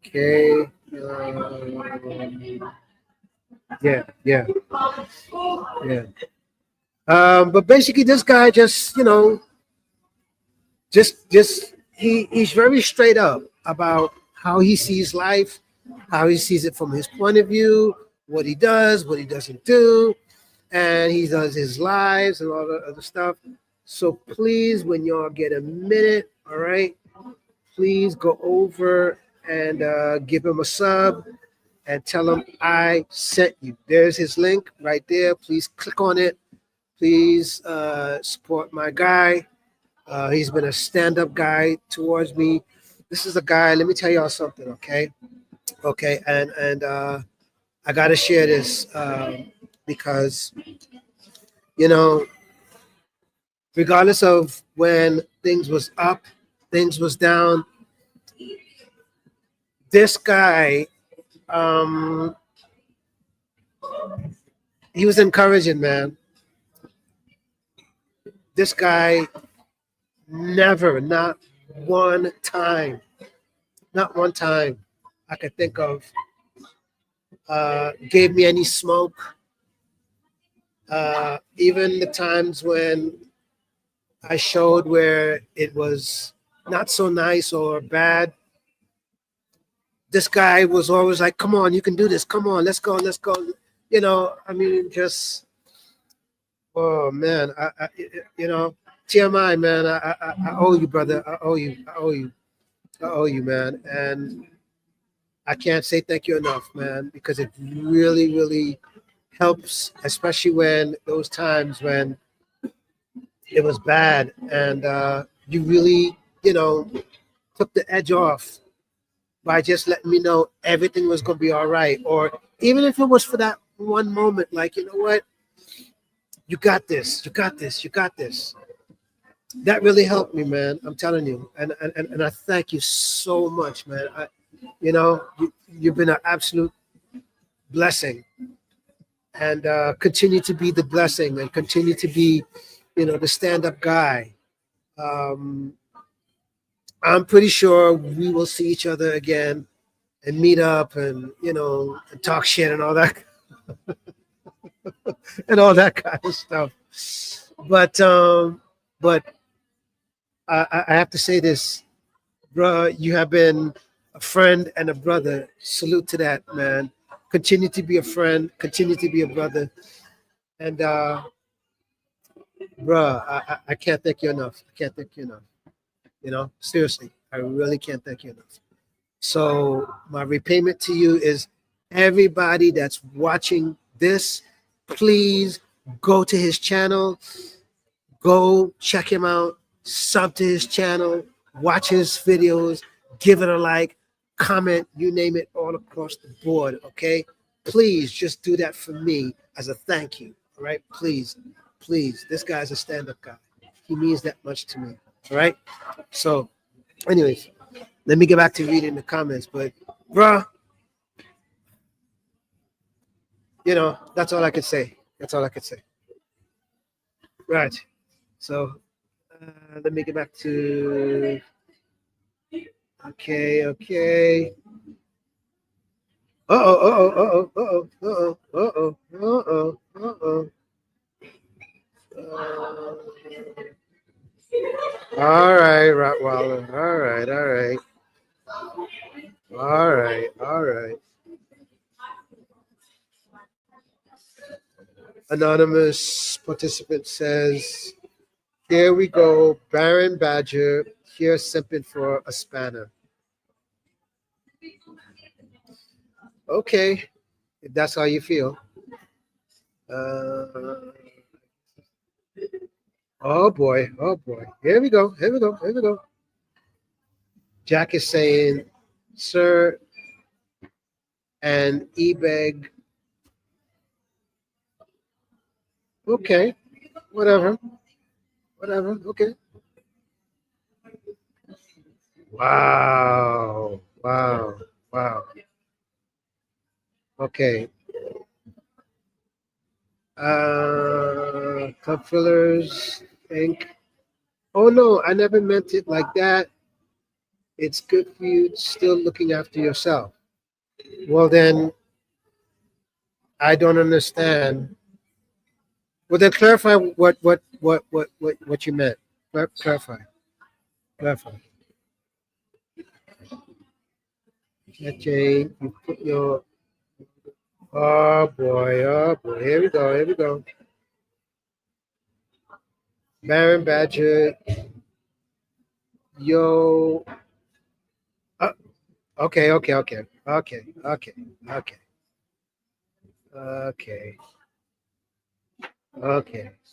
Okay. Yeah, yeah, yeah. But basically, this guy just, he's very straight up about how he sees life, how he sees it from his point of view, what he does, what he doesn't do, and he does his lives and all the other stuff. So please, when y'all get a minute, all right, please go over and give him a sub and tell him I sent you. There's his link right there. Please click on it. Please support my guy. He's been a stand-up guy towards me. This is a guy. Let me tell y'all something, okay? Okay, and I gotta share this because you know, regardless of when things was up, things was down. This guy, um, he was encouraging, man. This guy never, not one time I could think of, gave me any smoke. Even the times when I showed where it was not so nice or bad, this guy was always like, "Come on, you can do this. Come on, let's go, let's go." I mean, just oh man, TMI, man. I owe you, brother. I owe you. I owe you. I owe you, man. And I can't say thank you enough, man, because it really, really helps, especially when those times when it was bad and you really, took the edge off by just letting me know everything was going to be all right. Or even if it was for that one moment, like, you know what? You got this. You got this. You got this. That really helped me, man. I'm telling you. And I thank you so much, man. You've been an absolute blessing, and continue to be the blessing and continue to be, the stand-up guy. Um, I'm pretty sure we will see each other again and meet up and, and talk shit and all that and all that kind of stuff. But I have to say this, bro. You have been a friend and a brother. Salute to that, man. Continue to be a friend. Continue to be a brother. And bro, I can't thank you enough. I can't thank you enough. Seriously, I really can't thank you enough. So my repayment to you is everybody that's watching this, please go to his channel, go check him out, sub to his channel, watch his videos, give it a like, comment, you name it, all across the board, okay? Please just do that for me as a thank you, all right? Please, please. This guy's a stand-up guy. He means that much to me, all right? So, anyways, let me get back to reading the comments, but bruh, that's all I could say. That's all I could say. Right. So Let me get back to. Okay. Uh-oh. All right, Rottweiler. All right. Anonymous participant says, here we go, Baron Badger, here simping for a spanner. Okay, if that's how you feel. Uh, oh boy. Here we go. Jack is saying, sir, and ebeg. Okay, whatever. Okay. Wow. Okay. Cup fillers, Inc. Oh no, I never meant it like that. It's good for you still looking after yourself. Well then, I don't understand. Well then, clarify what you meant. Clarify. Jay, you put your. Oh boy. Here we go. Baron Badger, yo. Uh, okay. Okay.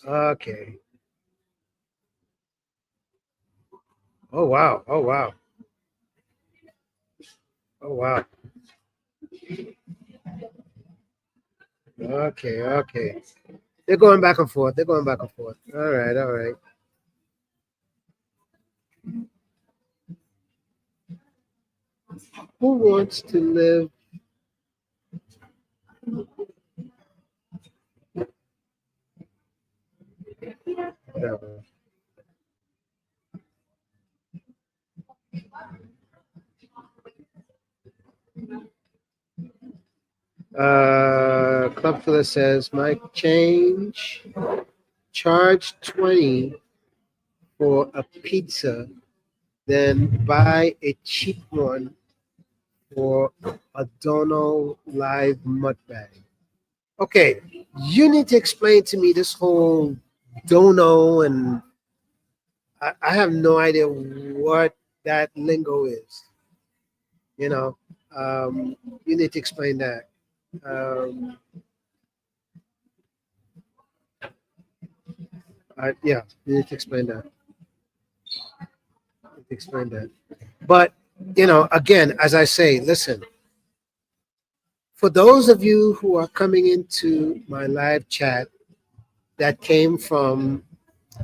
Okay. Oh wow. Oh wow. Okay. They're going back and forth. All right. Who wants to live? Whatever. Club Filler says, Mike, charge 20 for a pizza, then buy a cheap one for a Dono live mud bag. Okay, you need to explain to me this whole Dono, and I have no idea what that lingo is. You know, you need to explain that. Um, yeah, you need to explain that. But again, as I say, listen. For those of you who are coming into my live chat that came from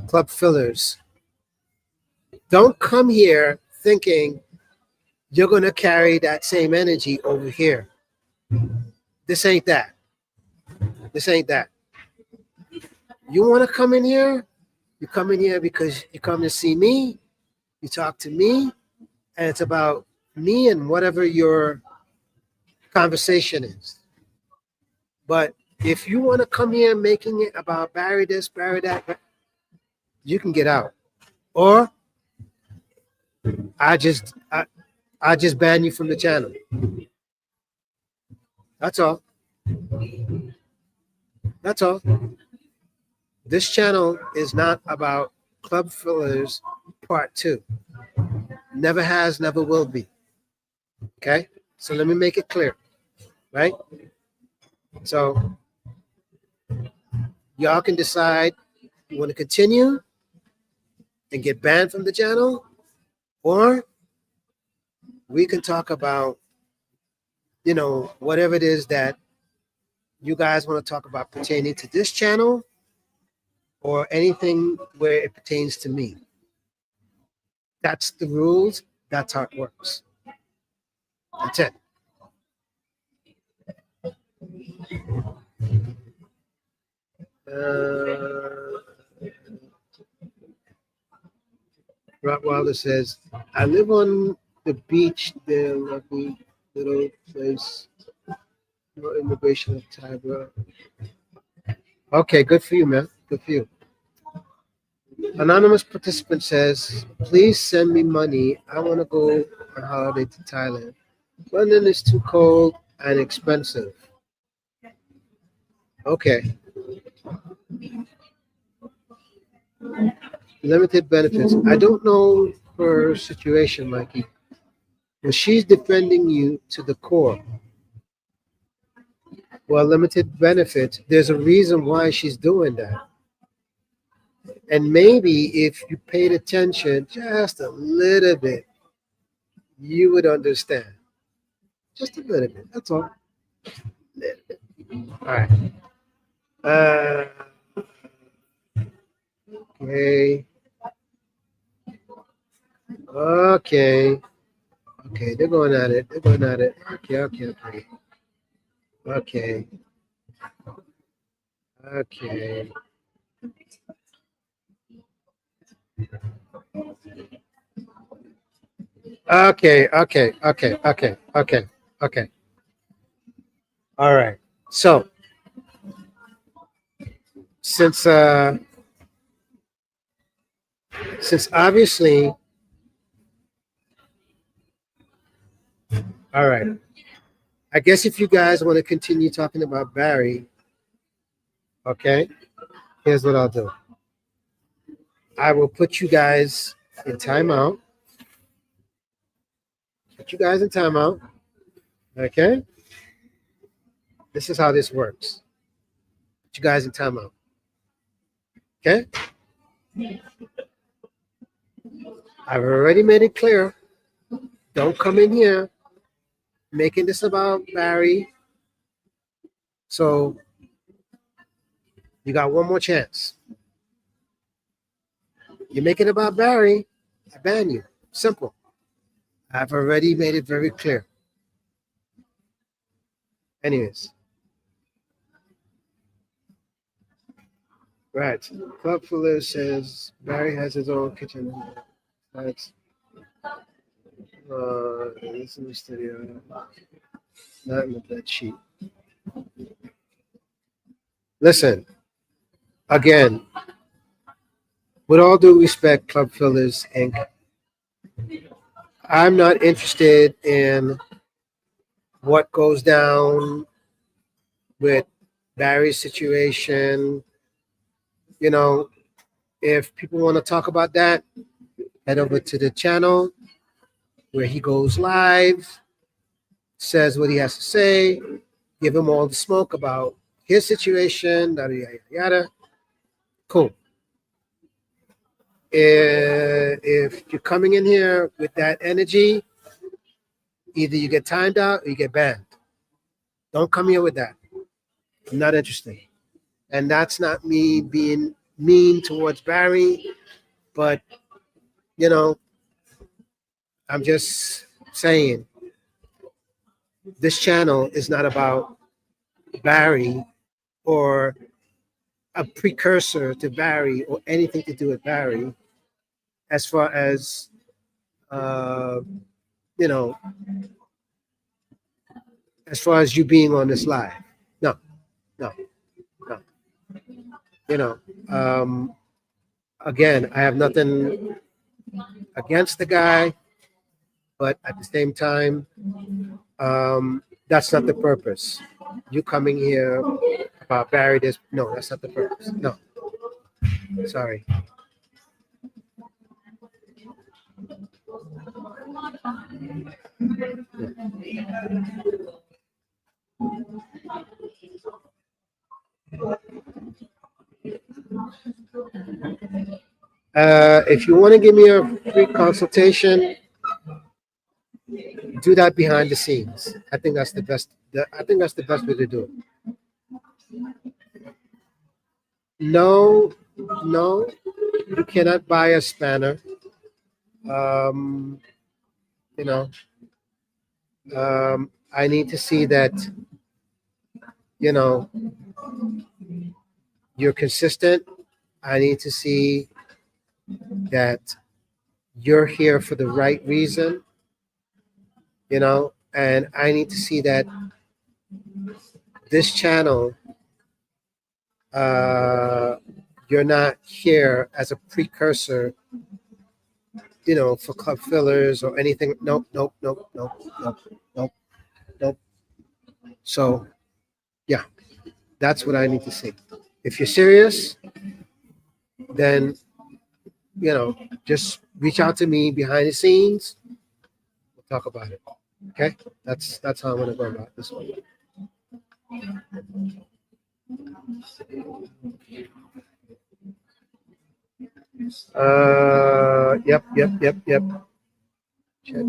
Club Fillers, don't come here thinking you're going to carry that same energy over here. This ain't that. You want to come in here? You come in here because you come to see me, you talk to me, and it's about me and whatever your conversation is. But if you want to come here making it about Barry this, Barry that, you can get out. Or I just I, I just ban you from the channel. That's all. That's all. This channel is not about Club Fillers Part 2. Never has, never will be. Okay? So let me make it clear. Right? So y'all can decide you want to continue and get banned from the channel, or we can talk about, whatever it is that you guys want to talk about pertaining to this channel or anything where it pertains to me. That's the rules. That's how it works. That's it. Uh, Rottweiler says, I live on the beach there, lovely little place. No immigration of Tiber. Okay, good for you, man. Good for you. Anonymous participant says, please send me money. I want to go on holiday to Thailand. London is too cold and expensive. Okay. Limited benefits. I don't know her situation, Mikey. But she's defending you to the core. Well, limited benefits, there's a reason why she's doing that. And maybe if you paid attention just a little bit, you would understand. Just a little bit. That's all. Little bit. All right. Uh, okay. Okay. Okay. They're going at it. They're going at it. Okay. Okay. Okay. Okay. Okay. Okay. Okay. Okay. Okay. Okay. Okay. All right. So since uh since obviously, all right. I guess if you guys want to continue talking about Barry, okay, here's what I'll do. I will put you guys in timeout. Put you guys in timeout. Okay? This is how this works. Put you guys in timeout. Okay? I've already made it clear. Don't come in here making this about Barry. So you got one more chance. You make it about Barry, I ban you. Simple. I've already made it very clear. Anyways. Right. Club Fuller says Barry has his own kitchen. That's it's in the studio, not in the bed sheet. Listen, again, with all due respect, Club Fillers Inc., I'm not interested in what goes down with Barry's situation. You know, if people want to talk about that, head over to the channel where he goes live, says what he has to say, give him all the smoke about his situation, yada, yada, yada. Cool. If you're coming in here with that energy, either you get timed out or you get banned. Don't come here with that. I'm not interested. And that's not me being mean towards Barry, but you know, I'm just saying this channel is not about Barry or a precursor to Barry or anything to do with Barry as far as uh, you know, as far as you being on this live. No, no, no. You know, again, I have nothing against the guy, but at the same time, that's not the purpose. You coming here about Barry this? No, that's not the purpose. No, sorry. If you want to give me a free consultation, do that behind the scenes. I think that's the best. I think that's the best way to do it. No, no, you cannot buy a spanner. Um, you know, I need to see that, you know, you're consistent. I need to see that you're here for the right reason, and I need to see that this channel, uh, you're not here as a precursor, for club fillers or anything. Nope, nope, nope, nope, nope, nope, nope. So, yeah, that's what I need to see. If you're serious, then, just reach out to me behind the scenes. We'll talk about it. Okay? That's how I'm going to go about this one. Yep. Chat.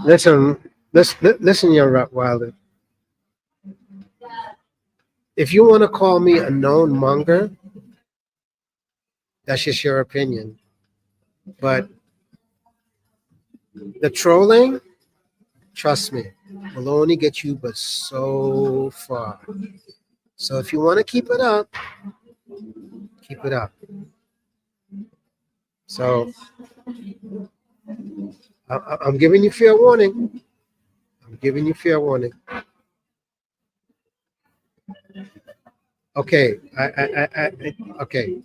Listen, listen, young Rottweiler. If you want to call me a known monger, that's just your opinion. But the trolling, trust me, will only get you but so far. So if you want to keep it up, keep it up. So I'm giving you fair warning. I'm giving you fair warning. Okay, okay.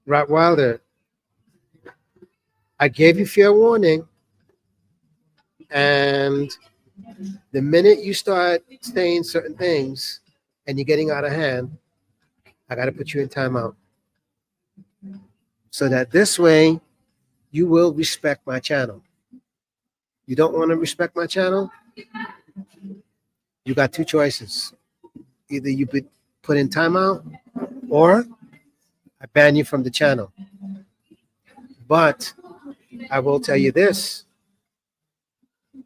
Rottweiler, I gave you fair warning, and the minute you start saying certain things and you're getting out of hand, I got to put you in timeout. So that this way you will respect my channel. You don't want to respect my channel? You got two choices. Either you put in timeout or I ban you from the channel. But I will tell you this.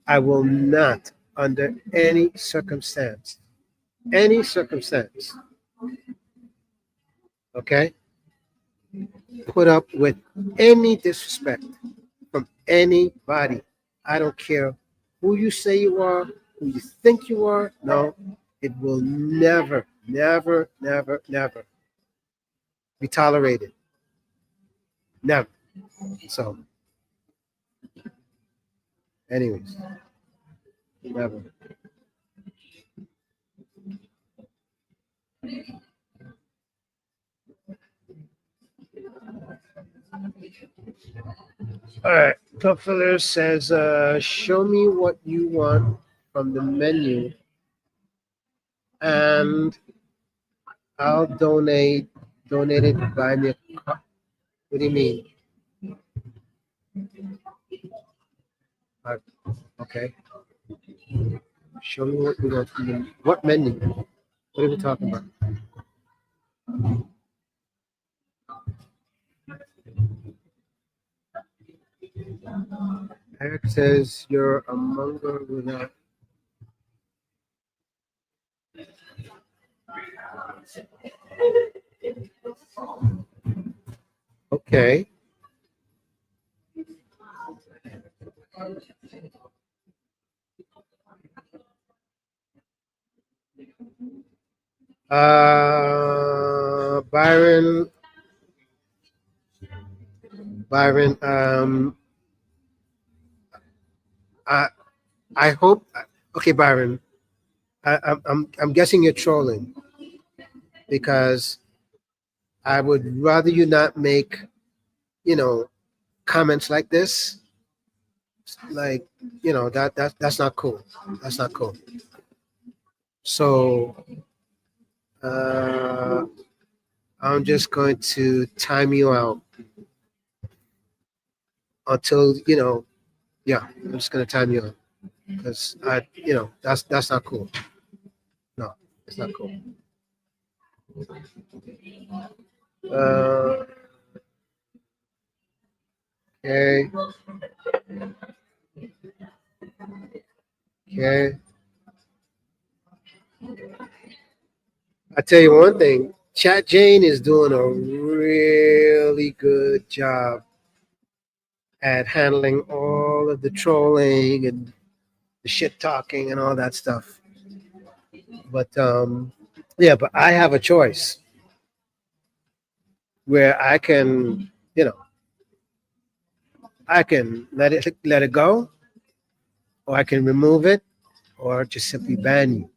I will not, under any circumstance, okay, put up with any disrespect from anybody. I don't care who you say you are, who you think you are. No, it will never be tolerated. Never. So, anyways, never. All right. Club Filler says, show me what you want from the menu and I'll donate it by me. What do you mean? Uh, okay. Show me what you want from the what menu? What are we talking about? Eric says you're a monger without. Okay. Byron, Byron. I I hope. Okay, Byron. I'm guessing you're trolling because I would rather you not make you know comments like this. Like that's not cool. That's not cool. So uh, I'm just going to time you out until yeah. I'm just going to time you out because that's not cool. No, it's not cool. Uh, okay, okay. I tell you one thing. Chat Jane is doing a really good job at handling all of the trolling and the shit talking and all that stuff. But yeah, but I have a choice where I can, you know, I can let it go, or I can remove it, or just simply ban you.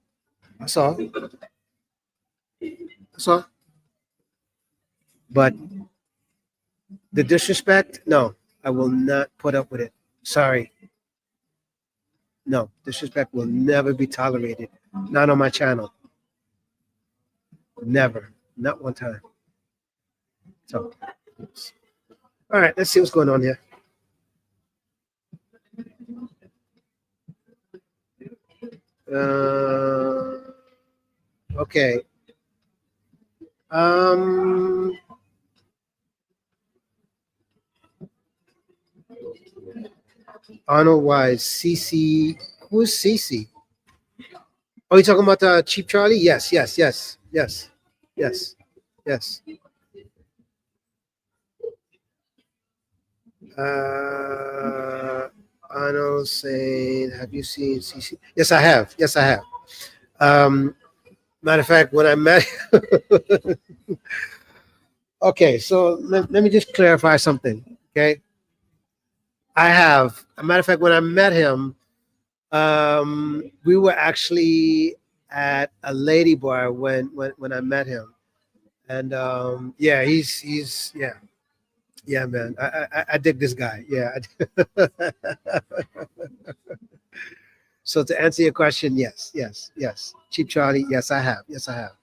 That's all. That's all. But the disrespect, no, I will not put up with it. Sorry. No, disrespect will never be tolerated. Not on my channel. Never. Not one time. So, all right, let's see what's going on here. Okay. Um, Arnold Wise, CC. Who's CC? Oh, you talking about Cheap Charlie? Yes, yes, yes, yes, yes, yes. Arnold saying, "Have you seen CC?" Yes, I have. Yes, I have. Matter of fact, when I met, okay, so let me just clarify something. Okay, I have. A matter of fact, when I met him, we were actually at a lady bar when I met him, and yeah, he's yeah. Yeah, man, I dig this guy. Yeah. So to answer your question, yes, yes, yes. Cheap Charlie, yes, I have. Yes, I have.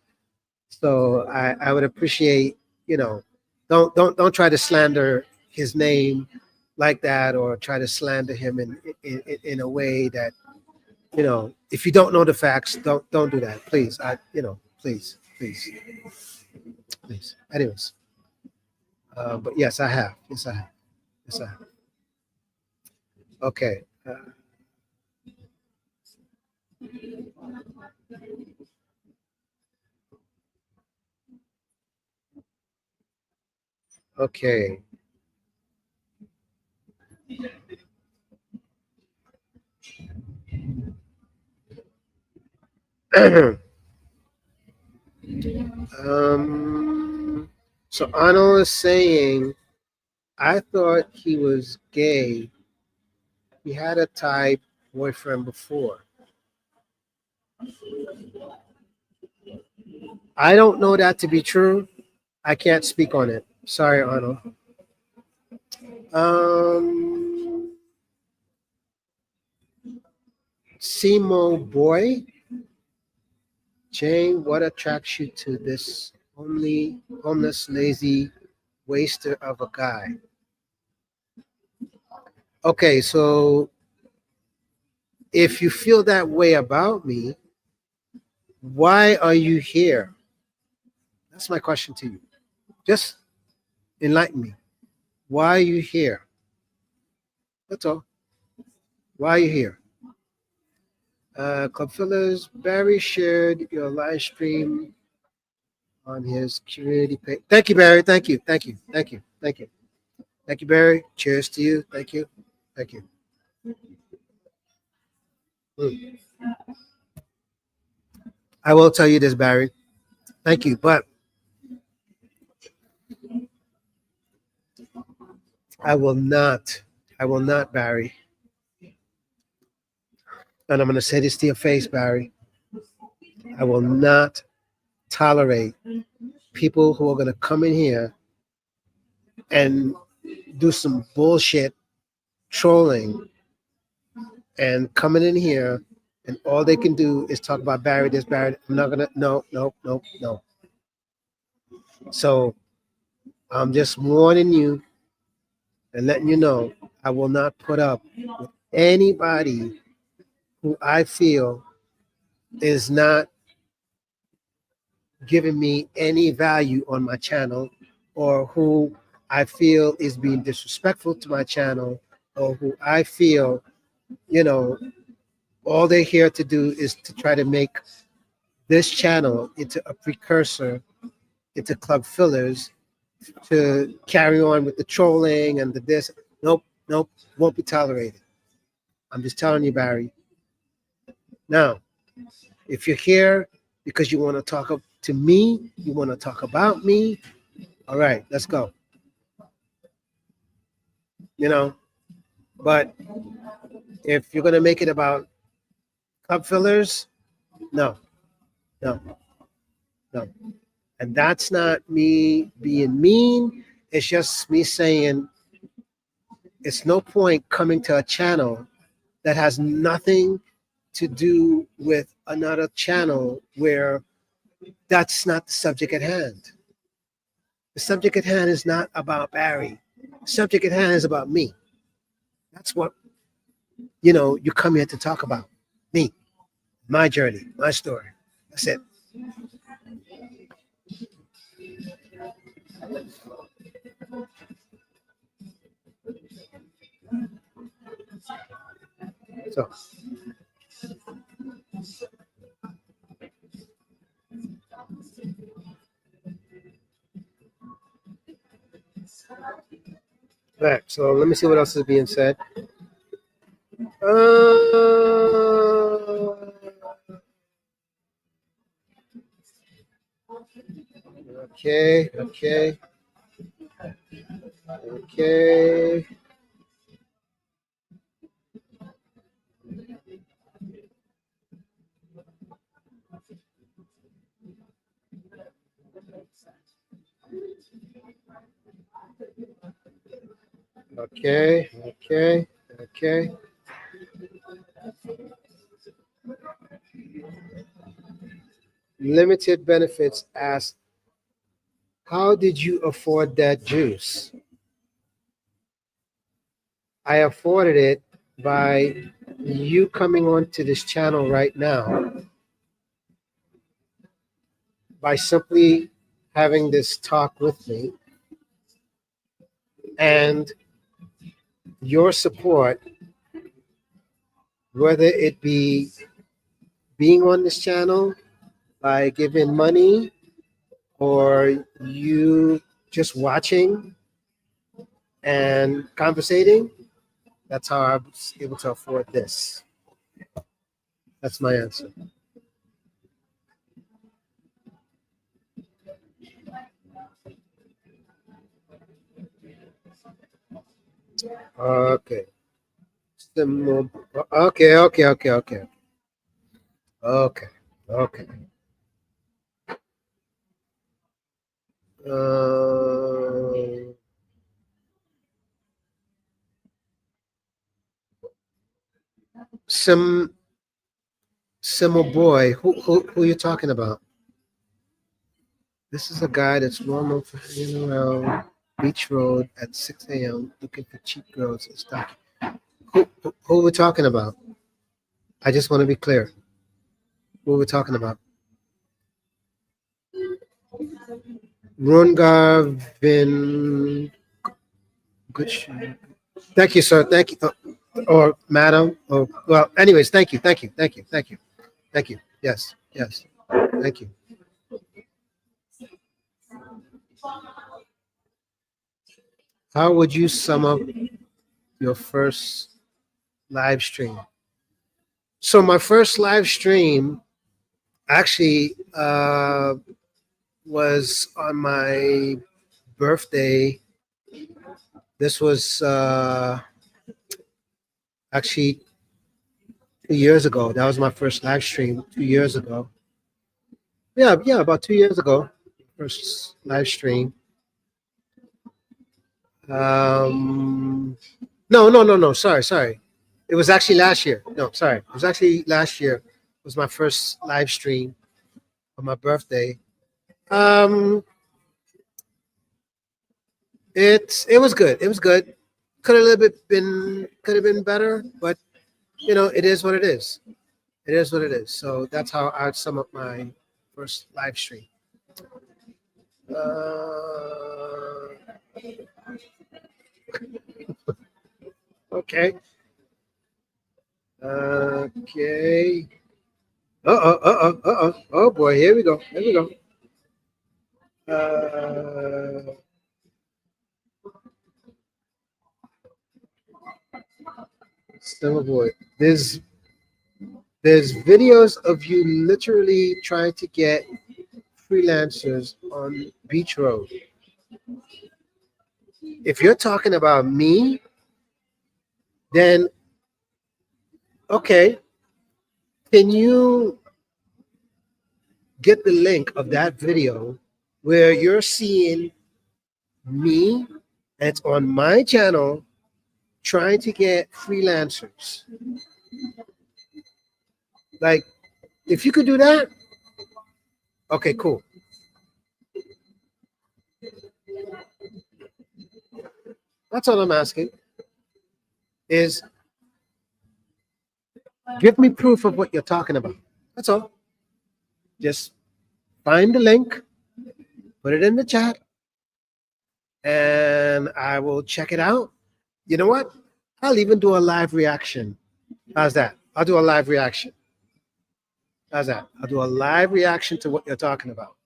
So I would appreciate, you know, don't try to slander his name like that, or try to slander him in a way that, you know, if you don't know the facts, don't do that, please. Please, please, please. Anyways, but yes, I have. Yes, I have. Yes, I have. Okay. Okay. So Arnold is saying, I thought he was gay. He had a Thai boyfriend before. I don't know that to be true. I can't speak on it. Sorry, Arnold. Um, Simo boy, Jane, what attracts you to this homeless, lazy waster of a guy? Okay, so if you feel that way about me, why are you here? That's my question to you. Just enlighten me. Why are you here? That's all. Why are you here? Club Fillers, Barry shared your live stream on his community page. Thank you, Barry. Thank you. Thank you. Thank you. Thank you. Thank you, Barry. Cheers to you. Thank you. Thank you. Mm. I will tell you this, Barry. Thank you. But I will not, Barry. And I'm going to say this to your face, Barry. I will not tolerate people who are going to come in here and do some bullshit trolling and coming in here, and all they can do is talk about Barry this, Barry. I'm not gonna. No, no, no, no. So I'm just warning you and letting you know I will not put up with anybody who I feel is not giving me any value on my channel, or who I feel is being disrespectful to my channel, or who I feel, you know, all they're here to do is to try to make this channel into a precursor into Club Fillers, to carry on with the trolling and the this. Nope, Nope, won't be tolerated. I'm just telling you, Barry. Now, if you're here because you want to talk to me, you want to talk about me, all right, let's go. You know, but if you're gonna make it about cup fillers, no, no, no. And that's not me being mean. It's just me saying it's no point coming to a channel that has nothing to do with another channel where that's not the subject at hand. The subject at hand is not about Barry. The subject at hand is about me. That's what you come here to talk about. Me, my journey, my story. That's it. So right. So let me see what else is being said. Okay, okay, okay, okay, okay, okay. Limited benefits asked, how did you afford that juice? I afforded it by you coming onto this channel right now, by simply having this talk with me and your support, whether it be being on this channel by giving money or you just watching and conversating. That's how I was able to afford this. That's my answer. Okay. Okay, okay, okay, okay. Okay, okay. Uh, Sim Simo boy, who you talking about? This is a guy that's normal for hanging around Beach Road at 6 a.m. looking for cheap girls and stuff. Who we talking about? I just want to be clear. Who we talking about? Runga Vin. Good. Thank you, sir. Thank you, or madam. Or well, anyways, thank you, thank you, thank you, thank you, thank you. Yes, yes, thank you. How would you sum up your first live stream? So my first live stream actually was on my birthday. This was actually 2 years ago. That was my first live stream 2 years ago. Yeah, yeah, about 2 years ago. First live stream. Um, no, no, no, no. Sorry, sorry. It was actually last year. No, sorry. It was actually last year. It was my first live stream on my birthday. Um, it was good. It was good. Could have been better, but it is what it is. It is what it is. So that's how I'd sum up my first live stream. Uh, okay. Okay. Oh boy, here we go. Here we go. Uh, Silverboard. There's videos of you literally trying to get freelancers on Beach Road. If you're talking about me, then okay, can you get the link of that video where you're seeing me and it's on my channel trying to get freelancers? Like, if you could do that, okay, cool. That's all I'm asking is give me proof of what you're talking about. That's all. Just find the link, put it in the chat, and I will check it out. You know what? I'll even do a live reaction. How's that? I'll do a live reaction. How's that? I'll do a live reaction to what you're talking about.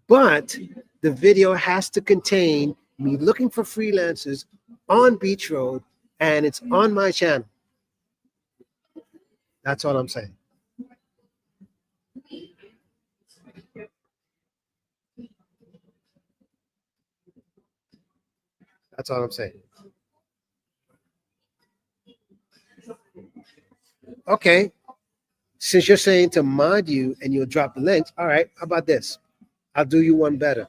But the video has to contain me looking for freelancers on Beach Road, and it's on my channel. That's all I'm saying. That's all I'm saying. Okay. Since you're saying to mod you and you'll drop the links, all right, how about this? I'll do you one better.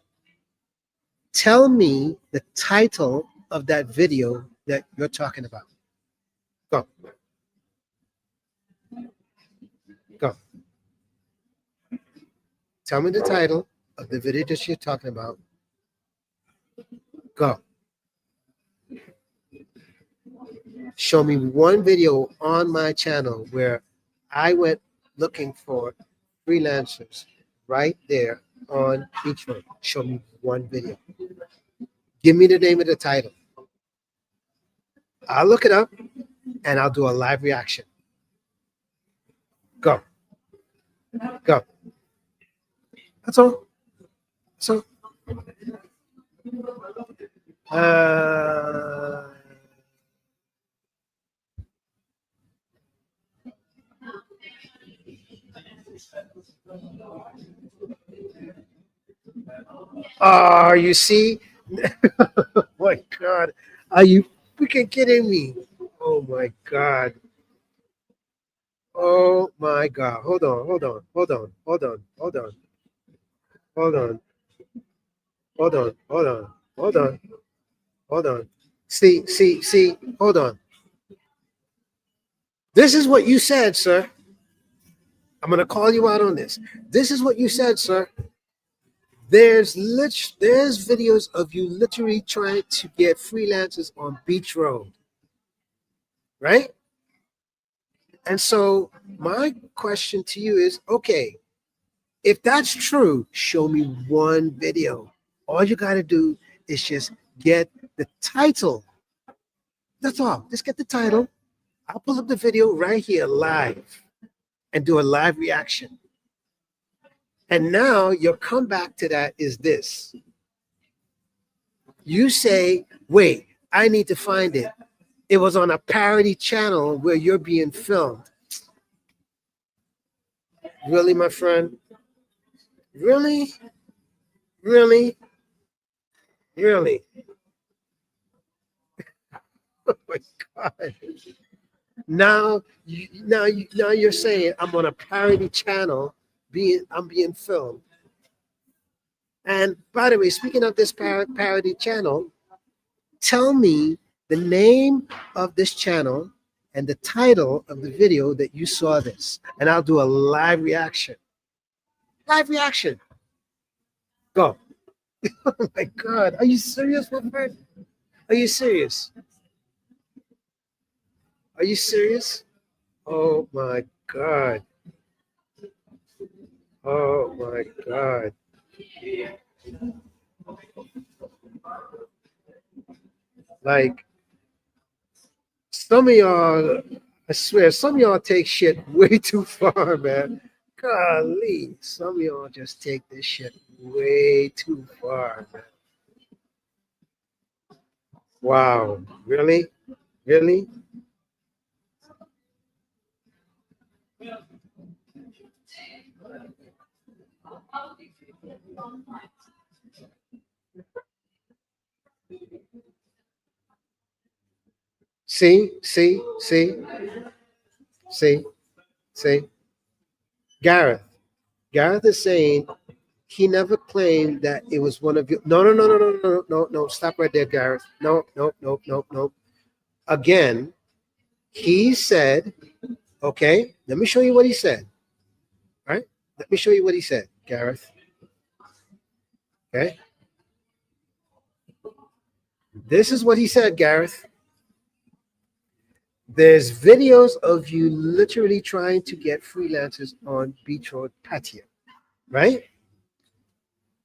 Tell me the title of that video that you're talking about. Go. Go. Tell me the title of the video that you're talking about. Go. Show me one video on my channel where I went looking for freelancers right there on Beach Road. Show me one video. Give me the name of the title. I'll look it up and I'll do a live reaction. Go. Go. That's all. So, you see? Oh my God. Are you freaking kidding me? Oh my God. Oh my God. Hold on, hold on, hold on, hold on, hold on, hold on, hold on, hold on, hold on, hold on. See, hold on. This is what you said, sir. I'm gonna call you out on this. This is what you said, sir. There's videos of you literally trying to get freelancers on Beach Road, right? And so my question to you is, okay, if that's true, show me one video. All you got to do is just get the title. That's all. Just get the title. I'll pull up the video right here live and do a live reaction. And now your comeback to that is this. You say, wait, I need to find it. It was on a parody channel where you're being filmed. Really, my friend? Really? Really? Really? Oh my God. Now you're saying I'm on a parody channel, I'm being filmed. And by the way, speaking of this parody channel, tell me the name of this channel and the title of the video that you saw this, and I'll do a live reaction. Live reaction. Go. Oh my God. Are you serious, my friend? Are you serious? Are you serious? Oh my God. Oh my God. Like, some of y'all, I swear, some of y'all take shit way too far, man. Golly, some of y'all just take this shit way too far, man. Wow. Really? Really? See, see, see, see, see. Gareth. Gareth is saying he never claimed that it was one of you. No, no, no, no, no, no, no, no. Stop right there, Gareth. No, no, no, no, no. Again, he said, okay, let me show you what he said. All right? Let me show you what he said, Gareth. Okay? This is what he said, Gareth. There's videos of you literally trying to get freelancers on Beach Road Patio, right?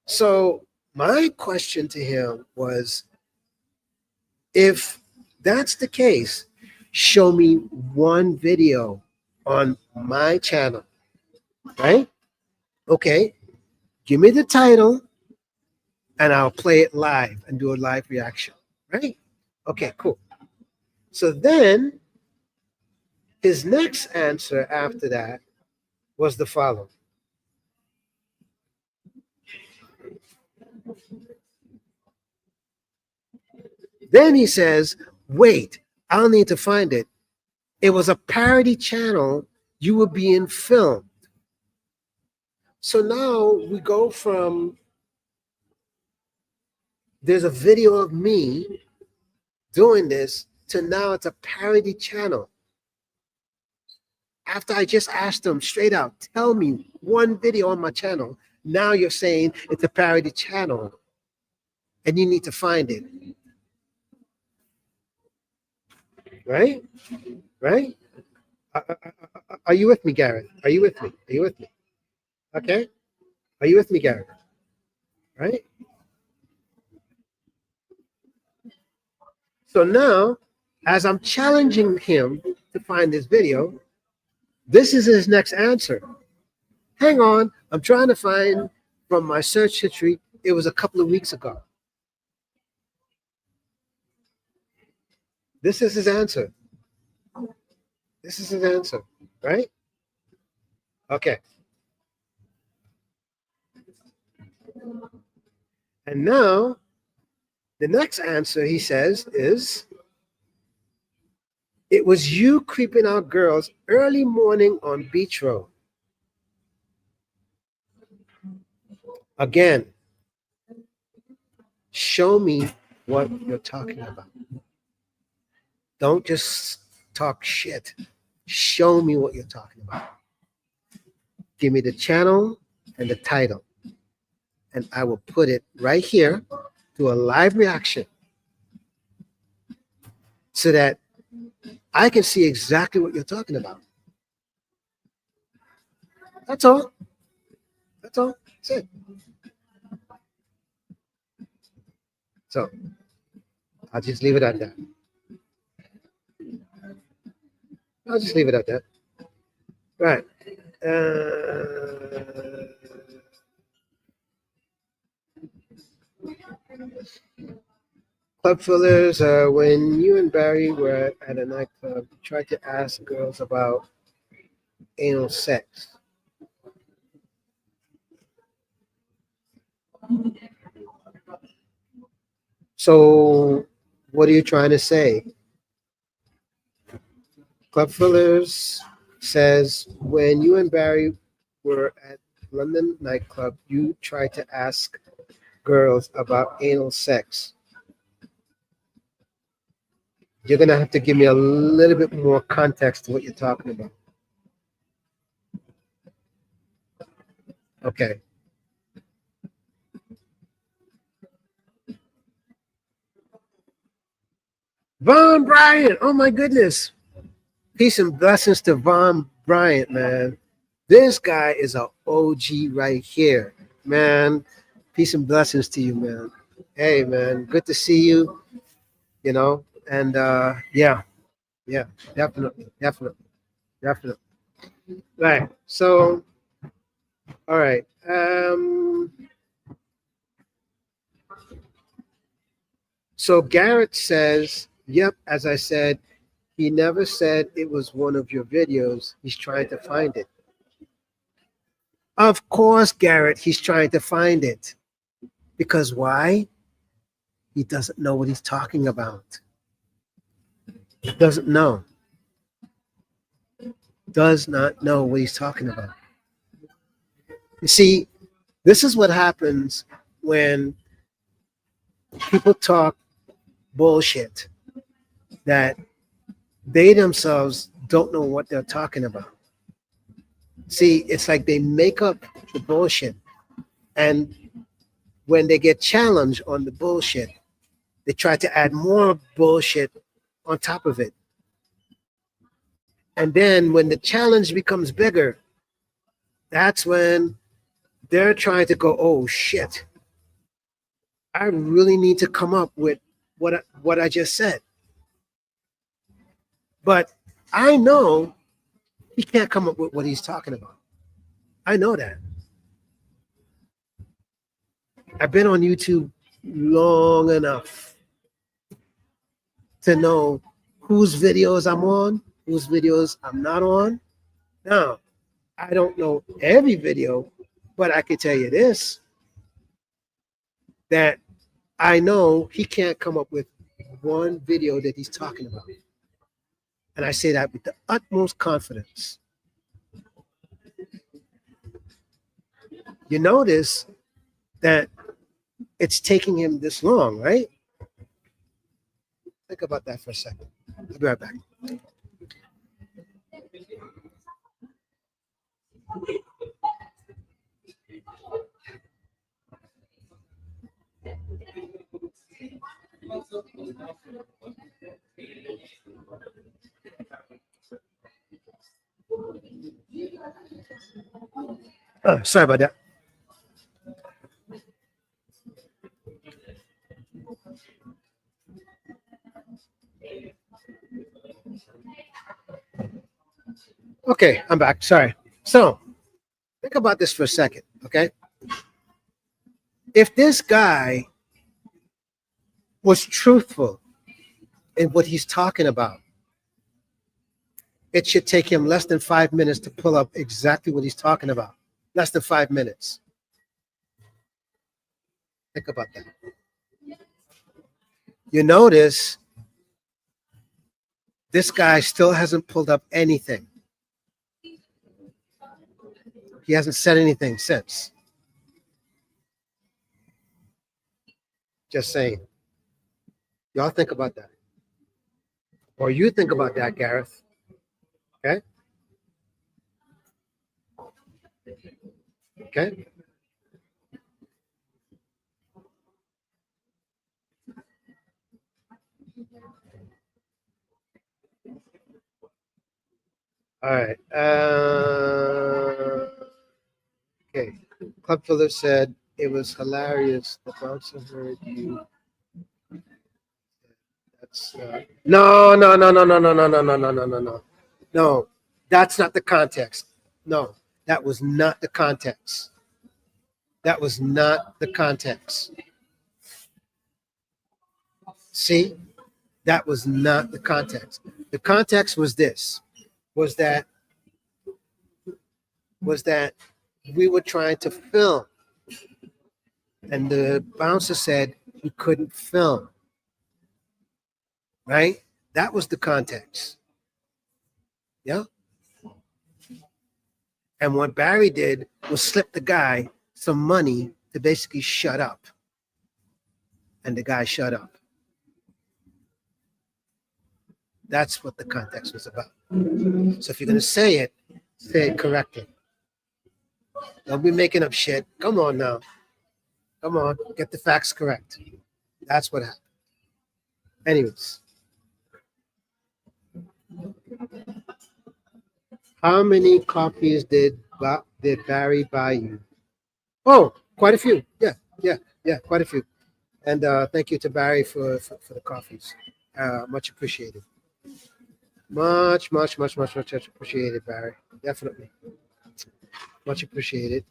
So my question to him was, if that's the case, show me one video on my channel, right? Okay, give me the title and I'll play it live and do a live reaction, right? Okay, cool. So then his next answer after that was the following. Then he says, wait, I'll need to find it. It was a parody channel. You were being filmed. So now we go from there's a video of me doing this to now it's a parody channel. After I just asked them straight out, tell me one video on my channel. Now you're saying it's a parody channel and you need to find it. Right? Right? Are you with me, Gareth? Are you with me? Are you with me? Okay? Are you with me, Gareth? Right? So now, as I'm challenging him to find this video, this is his next answer. Hang on, I'm trying to find from my search history. It was a couple of weeks ago. This is his answer. This is his answer, right? Okay. And now, the next answer he says is, it was you creeping out girls early morning on Beach Road. Again, show me what you're talking about. Don't just talk shit. Show me what you're talking about. Give me the channel and the title, and I will put it right here to a live reaction so that I can see exactly what you're talking about. That's all. That's all. That's it. So I'll just leave it at that. I'll just leave it at that. Right. Club fillers, when you and Barry were at a nightclub, you tried to ask girls about anal sex. So what are you trying to say? Club fillers says, when you and Barry were at London nightclub, you tried to ask girls about anal sex. You're gonna have to give me a little bit more context to what you're talking about. Okay. Von Bryant, oh my goodness. Peace and blessings to Von Bryant, man. This guy is an OG right here, man. Peace and blessings to you, man. Hey, man, good to see you, you know, and yeah, definitely, definitely, definitely. Right. So, all right. So Garrett says, yep, as I said, he never said it was one of your videos. He's trying to find it. Of course, Garrett, he's trying to find it. Because why? He doesn't know what he's talking about. Doesn't know. Does not know what he's talking about. You see, this is what happens when people talk bullshit that they themselves don't know what they're talking about. See, it's like they make up the bullshit, and when they get challenged on the bullshit, they try to add more bullshit on top of it. And then when the challenge becomes bigger, that's when they're trying to go, oh shit, I really need to come up with what I just said. But I know he can't come up with what he's talking about. I know that. I've been on YouTube long enough to know whose videos I'm on, whose videos I'm not on. Now, I don't know every video, but I can tell you this, that I know he can't come up with one video that he's talking about. And I say that with the utmost confidence. You notice that it's taking him this long, right? Think about that for a second. I'll be right back. Oh, sorry about that. Okay, I'm back. Sorry. So think about this for a second, okay? If this guy was truthful in what he's talking about, it should take him less than 5 minutes to pull up exactly what he's talking about. Less than 5 minutes. Think about that. You notice this guy still hasn't pulled up anything. He hasn't said anything since. Just saying. Y'all think about that. Or you think about that, Gareth. Okay? Okay? All right. Okay. Club Filler said it was hilarious. The bouncer heard you. That's no, no, no, no, no, no, no, no, no, no, no, no, no. No, that's not the context. No, that was not the context. That was not the context. See, that was not the context. The context was this: was that we were trying to film, and the bouncer said he couldn't film. Right? That was the context. Yeah. And what Barry did was slip the guy some money to basically shut up. And the guy shut up. That's what the context was about. So if you're going to say it correctly. Don't be making up shit. Come on now. Come on. Get the facts correct. That's what happened. Anyways. How many copies did Barry buy you? Oh, quite a few. Yeah, quite a few. And thank you to Barry for the coffees. Much appreciated. Much appreciated, Barry. Definitely. Much appreciated.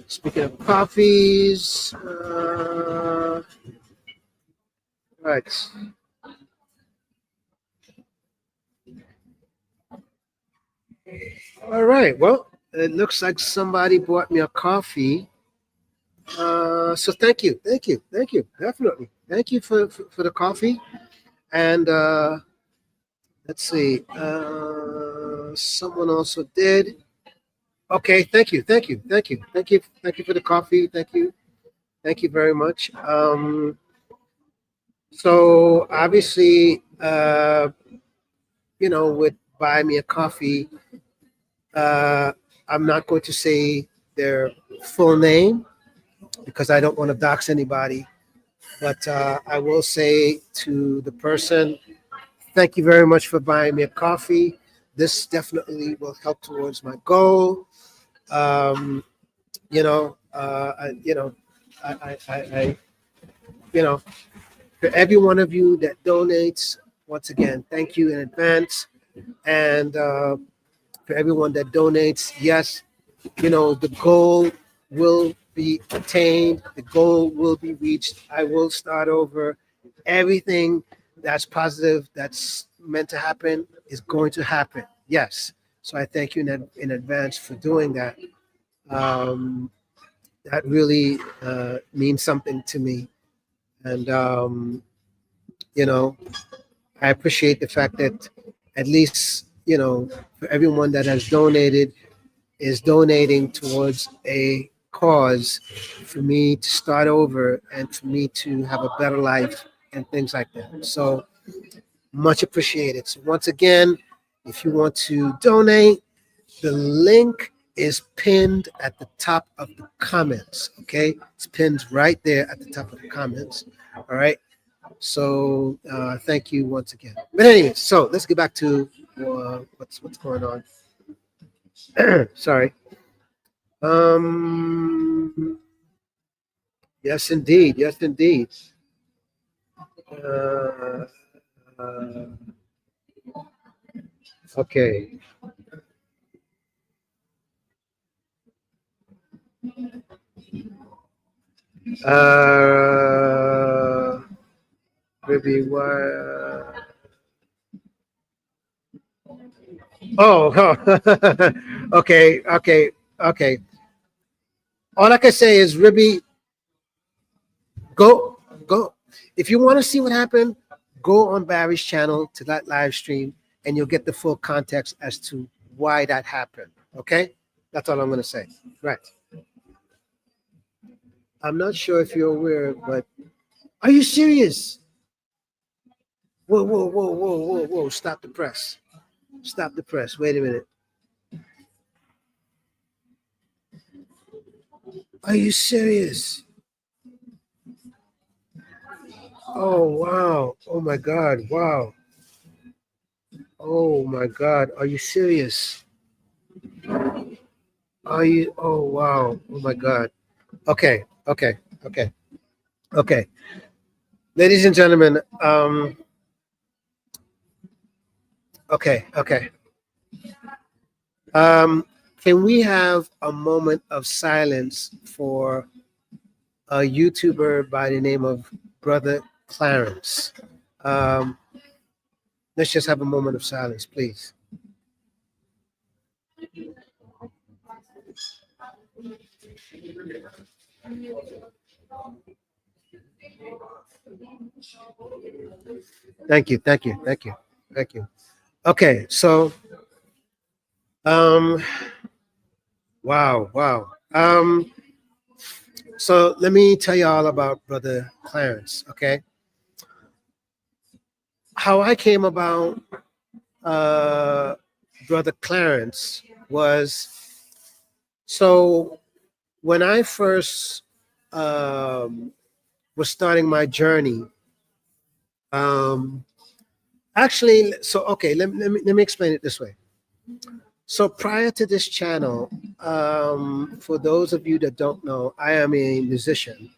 Speaking of coffees, right. All right. Well, it looks like somebody bought me a coffee. So thank you, definitely. Thank you for the coffee. And let's see. Someone also did. Okay. Thank you for the coffee. Thank you very much. So obviously, with buy me a coffee, uh, I'm not going to say their full name because I don't want to dox anybody. But I will say to the person, thank you very much for buying me a coffee. This definitely will help towards my goal. Um, I, I, for every one of you that donates, once again, thank you in advance. And for everyone that donates, yes, the goal will be attained, the goal will be reached. I will start over. Everything that's positive, that's meant to happen, is going to happen. Yes. So I thank you in advance for doing that. Um, that really means something to me. And, you know, I appreciate the fact that at least, for everyone that has donated, is donating towards a cause for me to start over and for me to have a better life and things like that. So much appreciated. So once again, if you want to donate, the link is pinned at the top of the comments. Okay, it's pinned right there at the top of the comments. All right. So thank you once again. But anyway, so let's get back to what's going on. Sorry. Um, yes, indeed. Yes, indeed. Uh, uh, okay. Uh, Maybe why? Oh, okay, okay, okay. All I can say is, Ribby, go. If you want to see what happened, go on Barry's channel to that live stream, and you'll get the full context as to why that happened. Okay, that's all I'm going to say. Right. I'm not sure if you're aware, but are you serious? Whoa! Stop the press. Stop the press. Wait a minute. Are you serious? Oh wow! Oh my God! Wow! Oh my God! Are you serious? Are you? Oh wow! Oh my God! Okay, okay. Okay, ladies and gentlemen. Okay. Um, can we have a moment of silence for a YouTuber by the name of Brother Clarence? Um, let's just have a moment of silence, please. Thank you. Okay, so um, wow. So let me tell you all about Brother Clarence. Okay, how I came about uh, Brother Clarence was so when I first um, was starting my journey. Um, Actually, so okay, let me explain it this way. So prior to this channel, for those of you that don't know, I am a musician,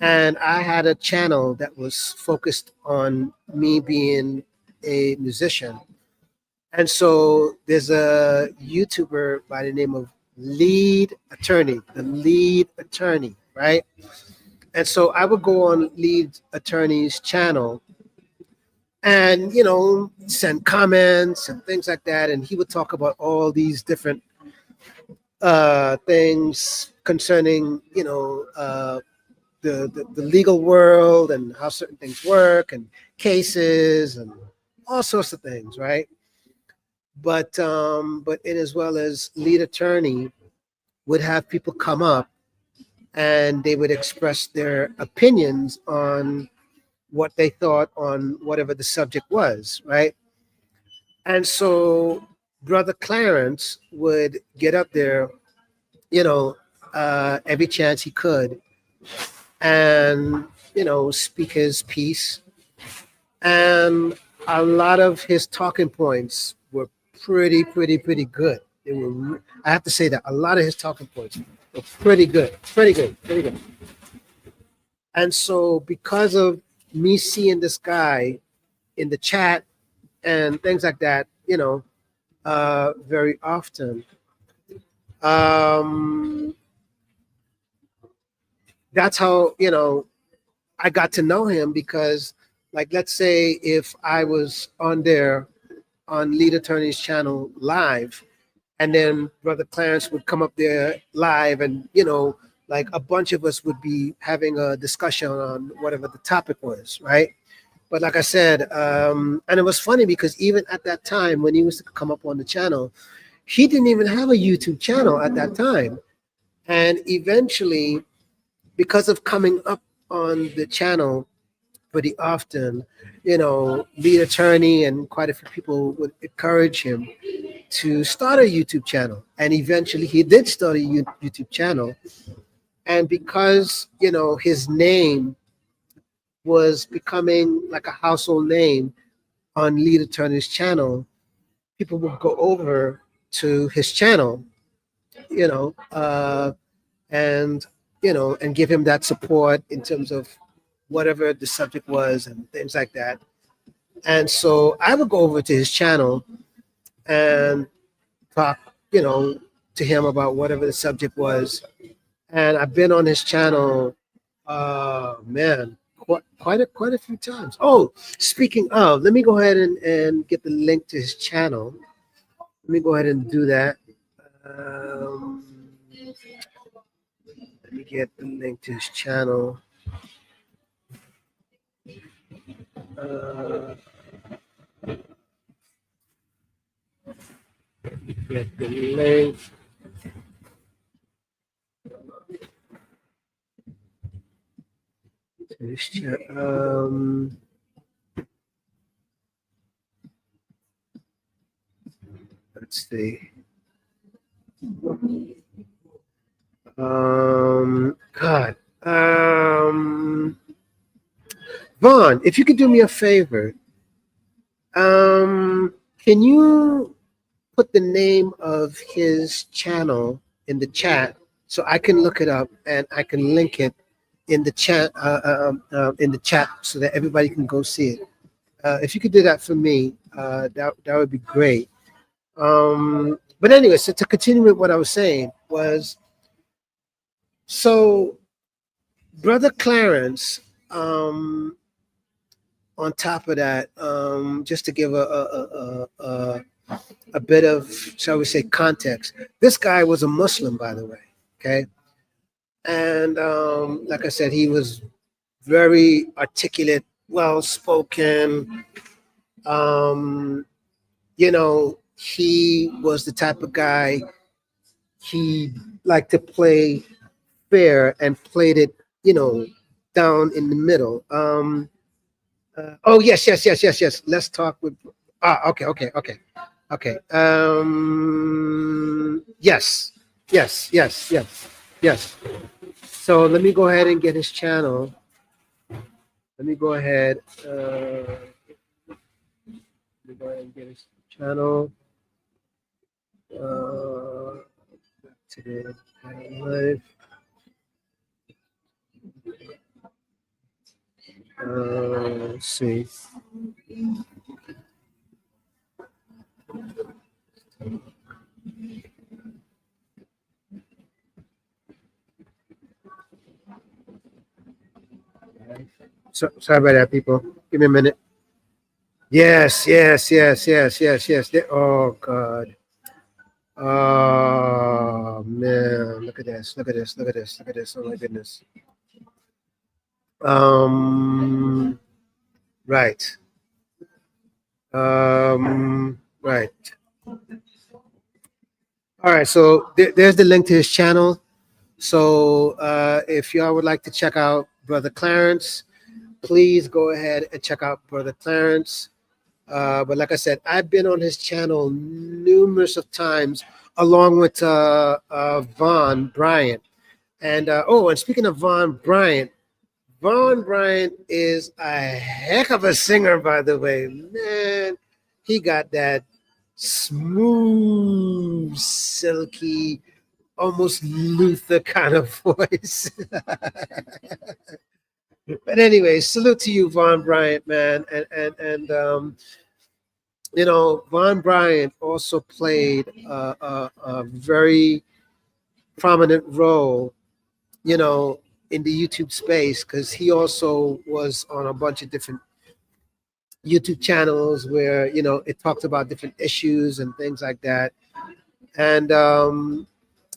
and I had a channel that was focused on me being a musician. And so there's a YouTuber by the name of the lead attorney, right? And so I would go on lead attorney's channel, and send comments and things like that, and he would talk about all these different things concerning the legal world and how certain things work and cases and all sorts of things, right? But in as well as lead attorney would have people come up and they would express their opinions on what they thought on whatever the subject was, right? And so Brother Clarence would get up there, you know, every chance he could and, speak his piece. And a lot of his talking points were pretty good. I have to say that a lot of his talking points were pretty good. And so, because of me seeing this guy in the chat and things like that, very often, um, that's how I got to know him because, like, let's say if I was on there on Lead Attorney's channel live, and then Brother Clarence would come up there live, and like a bunch of us would be having a discussion on whatever the topic was, right? But like I said, and it was funny because even at that time when he was to come up on the channel, he didn't even have a YouTube channel at that time. And eventually, because of coming up on the channel pretty often, lead attorney and quite a few people would encourage him to start a YouTube channel. And eventually he did start a YouTube channel. And because, his name was becoming like a household name on Lead Attorney's channel, people would go over to his channel, you know, uh, and, and give him that support in terms of whatever the subject was and things like that. And so I would go over to his channel and talk, you know, to him about whatever the subject was. And I've been on his channel, man, quite a few times. Oh, speaking of, let me go ahead and get the link to his channel. Let me go ahead and do that. Um, Let me get the link to his channel. Uh, get the link to his channel. Let's see. God. Vaughn, if you could do me a favor, can you put the name of his channel in the chat so I can look it up and I can link it in the chat so that everybody can go see it. If you could do that for me, that would be great. But anyway, so to continue with what I was saying was, so Brother Clarence, on top of that, just to give a bit of, shall we say, context, this guy was a Muslim, by the way. Okay. And like I said, he was very articulate, well spoken. Um, he was the type of guy, he liked to play fair and played it, down in the middle. Oh, yes. Let's talk with. Okay. Yes. So let me go ahead and get his channel. Let me go ahead. Let me go ahead and get his channel. Today, live. Let's see. So, sorry about that, people. Give me a minute. Yes, yes, yes, yes, yes, yes. Oh God. Oh man, look at this, look at this, look at this, look at this. Oh my goodness. Um, right. Right. All right. So there's the link to his channel. So if y'all would like to check out Brother Clarence, please go ahead and check out Brother Clarence. But like I said, I've been on his channel numerous of times, along with Vaughn Bryant. And and speaking of Vaughn Bryant is a heck of a singer, by the way. Man, he got that smooth, silky, almost Luther kind of voice. But anyway, salute to you, Vaughn Bryant, man. Vaughn Bryant also played a very prominent role, you know, in the YouTube space because he also was on a bunch of different YouTube channels where it talked about different issues and things like that. And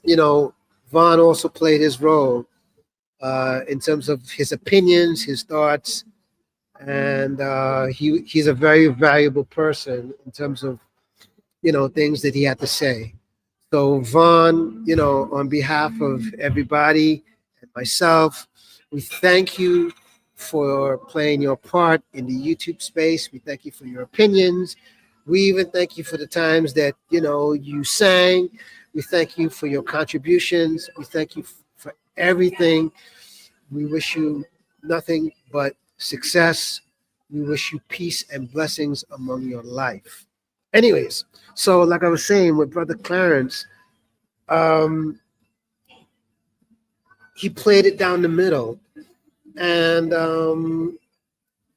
you know, Vaughn also played his role in terms of his opinions, his thoughts, and he's a very valuable person in terms of things that he had to say. So Vaughn, on behalf of everybody and myself, we thank you for playing your part in the YouTube space. We thank you for your opinions. We even thank you for the times that you sang. We thank you for your contributions. We thank you for everything. We wish you nothing but success. We wish you peace and blessings among your life. Anyways, so like I was saying with Brother Clarence, um, he played it down the middle, and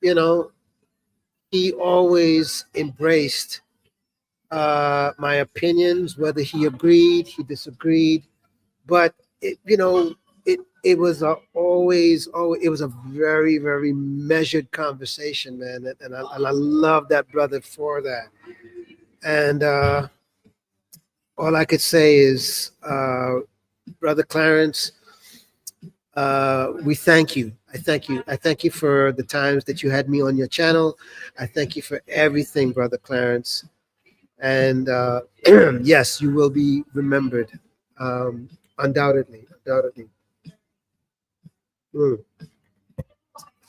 you know, he always embraced my opinions, whether he agreed, he disagreed, but it was always it was a very very measured conversation, man, and I love that brother for that. And all I could say is, Brother Clarence, we thank you. I thank you. I thank you for the times that you had me on your channel. I thank you for everything, Brother Clarence. And yes, you will be remembered, undoubtedly, undoubtedly. Mm.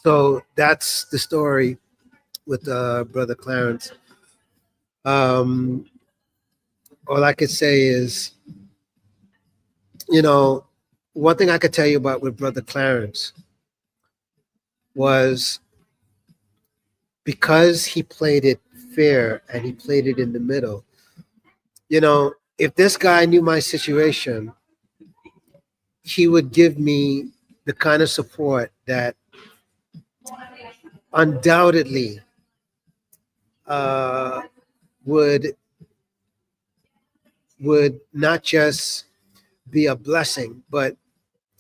So that's the story with Brother Clarence. Um, all I could say is, you know, one thing I could tell you about with Brother Clarence was because he played it fair and he played it in the middle. If this guy knew my situation, he would give me the kind of support that undoubtedly uh, would would not just be a blessing, but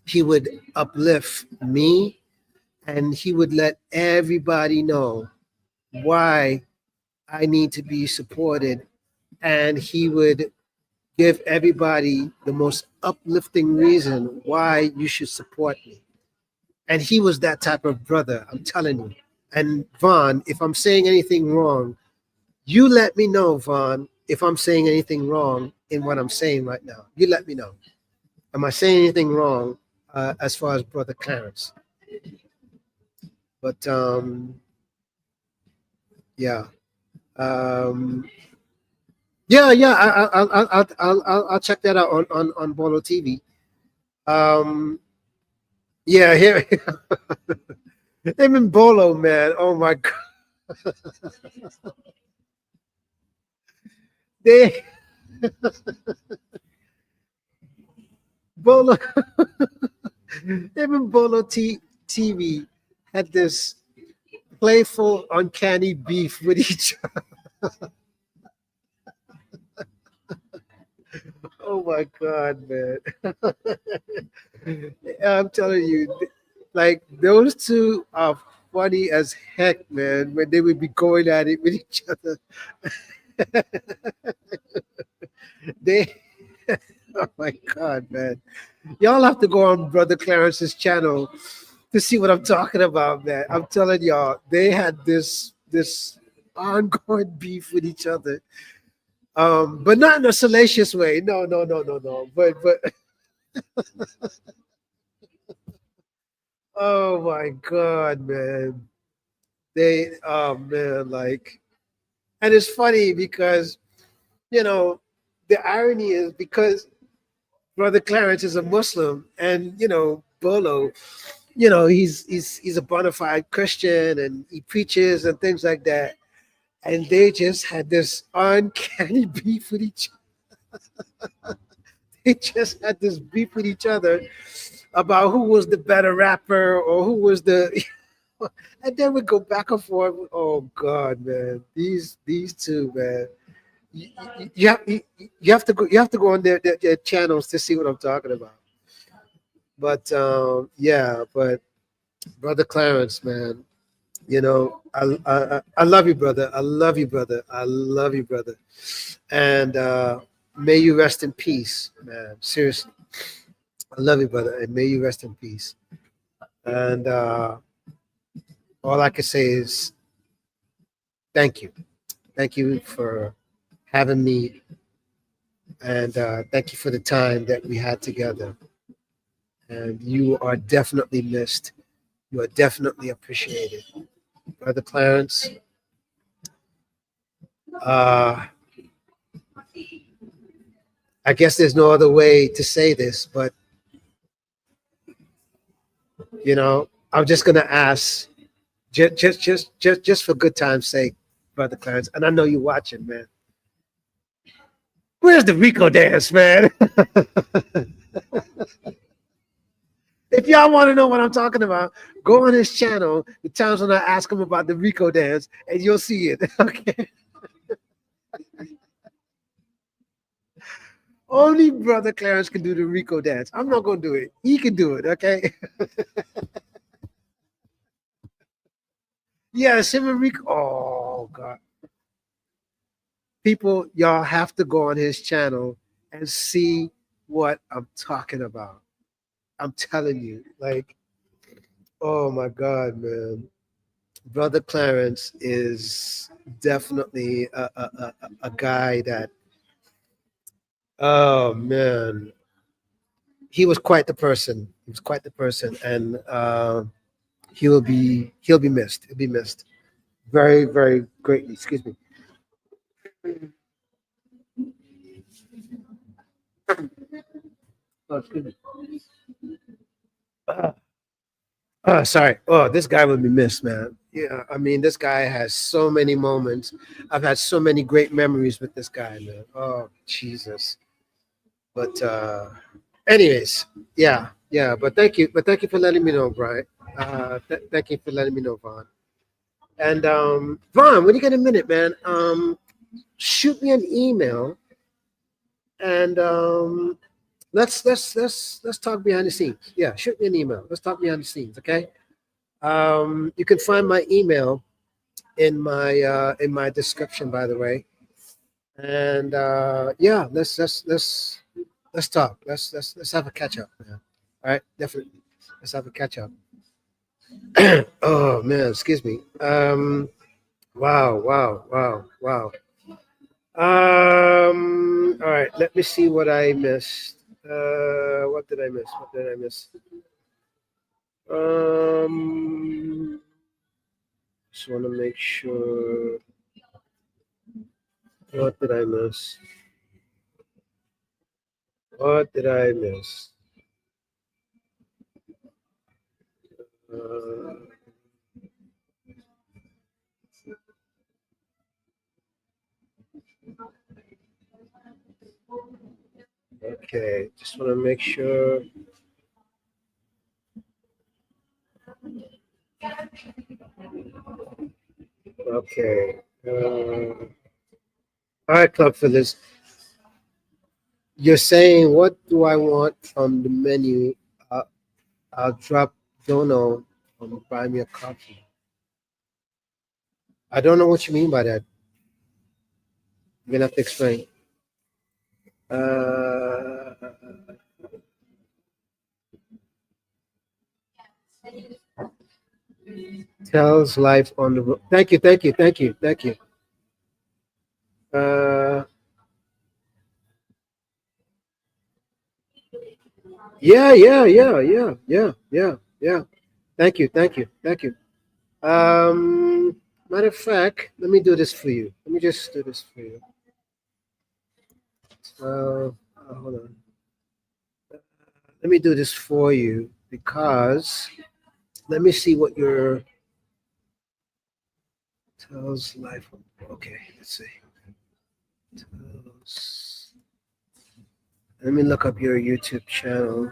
he would uplift me, and he would let everybody know why I need to be supported, and he would give everybody the most uplifting reason why you should support me. And he was that type of brother, I'm telling you. And Vaughn, if I'm saying anything wrong, you let me know, Vaughn, if I'm saying anything wrong in what I'm saying right now. You let me know. Am I saying anything wrong as far as Brother Clarence? But yeah. Um, yeah. I'll check that out on Bolo TV. Um, yeah, here him and Bolo, man. Oh my God, they Bolo, him and TV had this playful, uncanny beef with each other. Oh my God, man. I'm telling you, like those two are funny as heck, man, when they would be going at it with each other. They, oh my God, man. Y'all have to go on Brother Clarence's channel to see what I'm talking about, man. I'm telling y'all, they had this ongoing beef with each other. But not in a salacious way. No, no, no, no, no. But oh my God, man. They man, like, and it's funny because you know the irony is because Brother Clarence is a Muslim, and Bolo, he's a bona fide Christian, and he preaches and things like that. And they just had this uncanny beef with each. They just had this beef with each other about who was the better rapper or who was the. And then we go back and forth. Oh God, man, these two, man. You have to go on their channels to see what I'm talking about. But yeah, but Brother Clarence, man, I love you, brother. I love you, brother. I love you, brother. And may you rest in peace, man. Seriously, I love you, brother, and may you rest in peace. And all I can say is thank you for having me, and thank you for the time that we had together. And you are definitely missed. You are definitely appreciated, brother Clarence. Uh, I guess there's no other way to say this, but I'm just gonna ask, just for good time's sake, brother Clarence, and I know you're watching, man. Where's the Rico dance, man? If y'all want to know what I'm talking about, go on his channel. The times when I ask him about the Rico dance, and you'll see it. Okay. Only brother Clarence can do the Rico dance. I'm not gonna do it. He can do it. Okay. Yeah, him and Rico. Oh God. People, y'all have to go on his channel and see what I'm talking about. I'm telling you, like, oh my God, man. Brother Clarence is definitely a guy that, oh man, he was quite the person. He was quite the person, and he'll be missed. He'll be missed very, very greatly. Excuse me. Oh, excuse me. Uh, sorry. Oh, this guy will be missed, man. Yeah, I mean, this guy has so many moments. I've had so many great memories with this guy, man. Oh, Jesus. But anyways, yeah, yeah. But thank you for letting me know, Brian. Thank you for letting me know, Vaughn. And Vaughn, when you get a minute, man, shoot me an email, and let's talk behind the scenes. Yeah, shoot me an email. Let's talk behind the scenes, okay? You can find my email in my description, by the way. And yeah, let's talk. Let's have a catch up, man. All right, definitely. Let's have a catch up. Oh man, excuse me. Wow, wow, wow, wow. All right, let me see what I missed. What did I miss? What did I miss? Um, just want to make sure. What did I miss? What did I miss? Uh, okay, just want to make sure. Okay. All right, Club Phillies. You're saying, what do I want from the menu? Uh, I'll drop Dono and buy me a coffee. I don't know what you mean by that. You're gonna have to explain. Uh, tells life on the road. Thank you, thank you, thank you, thank you. Uh, yeah, yeah, yeah, yeah, yeah, yeah, yeah. Thank you, thank you, thank you. Matter of fact, let me do this for you. Let me just do this for you. Hold on. Let me do this for you because let me see what your tells life. Okay, let's see. Tells, let me look up your YouTube channel.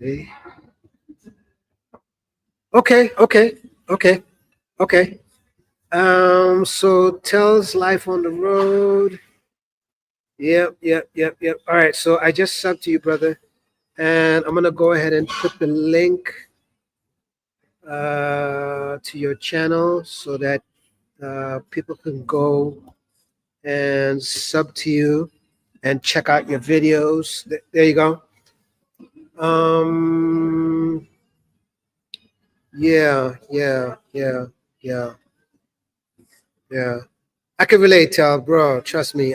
See. Okay, okay, okay, okay. So tells life on the road. Yep, yep, yep, yep. All right, so I just subbed to you, brother, and I'm gonna go ahead and put the link to your channel so that people can go and sub to you and check out your videos. There you go. Um, yeah, yeah, yeah, yeah, yeah. I can relate, bro. Trust me.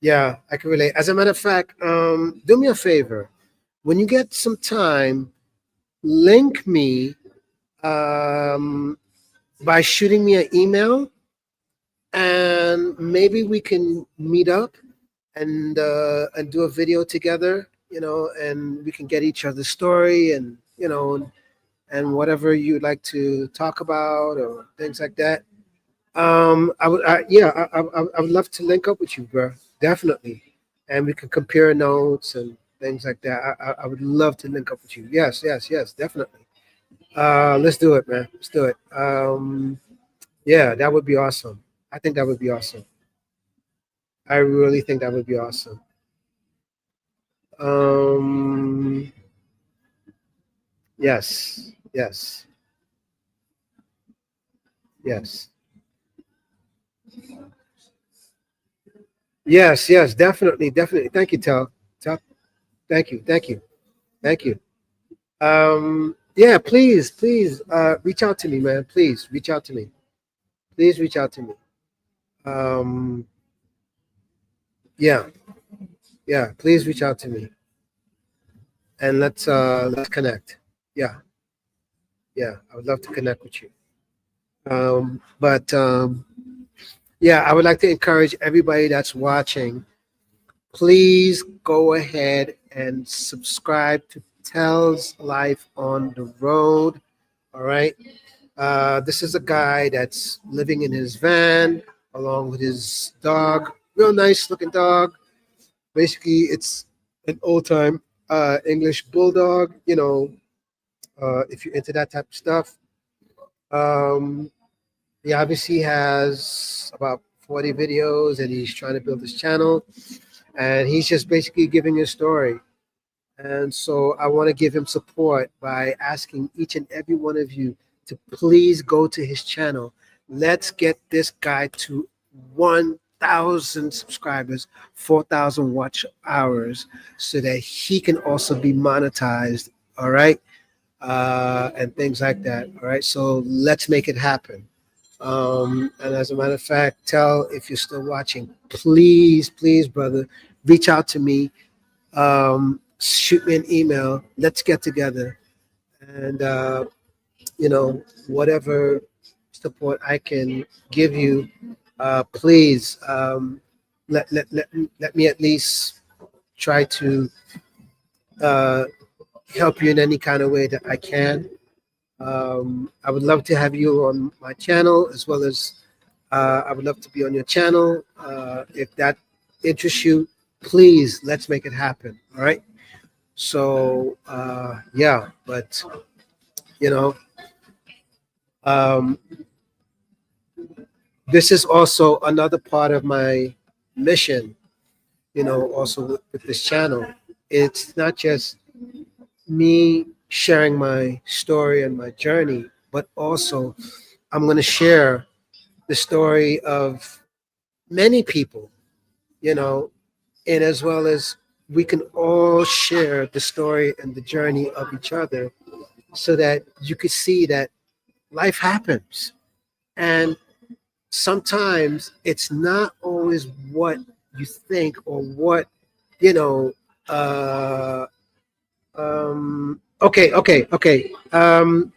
Yeah, I can relate. As a matter of fact, do me a favor. When you get some time, link me um, by shooting me an email, and maybe we can meet up and do a video together. And we can get each other's story and and whatever you'd like to talk about or things like that. Yeah, I would love to link up with you, bro. Definitely, and we can compare notes and things like that. I would love to link up with you. Yes, yes, yes, definitely. Let's do it, man. Let's do it. Yeah, that would be awesome. I think that would be awesome. I really think that would be awesome. Um, yes, yes, yes, yes, yes, definitely, definitely. Thank you, Tel. Tel, thank you, thank you, thank you. Yeah, please, please, reach out to me, man. Please reach out to me. Please reach out to me. Um, yeah, yeah, please reach out to me and let's connect. Yeah, yeah, I would love to connect with you. But yeah, I would like to encourage everybody that's watching. Please go ahead and subscribe to Tells Life on the Road. All right. This is a guy that's living in his van along with his dog. Real nice looking dog. Basically, it's an old time English bulldog. If you're into that type of stuff. Um, he obviously has about 40 videos and he's trying to build his channel. And he's just basically giving his story. And so I want to give him support by asking each and every one of you to please go to his channel. Let's get this guy to 1,000 subscribers, 4,000 watch hours, so that he can also be monetized. All right. And things like that. All right. So let's make it happen. And as a matter of fact, tell if you're still watching, please, please, brother, reach out to me, shoot me an email. Let's get together, and whatever support I can give you, please let me at least try to uh, help you in any kind of way that I can. I would love to have you on my channel as well as I would love to be on your channel. If that interests you, please let's make it happen. All right. So yeah, but you know, um, this is also another part of my mission. Also with this channel, it's not just me sharing my story and my journey, but also I'm going to share the story of many people, you know, and as well as we can all share the story and the journey of each other so that you could see that life happens. And sometimes it's not always what you think or what, you know, uh, okay.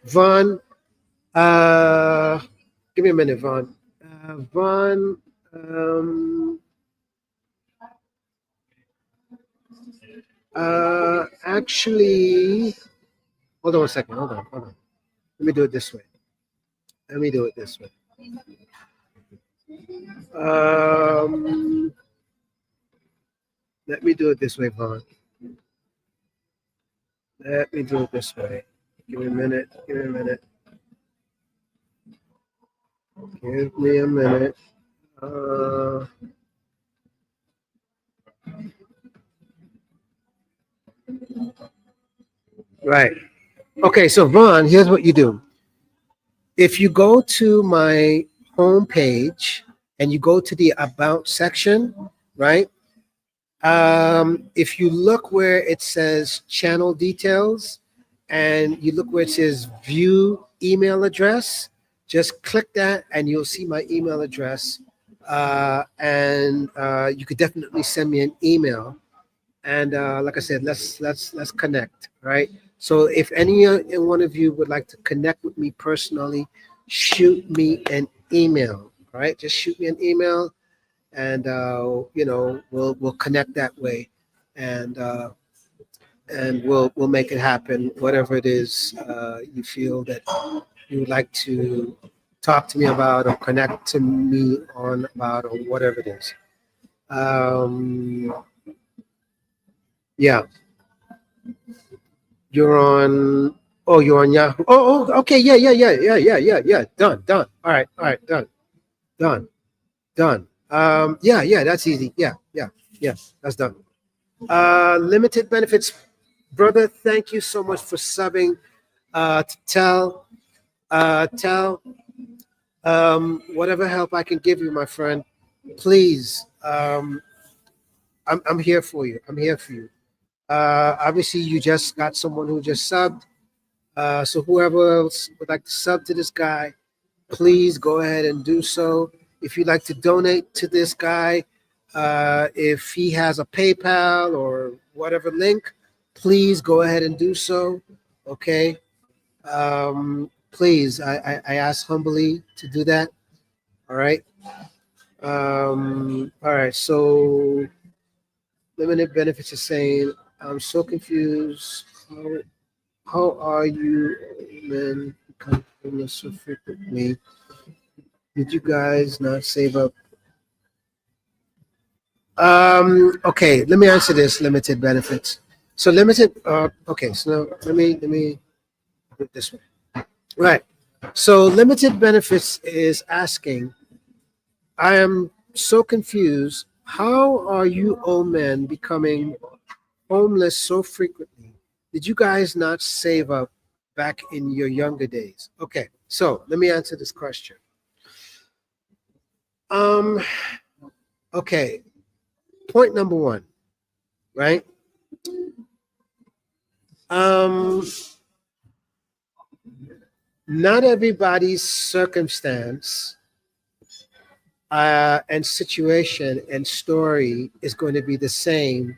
Vaughn, uh, give me a minute, Vaughn. Vaughn, um, actually, hold on a second. Hold on. Let me do it this way. Let me do it this way. Um, Let me do it this way, Vaughn. Let me do it this way. Give me a minute. Give me a minute. Give me a minute. Uh, right. Okay, so Vaughn, here's what you do. If you go to my home page and you go to the About section, right? If you look where it says channel details and you look where it says view email address, just click that and you'll see my email address. And you could definitely send me an email. And like I said, let's connect, right? So if any one of you would like to connect with me personally, shoot me an email. All right, just shoot me an email, and we'll connect that way, and we'll make it happen. Whatever it is you feel that you would like to talk to me about or connect to me on about or whatever it is. Um, yeah, you're on. Oh, you're on Yahoo. Okay. Yeah. Done. All right. Done. Yeah. That's easy. Yeah. That's done. Limited benefits, brother. Thank you so much for subbing. To tell whatever help I can give you, my friend. Please, I'm here for you. I'm here for you. Obviously, you just got someone who just subbed. So whoever else would like to sub to this guy, please go ahead and do so. If you'd like to donate to this guy, if he has a PayPal or whatever link, please go ahead and do so. Okay. Please, I ask humbly to do that. All right. All right. So limited benefits is saying, I'm so confused. How are you men become homeless so frequently? Did you guys not save up? Okay, let me answer this limited benefits. So limited okay, so now let me put it this way. Right. So limited benefits is asking, I am so confused. How are you old men becoming homeless so frequently? Did you guys not save up back in your younger days? Okay, so let me answer this question. Um, okay, point number one, right? Um, Not everybody's circumstance and situation and story is going to be the same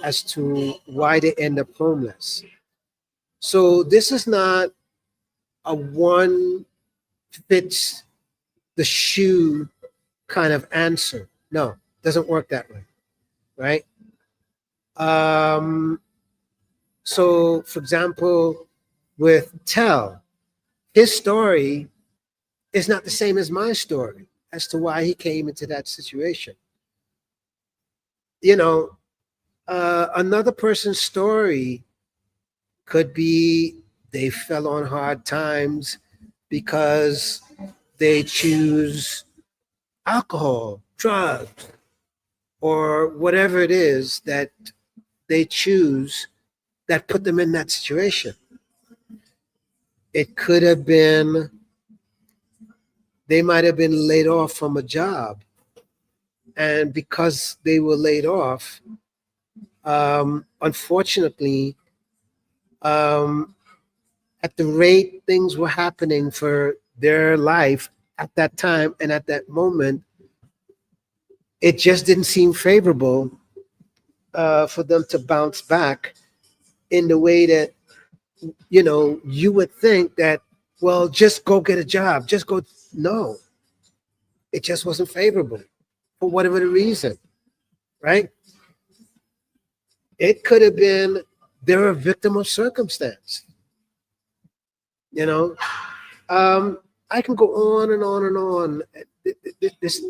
as to why they end up homeless. So this is not a one fits the shoe kind of answer. No, doesn't work that way, right? Um, so, for example, with Tell, his story is not the same as my story as to why he came into that situation. You know, another person's story could be they fell on hard times because they choose alcohol, drugs, or whatever it is that they choose that put them in that situation. It could have been they might have been laid off from a job, and because they were laid off, unfortunately, um, at the rate things were happening for their life at that time and at that moment, it just didn't seem favorable for them to bounce back in the way that you would think that, well, just go get a job, just go. No, it just wasn't favorable for whatever the reason, right? It could have been they're a victim of circumstance. You know, um, I can go on and on and on. There's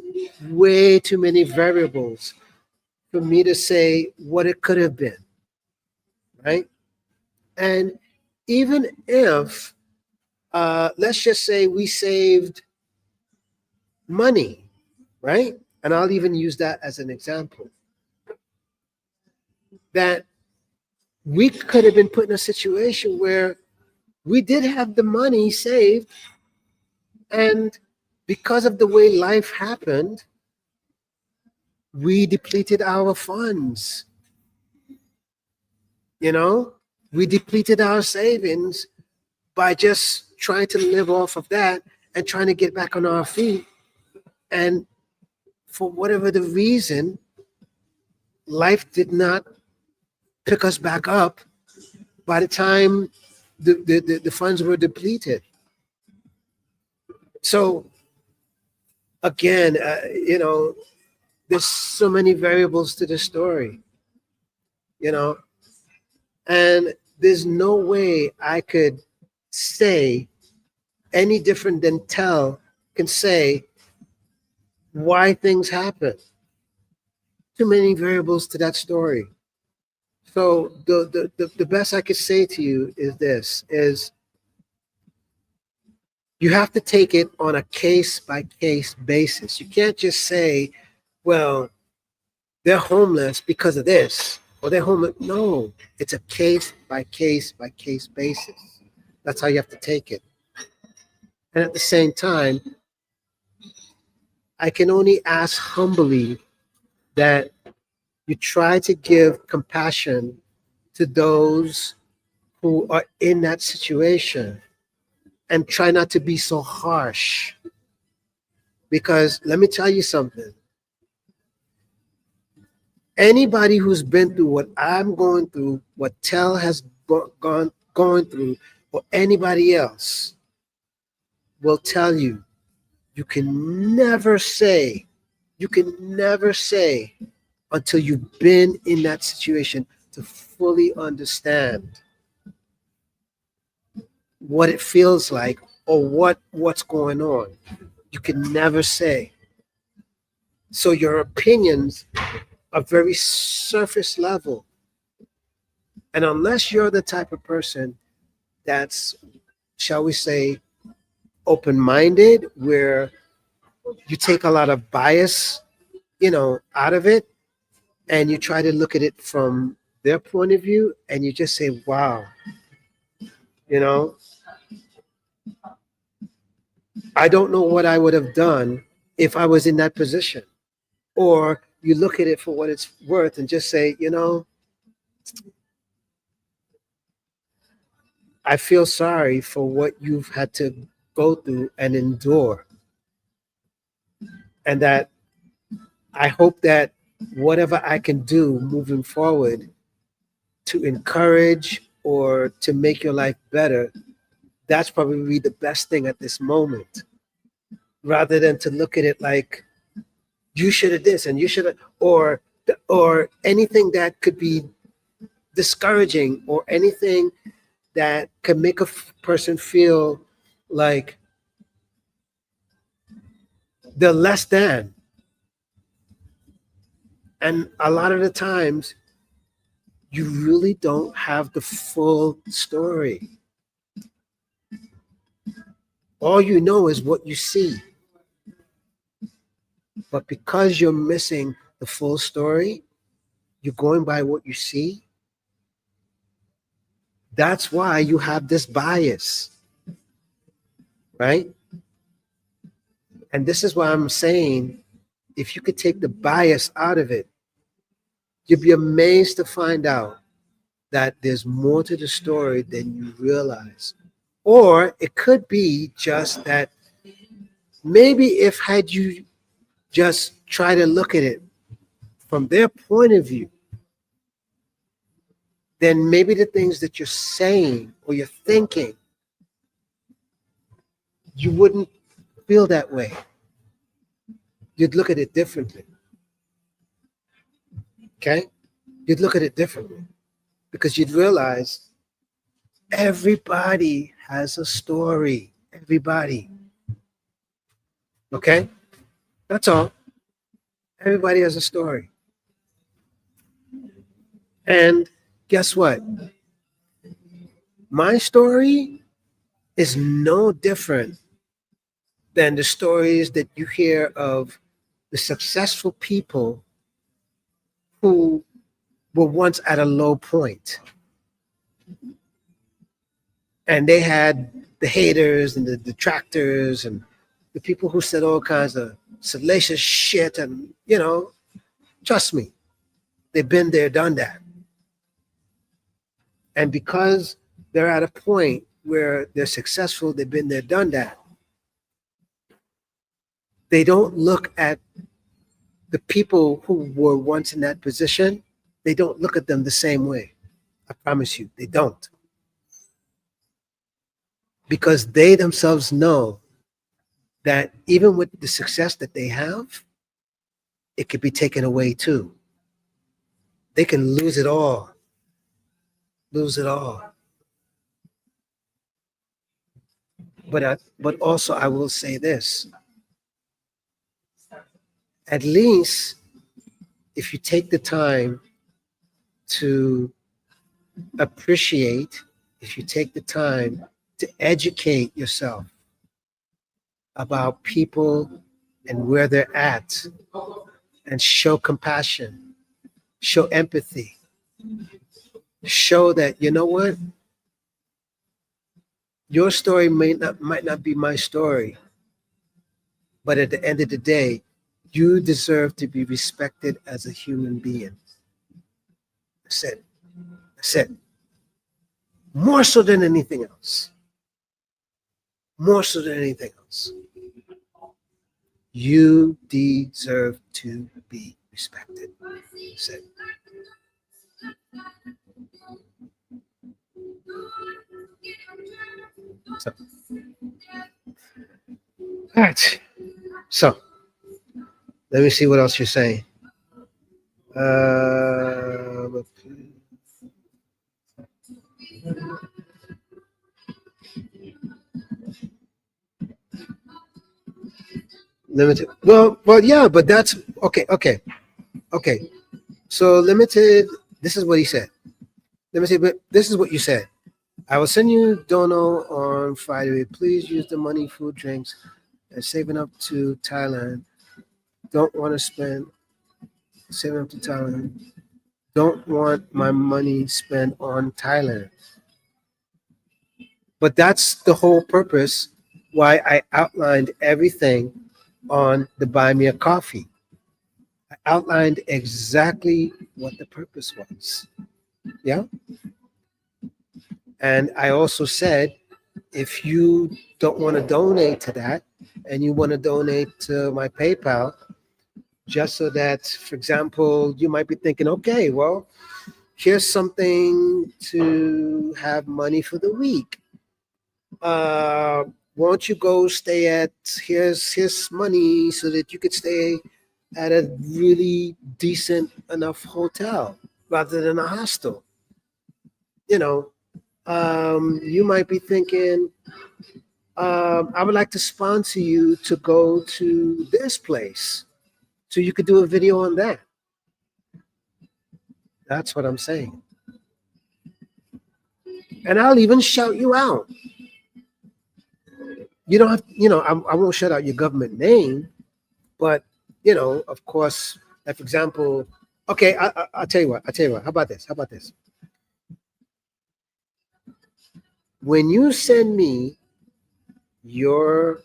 way too many variables for me to say what it could have been, right? And even if, let's just say we saved money, right? And I'll even use that as an example that we could have been put in a situation where we did have the money saved, and because of the way life happened, we depleted our funds. You know, we depleted our savings by just trying to live off of that and trying to get back on our feet. And for whatever the reason, life did not pick us back up by the time the funds were depleted. So again, there's so many variables to the story, you know, and there's no way I could say any different than Tell can say why things happen. Too many variables to that story. So the best I could say to you is this is you have to take it on a case by case basis. You can't just say, well, they're homeless because of this or they're homeless. No, it's a case by case basis. That's how you have to take it. And at the same time, I can only ask humbly that you try to give compassion to those who are in that situation and try not to be so harsh. Because let me tell you something, anybody who's been through what I'm going through, what Tell has going through, or anybody else will tell you, you can never say, you can never say until you've been in that situation to fully understand what it feels like or what's going on. You can never say. So your opinions are very surface level. And unless you're the type of person that's, shall we say, open minded, where you take a lot of bias, out of it, and you try to look at it from their point of view, and you just say, wow, you know, I don't know what I would have done if I was in that position. Or you look at it for what it's worth and just say, I feel sorry for what you've had to go through and endure. And that I hope that whatever I can do moving forward to encourage or to make your life better, that's probably the best thing at this moment, rather than to look at it like you should have this and you should have, or anything that could be discouraging or anything that could make a person feel like they're less than. And a lot of the times, you really don't have the full story. All you know is what you see. But because you're missing the full story, you're going by what you see, That's why you have this bias, right? And this is why I'm saying if you could take the bias out of it, you'd be amazed to find out that there's more to the story than you realize. Or it could be just that maybe if had you just try to look at it from their point of view, then maybe the things that you're saying or you're thinking, you wouldn't feel that way. You'd look at it differently. Okay? You'd look at it differently because you'd realize everybody has a story. Everybody. Okay? That's all. Everybody has a story. And guess what? My story is no different than the stories that you hear of the successful people who were once at a low point. And they had the haters and the detractors and the people who said all kinds of salacious shit. And, trust me, they've been there, done that. And because they're at a point where they're successful, they've been there, done that, they don't look at the people who were once in that position, they don't look at them the same way. I promise you, they don't. Because they themselves know that even with the success that they have, it could be taken away too. They can lose it all. Lose it all. But also I will say this. At least if you take the time to appreciate, if you take the time to educate yourself about people and where they're at, and show compassion, show empathy, show that, you know what, your story might not be my story, but at the end of the day, you deserve to be respected as a human being. That's it. That's it. More so than anything else. More so than anything else. You deserve to be respected. That's it. So, all right. So, let me see what else you're saying. Limited. Well, yeah, but that's okay. Okay. So limited. This is what he said. Let me see. But this is what you said. I will send you dono on Friday. Please use the money, food, drinks, and saving up to Thailand. Don't want to spend saving up to Thailand. Don't want my money spent on Thailand. But that's the whole purpose why I outlined everything on the Buy Me a Coffee. I outlined exactly what the purpose was. Yeah. And I also said, if you don't want to donate to that and you want to donate to my PayPal, just so that, for example, you might be thinking, okay, well, here's something to have money for the week. Uh, won't you go stay at, here's money so that you could stay at a really decent enough hotel rather than a hostel. You know, you might be thinking, I would like to sponsor you to go to this place so you could do a video on that. That's what I'm saying. And I'll even shout you out. You don't have, I won't shout out your government name, but, of course, like, for example, okay, I'll tell you what, How about this? when you send me your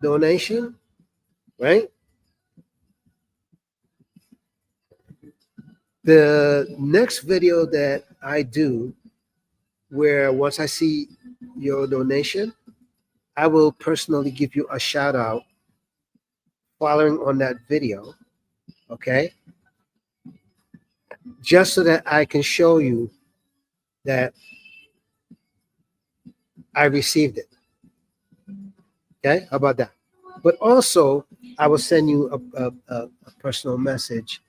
donation, right? The next video that I do, where once I see your donation, I will personally give you a shout out following on that video, okay? Just so that I can show you that I received it. Okay, how about that? But also, I will send you a personal message,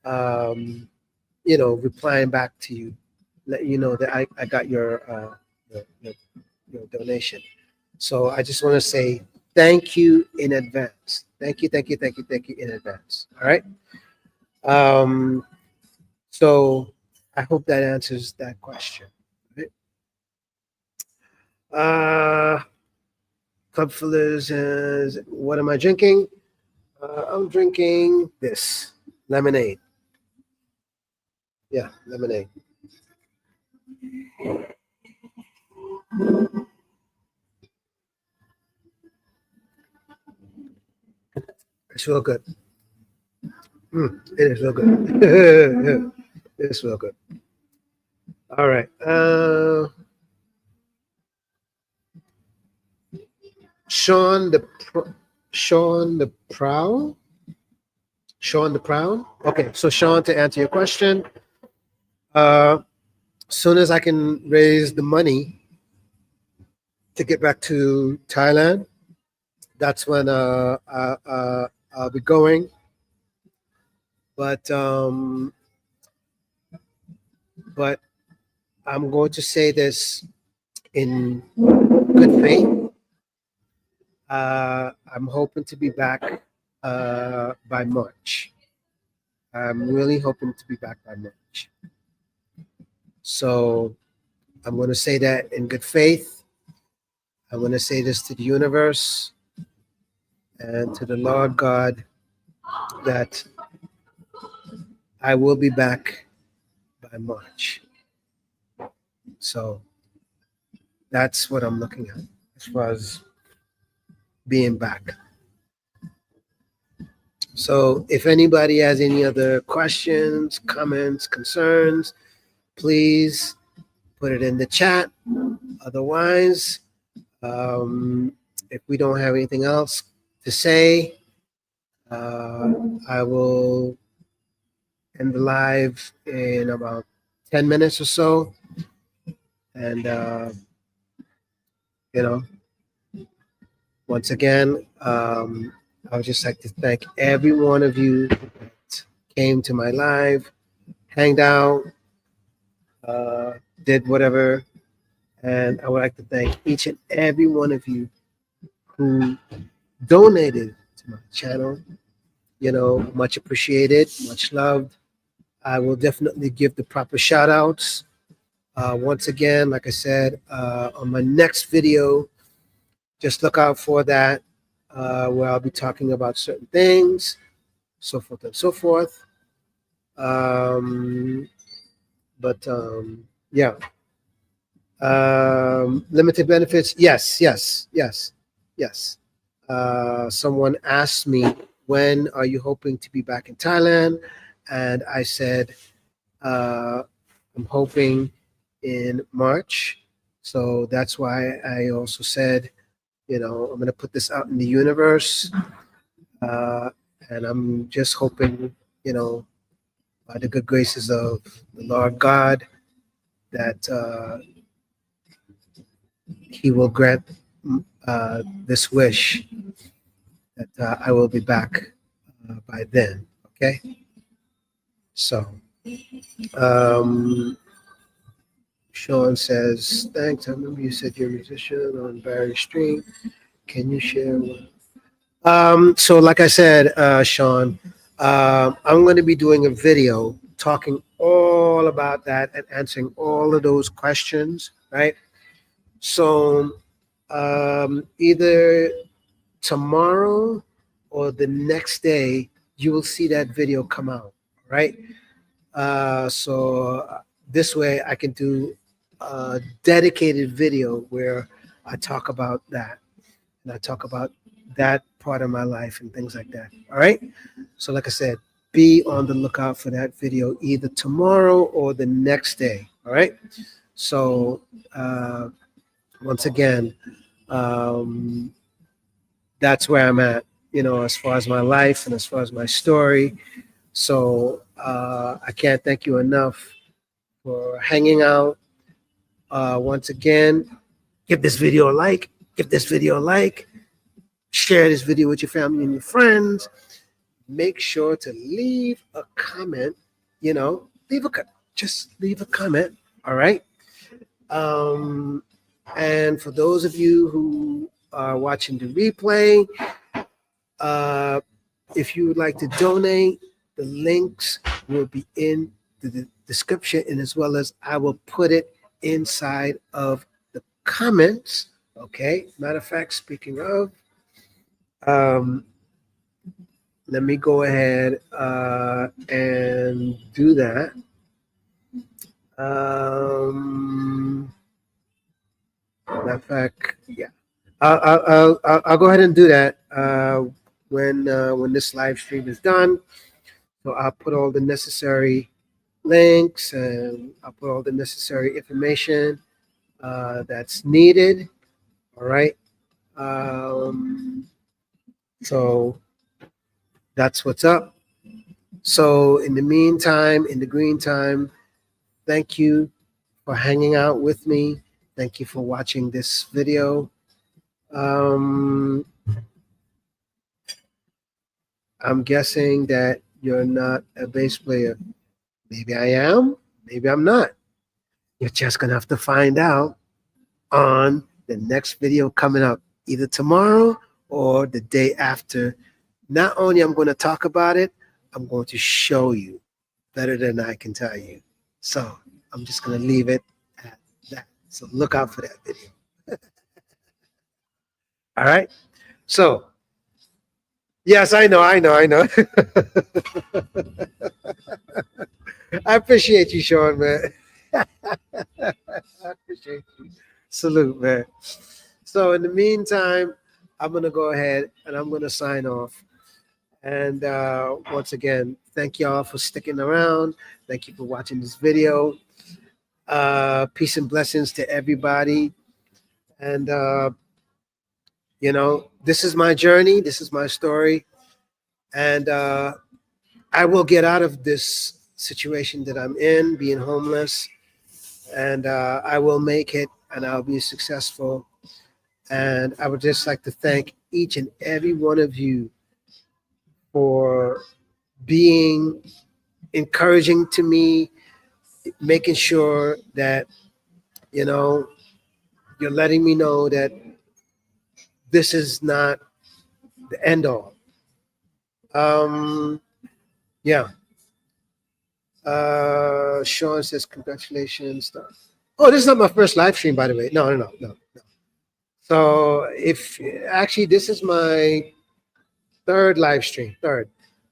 um, replying back to you, let you know that I got your, your, your donation. So I just want to say thank you in advance. Thank you, thank you, thank you, thank you in advance. All right. Um, so I hope that answers that question. Right? Club fillers says, what am I drinking? I'm drinking this lemonade. Yeah, lemonade. It's real good. It is real good. It's real good. All right. Sean the Sean the Prowl. Sean the Prowl. Okay, so Sean, to answer your question, soon as I can raise the money to get back to Thailand, that's when I'll be going. But but I'm going to say this in good faith. I'm hoping to be back by March. I'm really hoping to be back by March. So I'm going to say that in good faith. I'm going to say this to the universe and to the Lord God that I will be back by March. So that's what I'm looking at as far as being back. So if anybody has any other questions, comments, concerns, please put it in the chat. Otherwise, if we don't have anything else to say, I will end the live in about 10 minutes or so. And, you know, once again, I would just like to thank every one of you that came to my live, hanged out, did whatever. And I would like to thank each and every one of you who donated to my channel. Much appreciated, much loved. I will definitely give the proper shout outs. Once again, like I said, on my next video, just look out for that, where I'll be talking about certain things, so forth and so forth. But yeah, limited benefits. Yes, yes, yes, yes. Someone asked me, when are you hoping to be back in Thailand? And I said, I'm hoping in March. So that's why I also said, I'm going to put this out in the universe. And I'm just hoping, by the good graces of the Lord God, that He will grant this wish, that I will be back by then. Okay. So, Sean says, thanks. I remember you said you're a musician on Barry Stream. Can you share what? So like I said, Sean, I'm going to be doing a video talking all about that and answering all of those questions, right? So either tomorrow or the next day, you will see that video come out, right? So this way I can do a dedicated video where I talk about that, and I talk about that part of my life and things like that. All right. So, like I said, be on the lookout for that video either tomorrow or the next day. All right. So, once again, um, that's where I'm at, as far as my life and as far as my story. So, I can't thank you enough for hanging out. Once again, give this video a like, give this video a like, share this video with your family and your friends. Make sure to leave a comment, just leave a comment. All right. Um, and for those of you who are watching the replay, uh, if you would like to donate, the links will be in the description, and as well as I will put it inside of the comments. Okay. Matter of fact, speaking of, um, let me go ahead and do that. Matter of fact, yeah, I'll go ahead and do that when this live stream is done. So I'll put all the necessary links and I'll put all the necessary information that's needed. All right. So that's what's up. So in the meantime, in the green time, thank you for hanging out with me. Thank you for watching this video. I'm guessing that you're not a bass player. Maybe I am, maybe I'm not. You're just gonna have to find out on the next video coming up, either tomorrow or the day after. Not only I'm going to talk about it, I'm going to show you better than I can tell you. So I'm just going to leave it at that. So look out for that video. All right. So, yes, I know. I appreciate you, Sean, man. I appreciate you. Salute, man. So in the meantime, I'm going to go ahead and I'm going to sign off. And once again, thank y'all for sticking around. Thank you for watching this video. Peace and blessings to everybody. And, this is my journey. This is my story. And I will get out of this situation that I'm in, being homeless. And I will make it and I'll be successful. And I would just like to thank each and every one of you for being encouraging to me, making sure that, you're letting me know that this is not the end all. Yeah. Sean says, congratulations. Oh, this is not my first live stream, by the way. No. So if actually, this is my third live stream, third.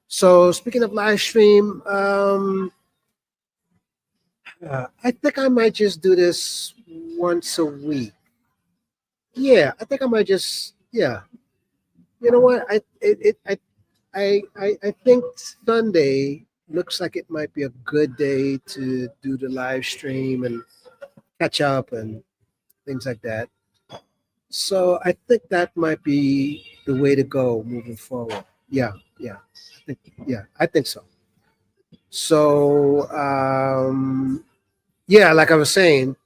So speaking of live stream, I think I might just do this once a week. Yeah, I think I might just, yeah. You know what? I think Sunday looks like it might be a good day to do the live stream and catch up and things like that. So I think that might be the way to go moving forward. I think so. So yeah, like I was saying,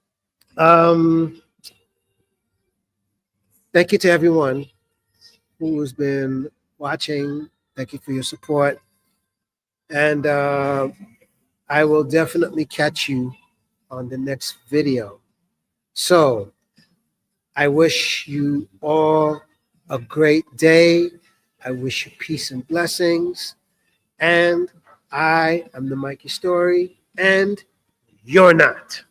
thank you to everyone who's been watching. Thank you for your support. And I will definitely catch you on the next video. So I wish you all a great day. I wish you peace and blessings. And I am the Mikey Story, and you're not.